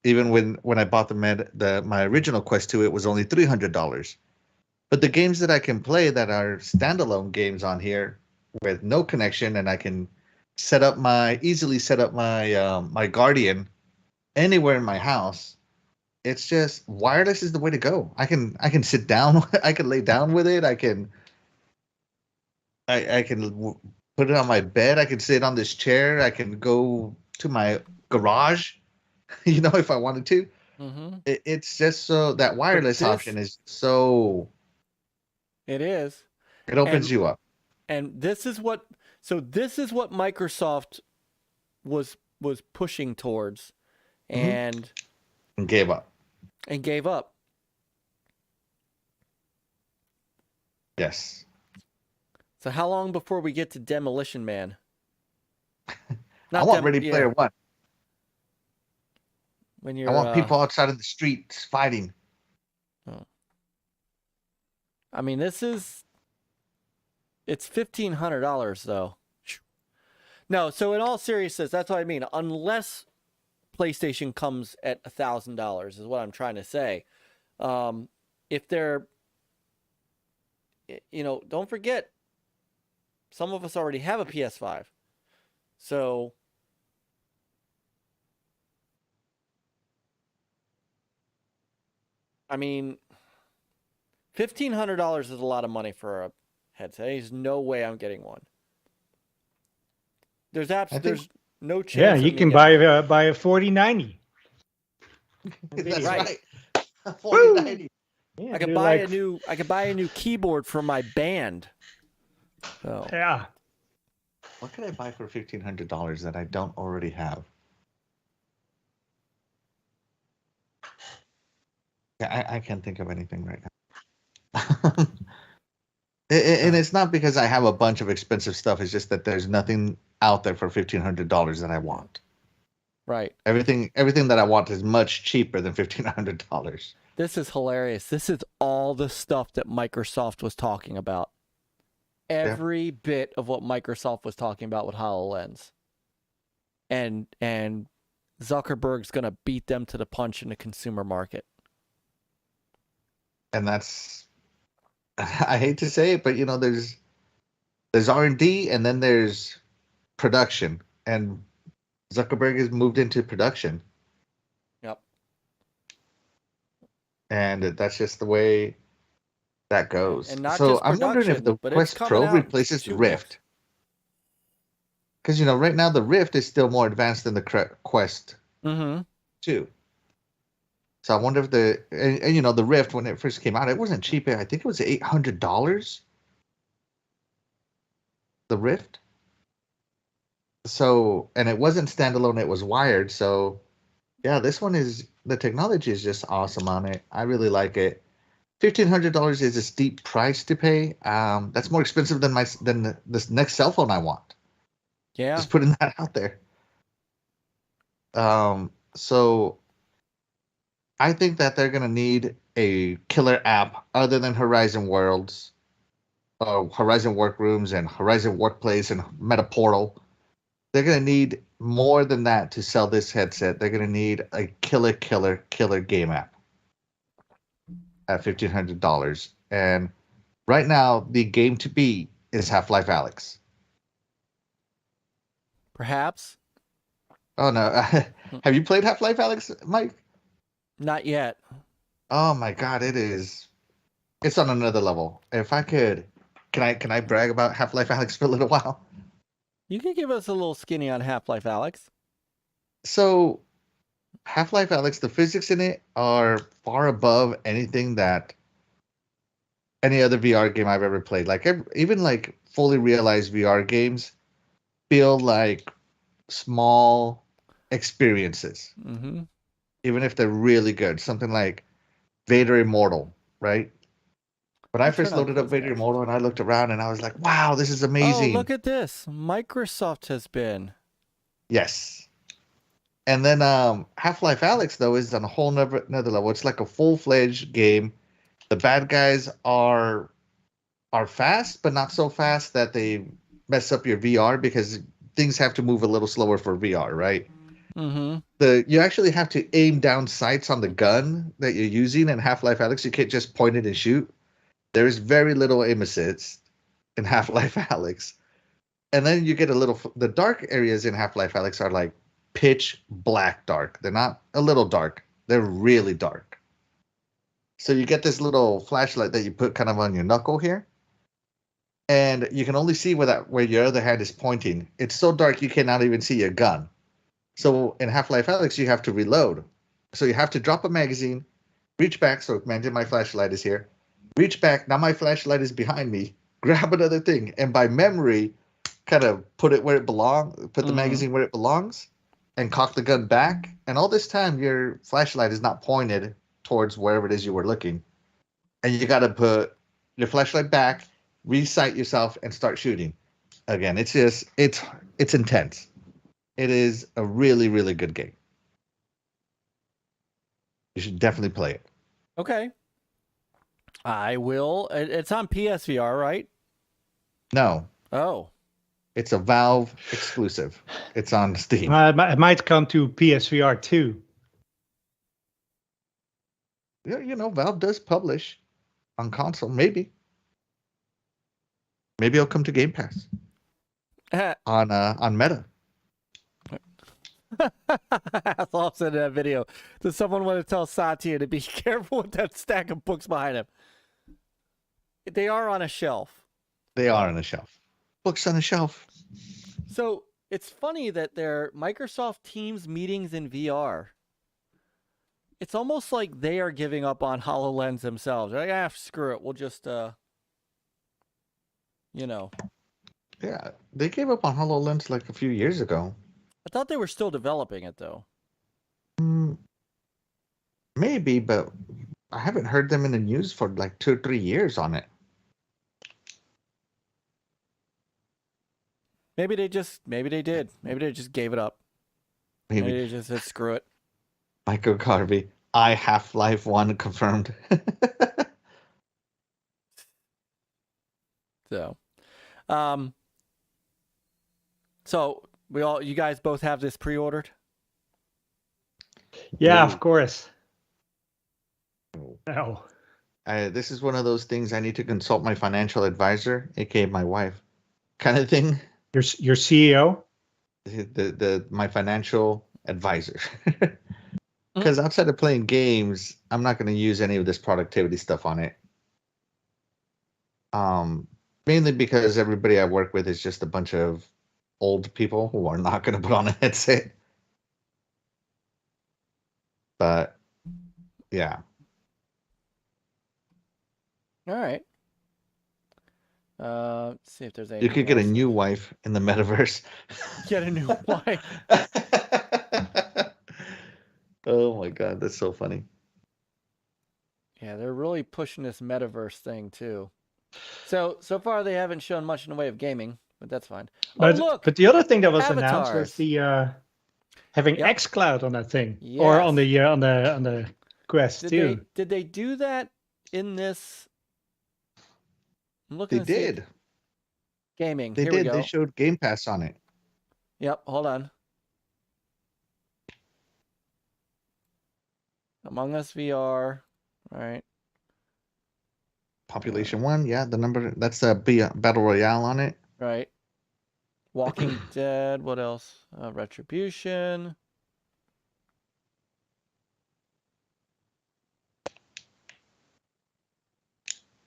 Even when I bought my original Quest 2, it was only $300. But the games that I can play that are standalone games on here with no connection, and I can easily set up my Guardian anywhere in my house. It's just wireless is the way to go. I can sit down. I can lay down with it. I can put it on my bed. I can sit on this chair. I can go to my garage. If I wanted to. Mm-hmm. It's just so that wireless option is so. It is. It opens you up. And this is what Microsoft was pushing towards, and gave up. Yes. So how long before we get to Demolition Man? I want Ready Player One. When you're, I want people outside of the streets fighting. Oh. I mean, it's $1,500 though. No, so in all seriousness, that's what I mean. Unless PlayStation comes at $1,000 is what I'm trying to say. If they're, don't forget, some of us already have a PS5, so. I mean, $1,500 is a lot of money for a headset. There's no way I'm getting one. There's no chance. Yeah, you can buy a 4090. That's right. 4090. Yeah, I could buy a new keyboard for my band. So. Yeah. What could I buy for $1,500 that I don't already have? I can't think of anything right now. And it's not because I have a bunch of expensive stuff. It's just that there's nothing out there for $1,500 that I want. Right. Everything that I want is much cheaper than $1,500. This is hilarious. This is all the stuff that Microsoft was talking about. Every bit of what Microsoft was talking about with HoloLens. And Zuckerberg's going to beat them to the punch in the consumer market. And that's, I hate to say it, but there's R&D and then there's production, and Zuckerberg has moved into production. Yep. And that's just the way that goes. And not so just I'm wondering if the Quest Pro replaces the Rift. Because right now the Rift is still more advanced than the Quest 2. So I wonder if the Rift, when it first came out, it wasn't cheap. I think it was $800. The Rift. So, and it wasn't standalone, it was wired. So, yeah, the technology is just awesome on it. I really like it. $1,500 is a steep price to pay. That's more expensive than this next cell phone I want. Yeah. Just putting that out there. So I think that they're going to need a killer app other than Horizon Worlds, Horizon Workrooms, and Horizon Workplace, and Meta Portal. They're going to need more than that to sell this headset. They're going to need a killer game app at $1,500. And right now, the game to beat is Half-Life Alyx. Perhaps. Oh, no. Have you played Half-Life Alyx, Myke? Not yet. Oh my God, it's on another level. If I could, can I brag about Half-Life Alyx for a little while? You can give us a little skinny on Half-Life Alyx. So, Half-Life Alyx, the physics in it are far above anything that any other VR game I've ever played. Like even like fully realized VR games feel like small experiences. Mm-hmm. Even if they're really good. Something like Vader Immortal, right? When I Let me first turn on loaded up closed Vader captions. Moto and I looked around and I was like, wow, this is Oh, amazing. look at this. Microsoft has been. Yes. And then Half-Life Alyx, though, is on a whole another level. It's like a full-fledged game. The bad guys are fast, but not so fast that they mess up your VR because things have to move a little slower for VR, right? Mm-hmm. You actually have to aim down sights on the gun that you're using in Half-Life Alyx. You can't just point it and shoot. There is very little aim assist in Half-Life Alyx. And then you get the dark areas in Half-Life Alyx are like pitch black dark. They're not a little dark. They're really dark. So you get this little flashlight that you put kind of on your knuckle here. And you can only see where your other hand is pointing. It's so dark you cannot even see your gun. So in Half-Life Alyx, you have to reload. So you have to drop a magazine, reach back. So imagine my flashlight is here. Reach back. Now my flashlight is behind me. Grab another thing. And by memory, kind of put it where it belongs. Put the magazine where it belongs. And cock the gun back. And all this time, your flashlight is not pointed towards wherever it is you were looking. And you got to put your flashlight back, resight yourself, and start shooting. Again, it's intense. It is a really, really good game. You should definitely play it. Okay. I will. It's on PSVR, right? No, Oh. it's a Valve exclusive. It's on Steam. It might come to PSVR too. Yeah, Valve does publish on console. Maybe it'll come to Game Pass on Meta. Hasslehoff said in that video, does someone want to tell Satya to be careful with that stack of books behind him? They are on a shelf. They are on a shelf. Books on a shelf. So it's funny that they're Microsoft Teams meetings in VR. It's almost like they are giving up on HoloLens themselves. They're like, screw it. We'll just, Yeah, they gave up on HoloLens like a few years ago. I thought they were still developing it, though. Maybe, but I haven't heard them in the news for like 2 or 3 years on it. Maybe they did. Maybe they just gave it up. Maybe they just said, screw it. Michael Garvey, Half-Life 1 confirmed. So you guys both have this pre-ordered? Yeah, of course. No. This is one of those things I need to consult my financial advisor, aka my wife, kind of thing. Your CEO? My financial advisor. Because outside of playing games, I'm not going to use any of this productivity stuff on it. Mainly because everybody I work with is just a bunch of old people who are not going to put on a headset. But yeah. All right. Let's see if there's any. You could get a new wife in the metaverse. Get a new wife. Oh my god, that's so funny. Yeah, they're really pushing this metaverse thing too. So far they haven't shown much in the way of gaming, but that's fine. But, look, but the other thing that was avatars. announced was the having xCloud on that thing, Yes. or on the Quest too. Did they do that in this? I'm looking. They did. Gaming. They Here did. we go. They showed Game Pass on it. Yep. Hold on. Among Us VR. All right. Population 1, yeah, the number, that's the Battle Royale on it. Right. Walking Dead. What else? Retribution.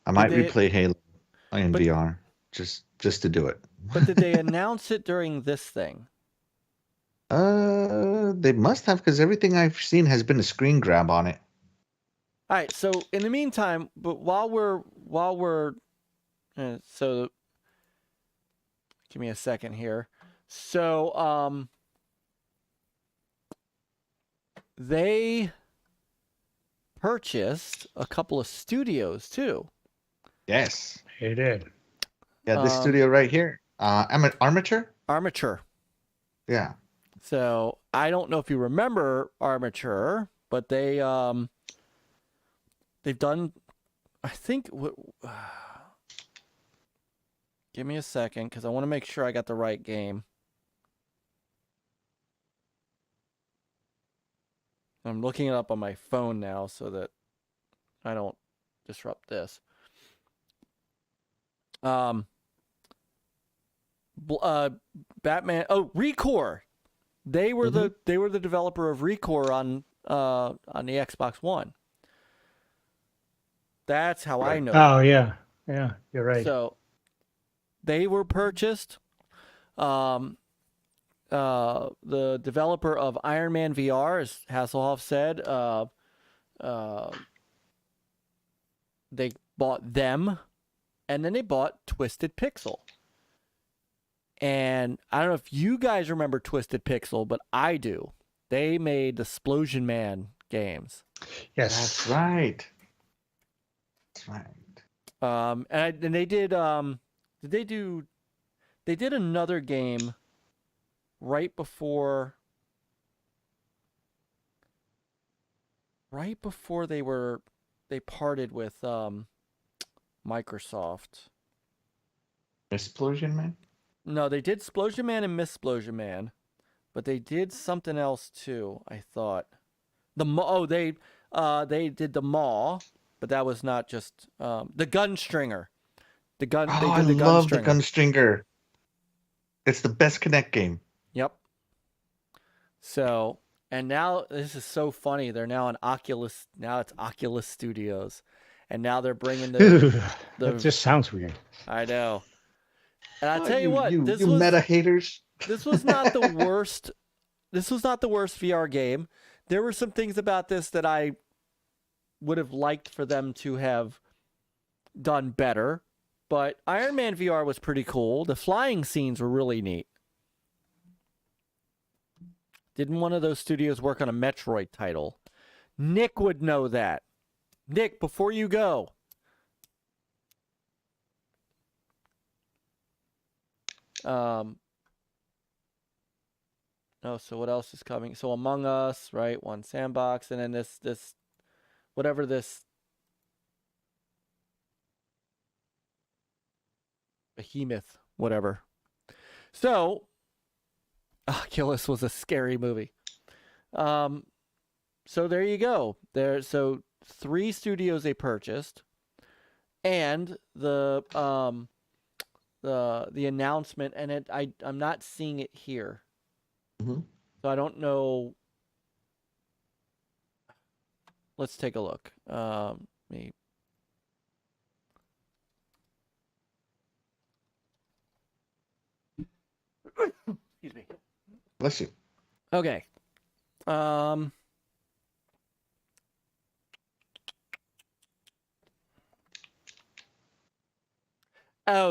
I might replay Halo in VR just to do it. But did they announce it during this thing? They must have, because everything I've seen has been a screen grab on it. All right. So in the meantime, but while we're so give me a second here. So they purchased a couple of studios too. Yes. He did. Yeah, this studio right here. Armature? Armature. Yeah. So I don't know if you remember Armature, but they've done, I think. Give me a second, because I want to make sure I got the right game. I'm looking it up on my phone now so that I don't disrupt this. Batman. Oh, Recore. They were the developer of Recore on the Xbox One. That's how I know. Oh yeah, you're right. So they were purchased. The developer of Iron Man VR, as Hasslehoff said, they bought them, and then they bought Twisted Pixel. And I don't know if you guys remember Twisted Pixel, but I do. They made the Splosion Man games. Yes, That's right. That's right. And they did. They did another game right before they parted with Microsoft. Explosion Man? No, they did Splosion Man and Miss Splosion Man, but they did something else too, I thought. They did the Maw, but that was not just the Gunstringer. They did I the love the Gunstringer. Gunstringer. It's the best Connect game. Yep. So, and now this is so funny. They're now on Oculus. Now it's Oculus Studios, and now they're bringing that just sounds weird. I know. And I tell you what, this you was meta haters. This was not the worst. This was not the worst VR game. There were some things about this that I would have liked for them to have done better. But Iron Man VR was pretty cool. The flying scenes were really neat. Didn't one of those studios work on a Metroid title? Nick would know that. Nick, before you go. Oh, so what else is coming? So Among Us, right? One Sandbox, and then this whatever this Behemoth, whatever. So Oculus was a scary movie. So there you go. So 3 studios they purchased, and the announcement, and I'm not seeing it here. Mm-hmm. So I don't know. Let's take a look. Excuse me. Bless you. Okay. Oh,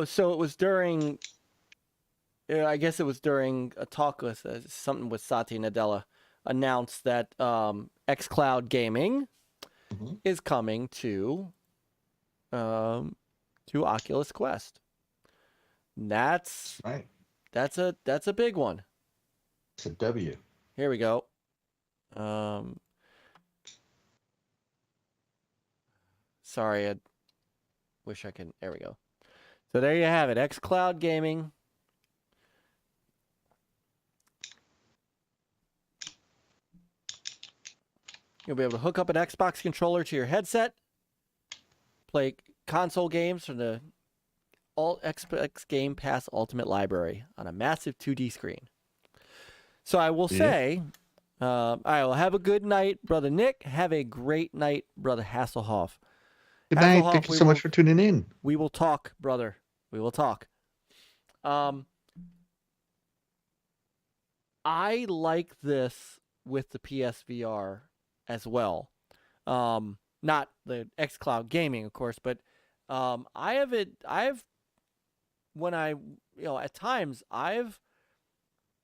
so it was during. I guess it was during a talk with something with Satya Nadella announced that xCloud Gaming is coming to Oculus Quest. That's right. That's a big one. It's a W. Here we go. Sorry, I wish I could. There we go. So there you have it. xCloud Gaming. You'll be able to hook up an Xbox controller to your headset, play console games from the Xbox Game Pass Ultimate Library on a massive 2D screen. So I will say, I will have a good night, Brother Nick. Have a great night, Brother Hasslehoff. Good night. Thank you so much for tuning in. We will talk, brother. We will talk. I like this with the PSVR as well. Not the xCloud Gaming, of course, but at times I've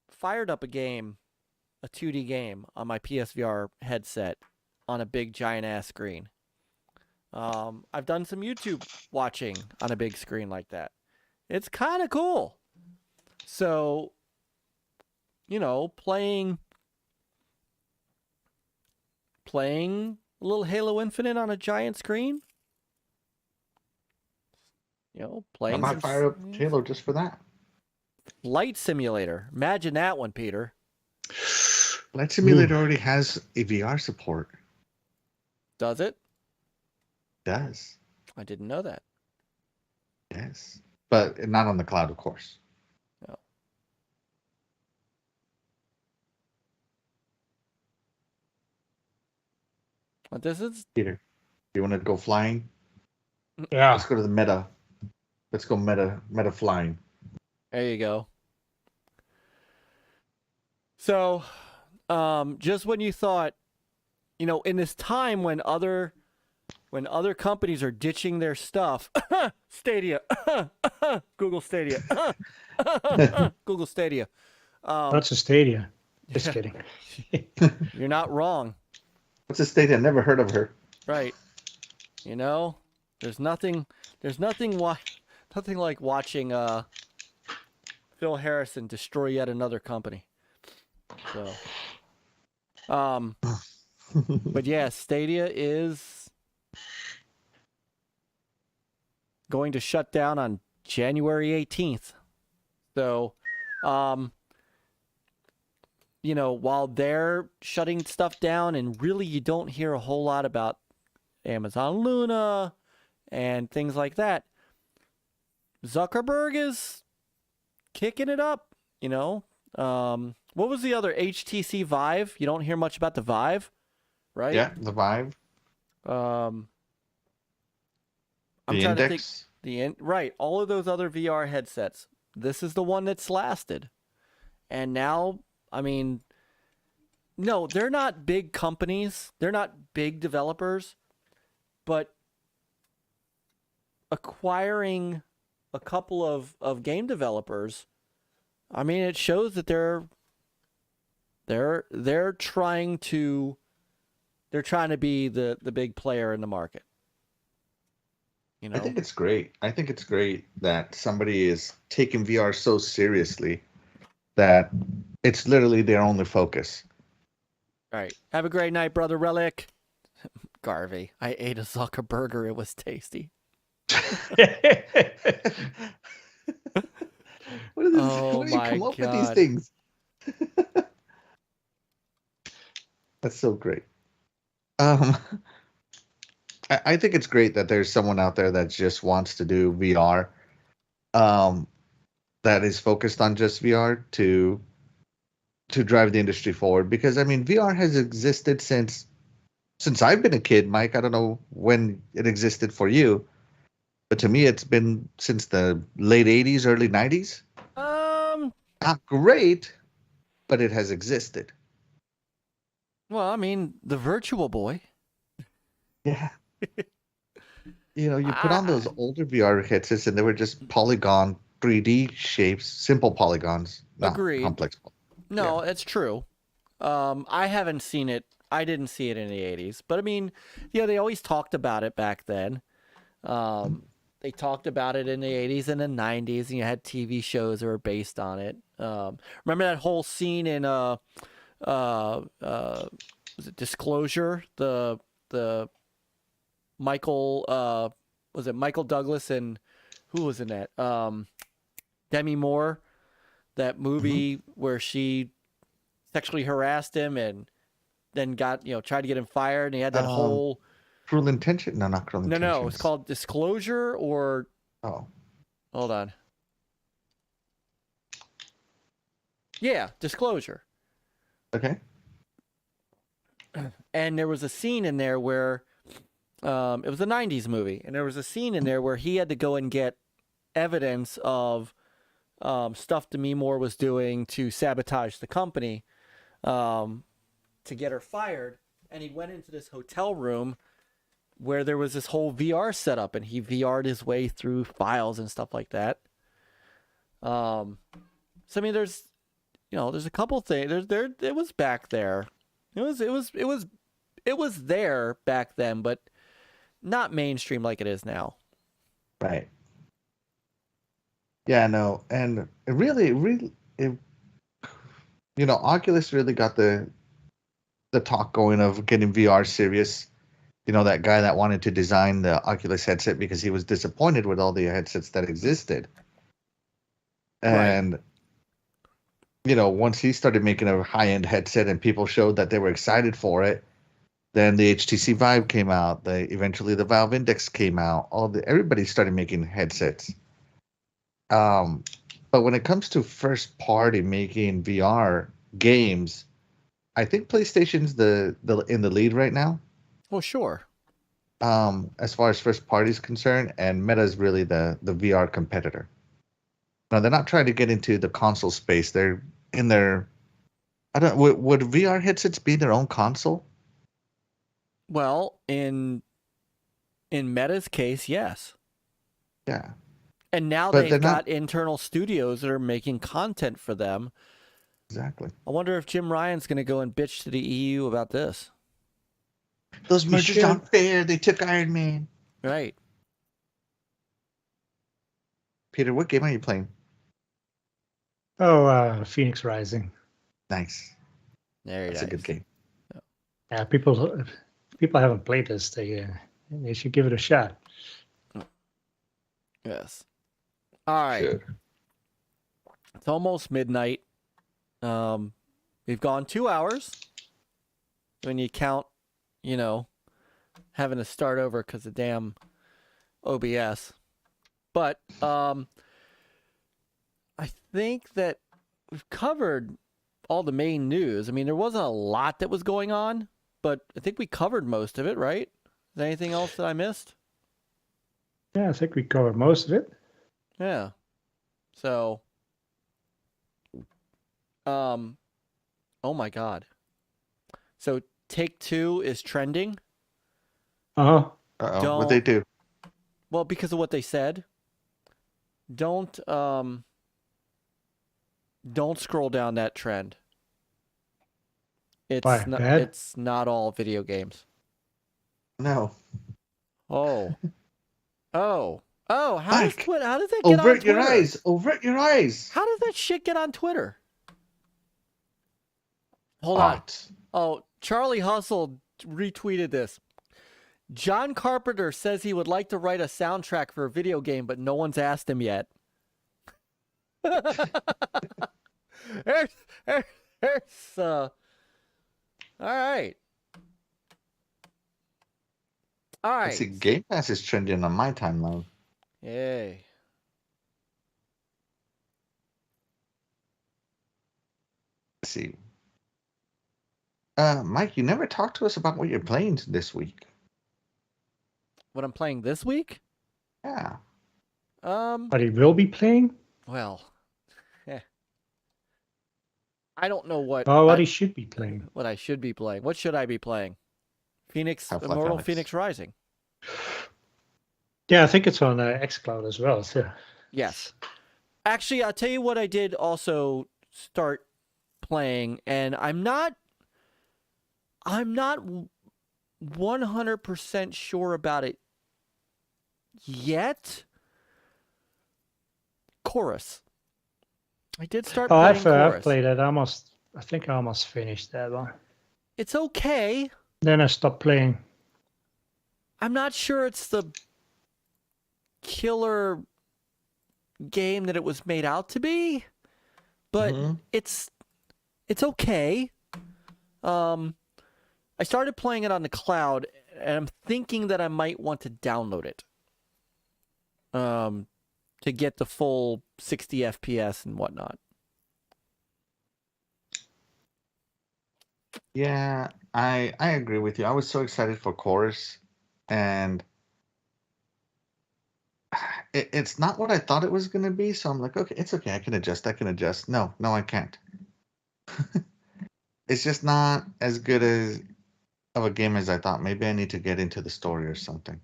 fired up a 2D game on my PSVR headset on a big giant ass screen. I've done some YouTube watching on a big screen like that. It's kind of cool. So, playing a little Halo Infinite on a giant screen. I Playing might some fire up Halo just for that. Flight Simulator. Imagine that one, Peter. Flight Simulator already has a VR support. Does it? Does. I didn't know that. Yes. But not on the cloud, of course. No. But this is Peter, you want to go flying? Yeah. Let's go to the meta. Let's go meta flying. there you go. So, just when you thought, in this time when other companies are ditching their stuff, Stadia, Google Stadia, Google Stadia. That's a Stadia. Just kidding. You're not wrong, What's a state? I never heard of her. right? There's nothing like watching Phil Harrison destroy yet another company. So, but yeah, Stadia is going to shut down on January 18th. So, while they're shutting stuff down, and really you don't hear a whole lot about Amazon Luna and things like that, Zuckerberg is kicking it up, what was the other HTC Vive? You don't hear much about the Vive, right? Yeah, the Vive. I'm The trying Index. to think right, all of those other VR headsets. This is the one that's lasted. And now, no, they're not big companies. They're not big developers, but acquiring a couple of game developers, it shows that they're trying to be the big player in the market. I think it's great. I think it's great that somebody is taking VR so seriously that it's literally their only focus. Right. Have a great night, brother Relic. Garvey, I ate a Zucker burger. It was tasty. What is this? Oh How do you my come up with these God. things? That's so great. I think it's great that there's someone out there that just wants to do VR, that is focused on just VR to drive the industry forward. Because VR has existed since I've been a kid, Myke. I don't know when it existed for you, but to me, it's been since the late '80s, early '90s. Not great, but it has existed. Well, the Virtual Boy. Yeah. You put on those older VR headsets and they were just polygon 3D shapes, simple polygons, not Agreed. complex. No, it's true. I haven't seen it. I didn't see it in the 80s. But they always talked about it back then. They talked about it in the 80s and the 90s, and you had TV shows that were based on it. Remember that whole scene in was it Disclosure? The Michael was it Michael Douglas and who was in that? Demi Moore, that movie where she sexually harassed him and then got tried to get him fired, and he had that whole Cruel Intention? No, not Cruel Intention. no, it's called Disclosure or Oh, hold on. Yeah, Disclosure. okay. And there was a scene in there where it was a 90s movie, and there was a scene in there where he had to go and get evidence of stuff Demi Moore was doing to sabotage the company to get her fired. And he went into this hotel room where there was this whole VR setup, and he VR'd his way through files and stuff like that. So there's there's a couple things. It was back there. It was there back then, but not mainstream like it is now. Right. Yeah, no, and it really, Oculus really got the talk going of getting VR serious. That guy that wanted to design the Oculus headset because he was disappointed with all the headsets that existed. And, once he started making a high-end headset and people showed that they were excited for it, then the HTC Vive came out. Eventually the Valve Index came out. Everybody started making headsets. But when it comes to first party making VR games, I think PlayStation's in the lead right now. Well, sure. As far as first party is concerned, and Meta's really the VR competitor. Now they're not trying to get into the console space. They're in their. Would VR headsets be their own console? Well, in Meta's case, yes. Yeah. And now But they've got internal studios that are making content for them. Exactly. I wonder if Jim Ryan's going to go and bitch to the EU about this. Those mergers aren't fair. They took Iron Man. Right. Peter, what game are you playing? Oh, Phoenix Rising. Nice. That's a good game. Yeah, people haven't played this. They should give it a shot. Yes. All right. Sure. It's almost midnight. We've gone 2 hours. When you count, having to start over because of damn OBS. But I think that we've covered all the main news. I mean, there wasn't a lot that was going on, but I think we covered most of it, right? Is there anything else that I missed? Yeah, I think we covered most of it. Yeah. So, oh my God. So Take-Two is trending. Uh-huh. Uh-oh. What'd they do? Well, because of what they said. Don't scroll down that trend. Why? Not, Bad? it's not all video games. No. Oh. Oh. Oh, how does Myke, that get on Twitter? Avert your eyes. Avert your eyes. How does that shit get on Twitter? Hold on. Oh, Charlie Hustle retweeted this. John Carpenter says he would like to write a soundtrack for a video game, but no one's asked him yet. All right. All right. Let's see, Game Pass is trending on my timeline. Yay. Let's see. Myke, you never talked to us about what you're playing this week. What I'm playing this week? Yeah. But he will be playing? Well, I don't know what. Oh, what he should be playing. What I should be playing. What should I be playing? Half-Life Immortal Alyx. Phoenix Rising. Yeah, I think it's on xCloud as well. So. Yes. Actually, I'll tell you what I did also start playing, and I'm not 100% sure about it yet. Chorus. I did start playing Chorus. I've played it. I think I almost finished that one. It's okay. Then I stopped playing. I'm not sure it's the killer game that it was made out to be, but it's okay. I started playing it on the cloud, and I'm thinking that I might want to download it to get the full 60 FPS and whatnot. Yeah, I agree with you. I was so excited for Chorus, and it's not what I thought it was going to be. So I'm like, okay, it's okay. I can adjust. No, I can't. It's just not as good of a game as I thought. Maybe I need to get into the story or something.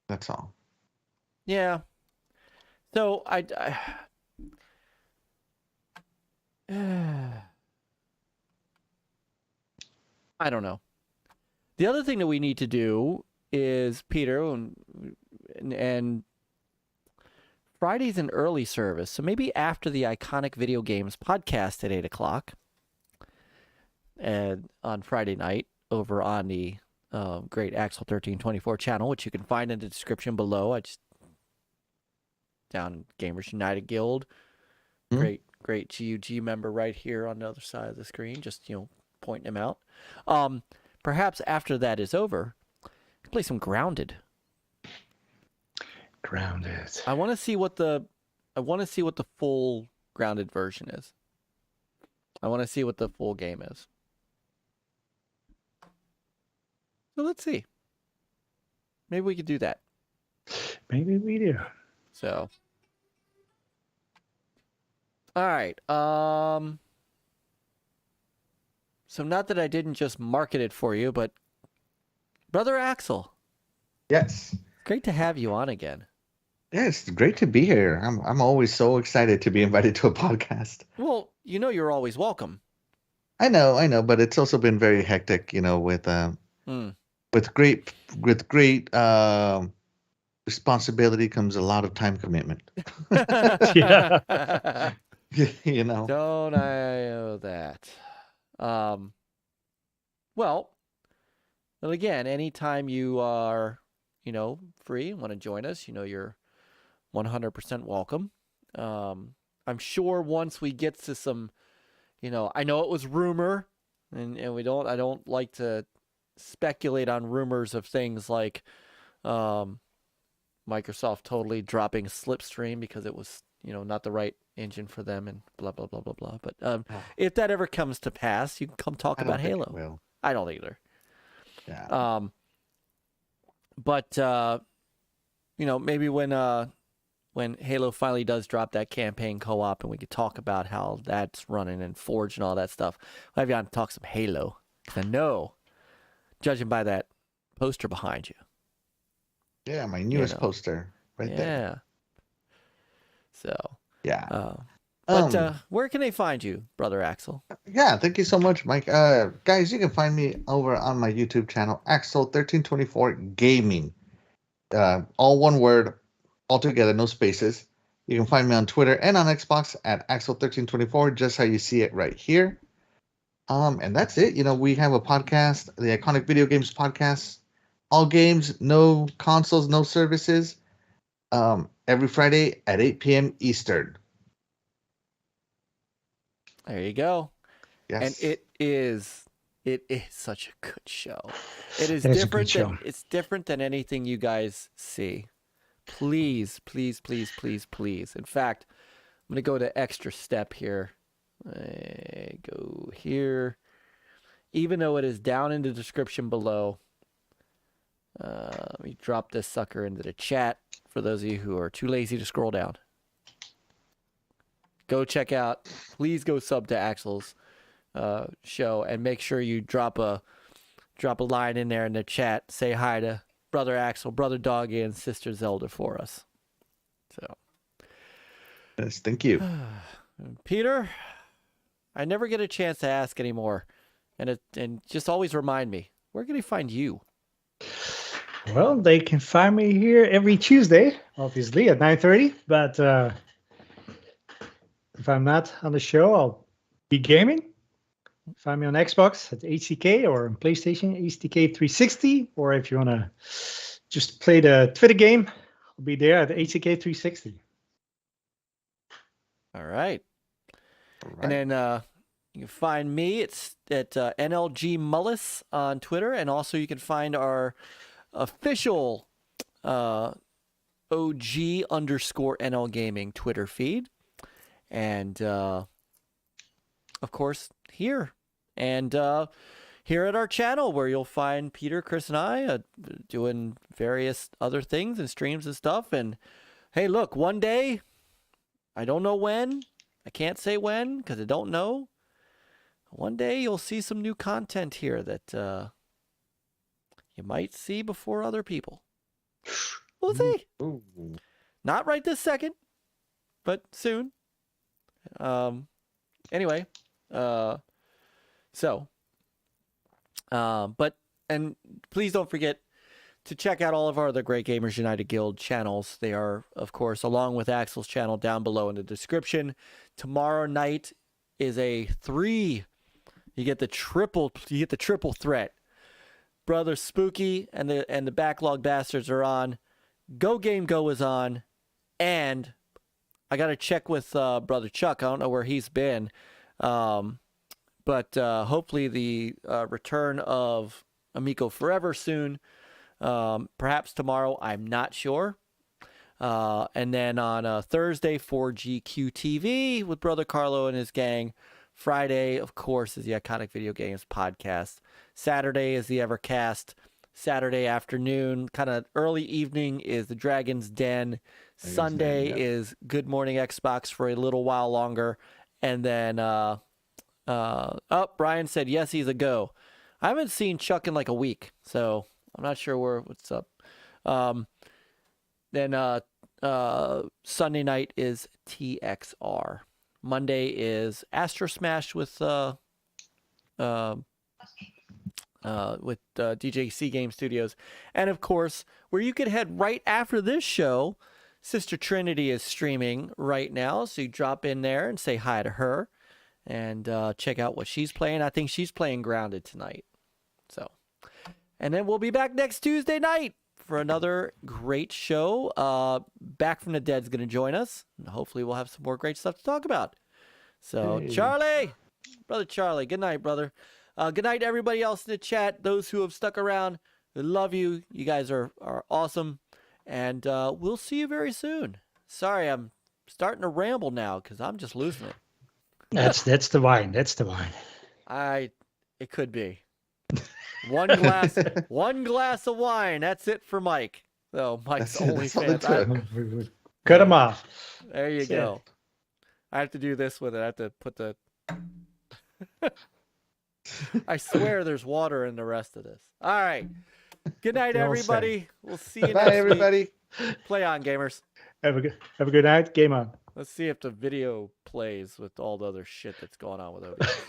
That's all. Yeah. So I don't know. The other thing that we need to do is, Peter, and Friday's an early service, so maybe after the Iconic Video Games podcast at 8 o'clock and on Friday night over on the great Axel 1324 channel, which you can find in the description below. I just down Gamers United Guild. Great GUG member right here on the other side of the screen, just, pointing him out. Perhaps after that is over, play some Grounded. Grounded. I want to see what the full Grounded version is. I want to see what the full game is. So let's see. Maybe we could do that. Maybe we do. So, all right. So not that I didn't just market it for you, but Brother Axel, Yes. great to have you on again. Yeah, it's great to be here. I'm always so excited to be invited to a podcast. Well, you're always welcome. I know, but it's also been very hectic, with great responsibility comes a lot of time commitment. Yeah. Don't I know that? Well, again, anytime you are, free and want to join us, you're 100% welcome. I'm sure once we get to some, I know it was rumor, and I don't like to speculate on rumors of things like Microsoft totally dropping Slipstream because it was, not the right engine for them and blah, blah, blah, blah, blah. But if that ever comes to pass, you can come talk about Halo. I don't either. Yeah. But maybe when Halo finally does drop that campaign co-op and we could talk about how that's running and Forge and all that stuff, we'll have you on to talk some Halo. Because I know, judging by that poster behind you. Yeah, my newest poster right there. Yeah. So. Yeah. But where can they find you, Brother Axel? Yeah, thank you so much, Mike. Guys, you can find me over on my YouTube channel, Axel1324 Gaming. All one word, all together, no spaces. You can find me on Twitter and on Xbox at Axel1324, just how you see it right here. And that's it. We have a podcast, the Iconic Video Games Podcast. All games, no consoles, no services. Every Friday at 8 p.m. Eastern. There you go. Yes. And it is such a good show. It is It's different a good show. it's different than anything you guys see. Please, please, please, please, please. In fact, I'm going to go to extra step here. Go here. Even though it is down in the description below, let me drop this sucker into the chat for those of you who are too lazy to scroll down. Go check out, please go sub to Axel's show and make sure you drop a line in there in the chat. Say hi to Brother Axel, Brother Doggy, and Sister Zelda for us. So, Yes, thank you. Peter, I never get a chance to ask anymore, and just always remind me, where can I find you? Well, they can find me here every Tuesday, obviously, at 9:30. But if I'm not on the show, I'll be gaming. Find me on Xbox at HTK or on PlayStation, HTK 360. Or if you want to just play the Twitter game, I'll be there at HTK 360. All right. And then you can find me. It's at NLG Mullis on Twitter. And also you can find our official OG_NL Gaming Twitter feed. And, of course, here. And here at our channel where you'll find Peter, Chris, and I doing various other things and streams and stuff. And, hey, look, one day, I don't know when. I can't say when because I don't know. One day you'll see some new content here that you might see before other people. We'll see. Ooh. Not right this second, but soon. Anyway, so And please don't forget to check out all of our other Great Gamers United Guild channels. They are, of course, along with Axel's channel down below in the description. Tomorrow night is a 3. You get the triple threat. Brother Spooky and the Backlog Bastards are on. GoGameGo is on. And I got to check with Brother Chuck. I don't know where he's been. But hopefully the return of Amico Forever soon. Perhaps tomorrow, I'm not sure. And then on Thursday, 4GQTV with Brother Carlo and his gang. Friday, of course, is the Iconic Video Games Podcast. Saturday is the Evercast. Saturday afternoon, kind of early evening, is the Dragon's Den. Sunday is Good Morning Xbox for a little while longer. And then, Brian said, yes, he's a go. I haven't seen Chuck in like a week, so I'm not sure what's up. Then Sunday night is TXR. Monday is Astro Smash with DJC Game Studios. And of course, where you could head right after this show, Sister Trinity is streaming right now. So you drop in there and say hi to her and check out what she's playing. I think she's playing Grounded tonight. So, and then we'll be back next Tuesday night for another great show. Back from the Dead's going to join us. And hopefully we'll have some more great stuff to talk about. So, hey. Charlie, Brother Charlie, good night, brother. Good night to everybody else in the chat. Those who have stuck around, we love you. You guys are awesome. And we'll see you very soon. Sorry, I'm starting to ramble now because I'm just losing it. That's the wine. That's the wine. It could be. One glass of wine. That's it for Myke. So Mike's only fan. Cut him off. There you go. I have to do this with it. I have to put the. I swear there's water in the rest of this. All right. Good night, everybody. We'll see you next Bye, everybody. week. Play on, gamers. Have a good night. Game on. Let's see if the video plays with all the other shit that's going on with OBS.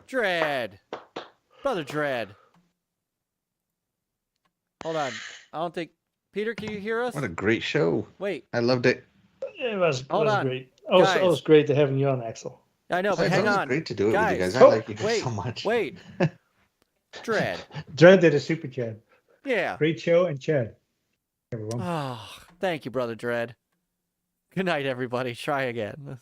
Dread. Brother Dread. Hold on. I don't think... Peter, can you hear us? What a great show. Wait. I loved it. It was great. It Guys. was great to have you on, Axel. I know, but hang on. It was great to do it Guys. with you guys. I like you guys wait, so much. Wait. Dread. Dread did a super chat. Yeah. Great show and chat. Everyone. Oh, thank you, Brother Dread. Good night, everybody. Try again.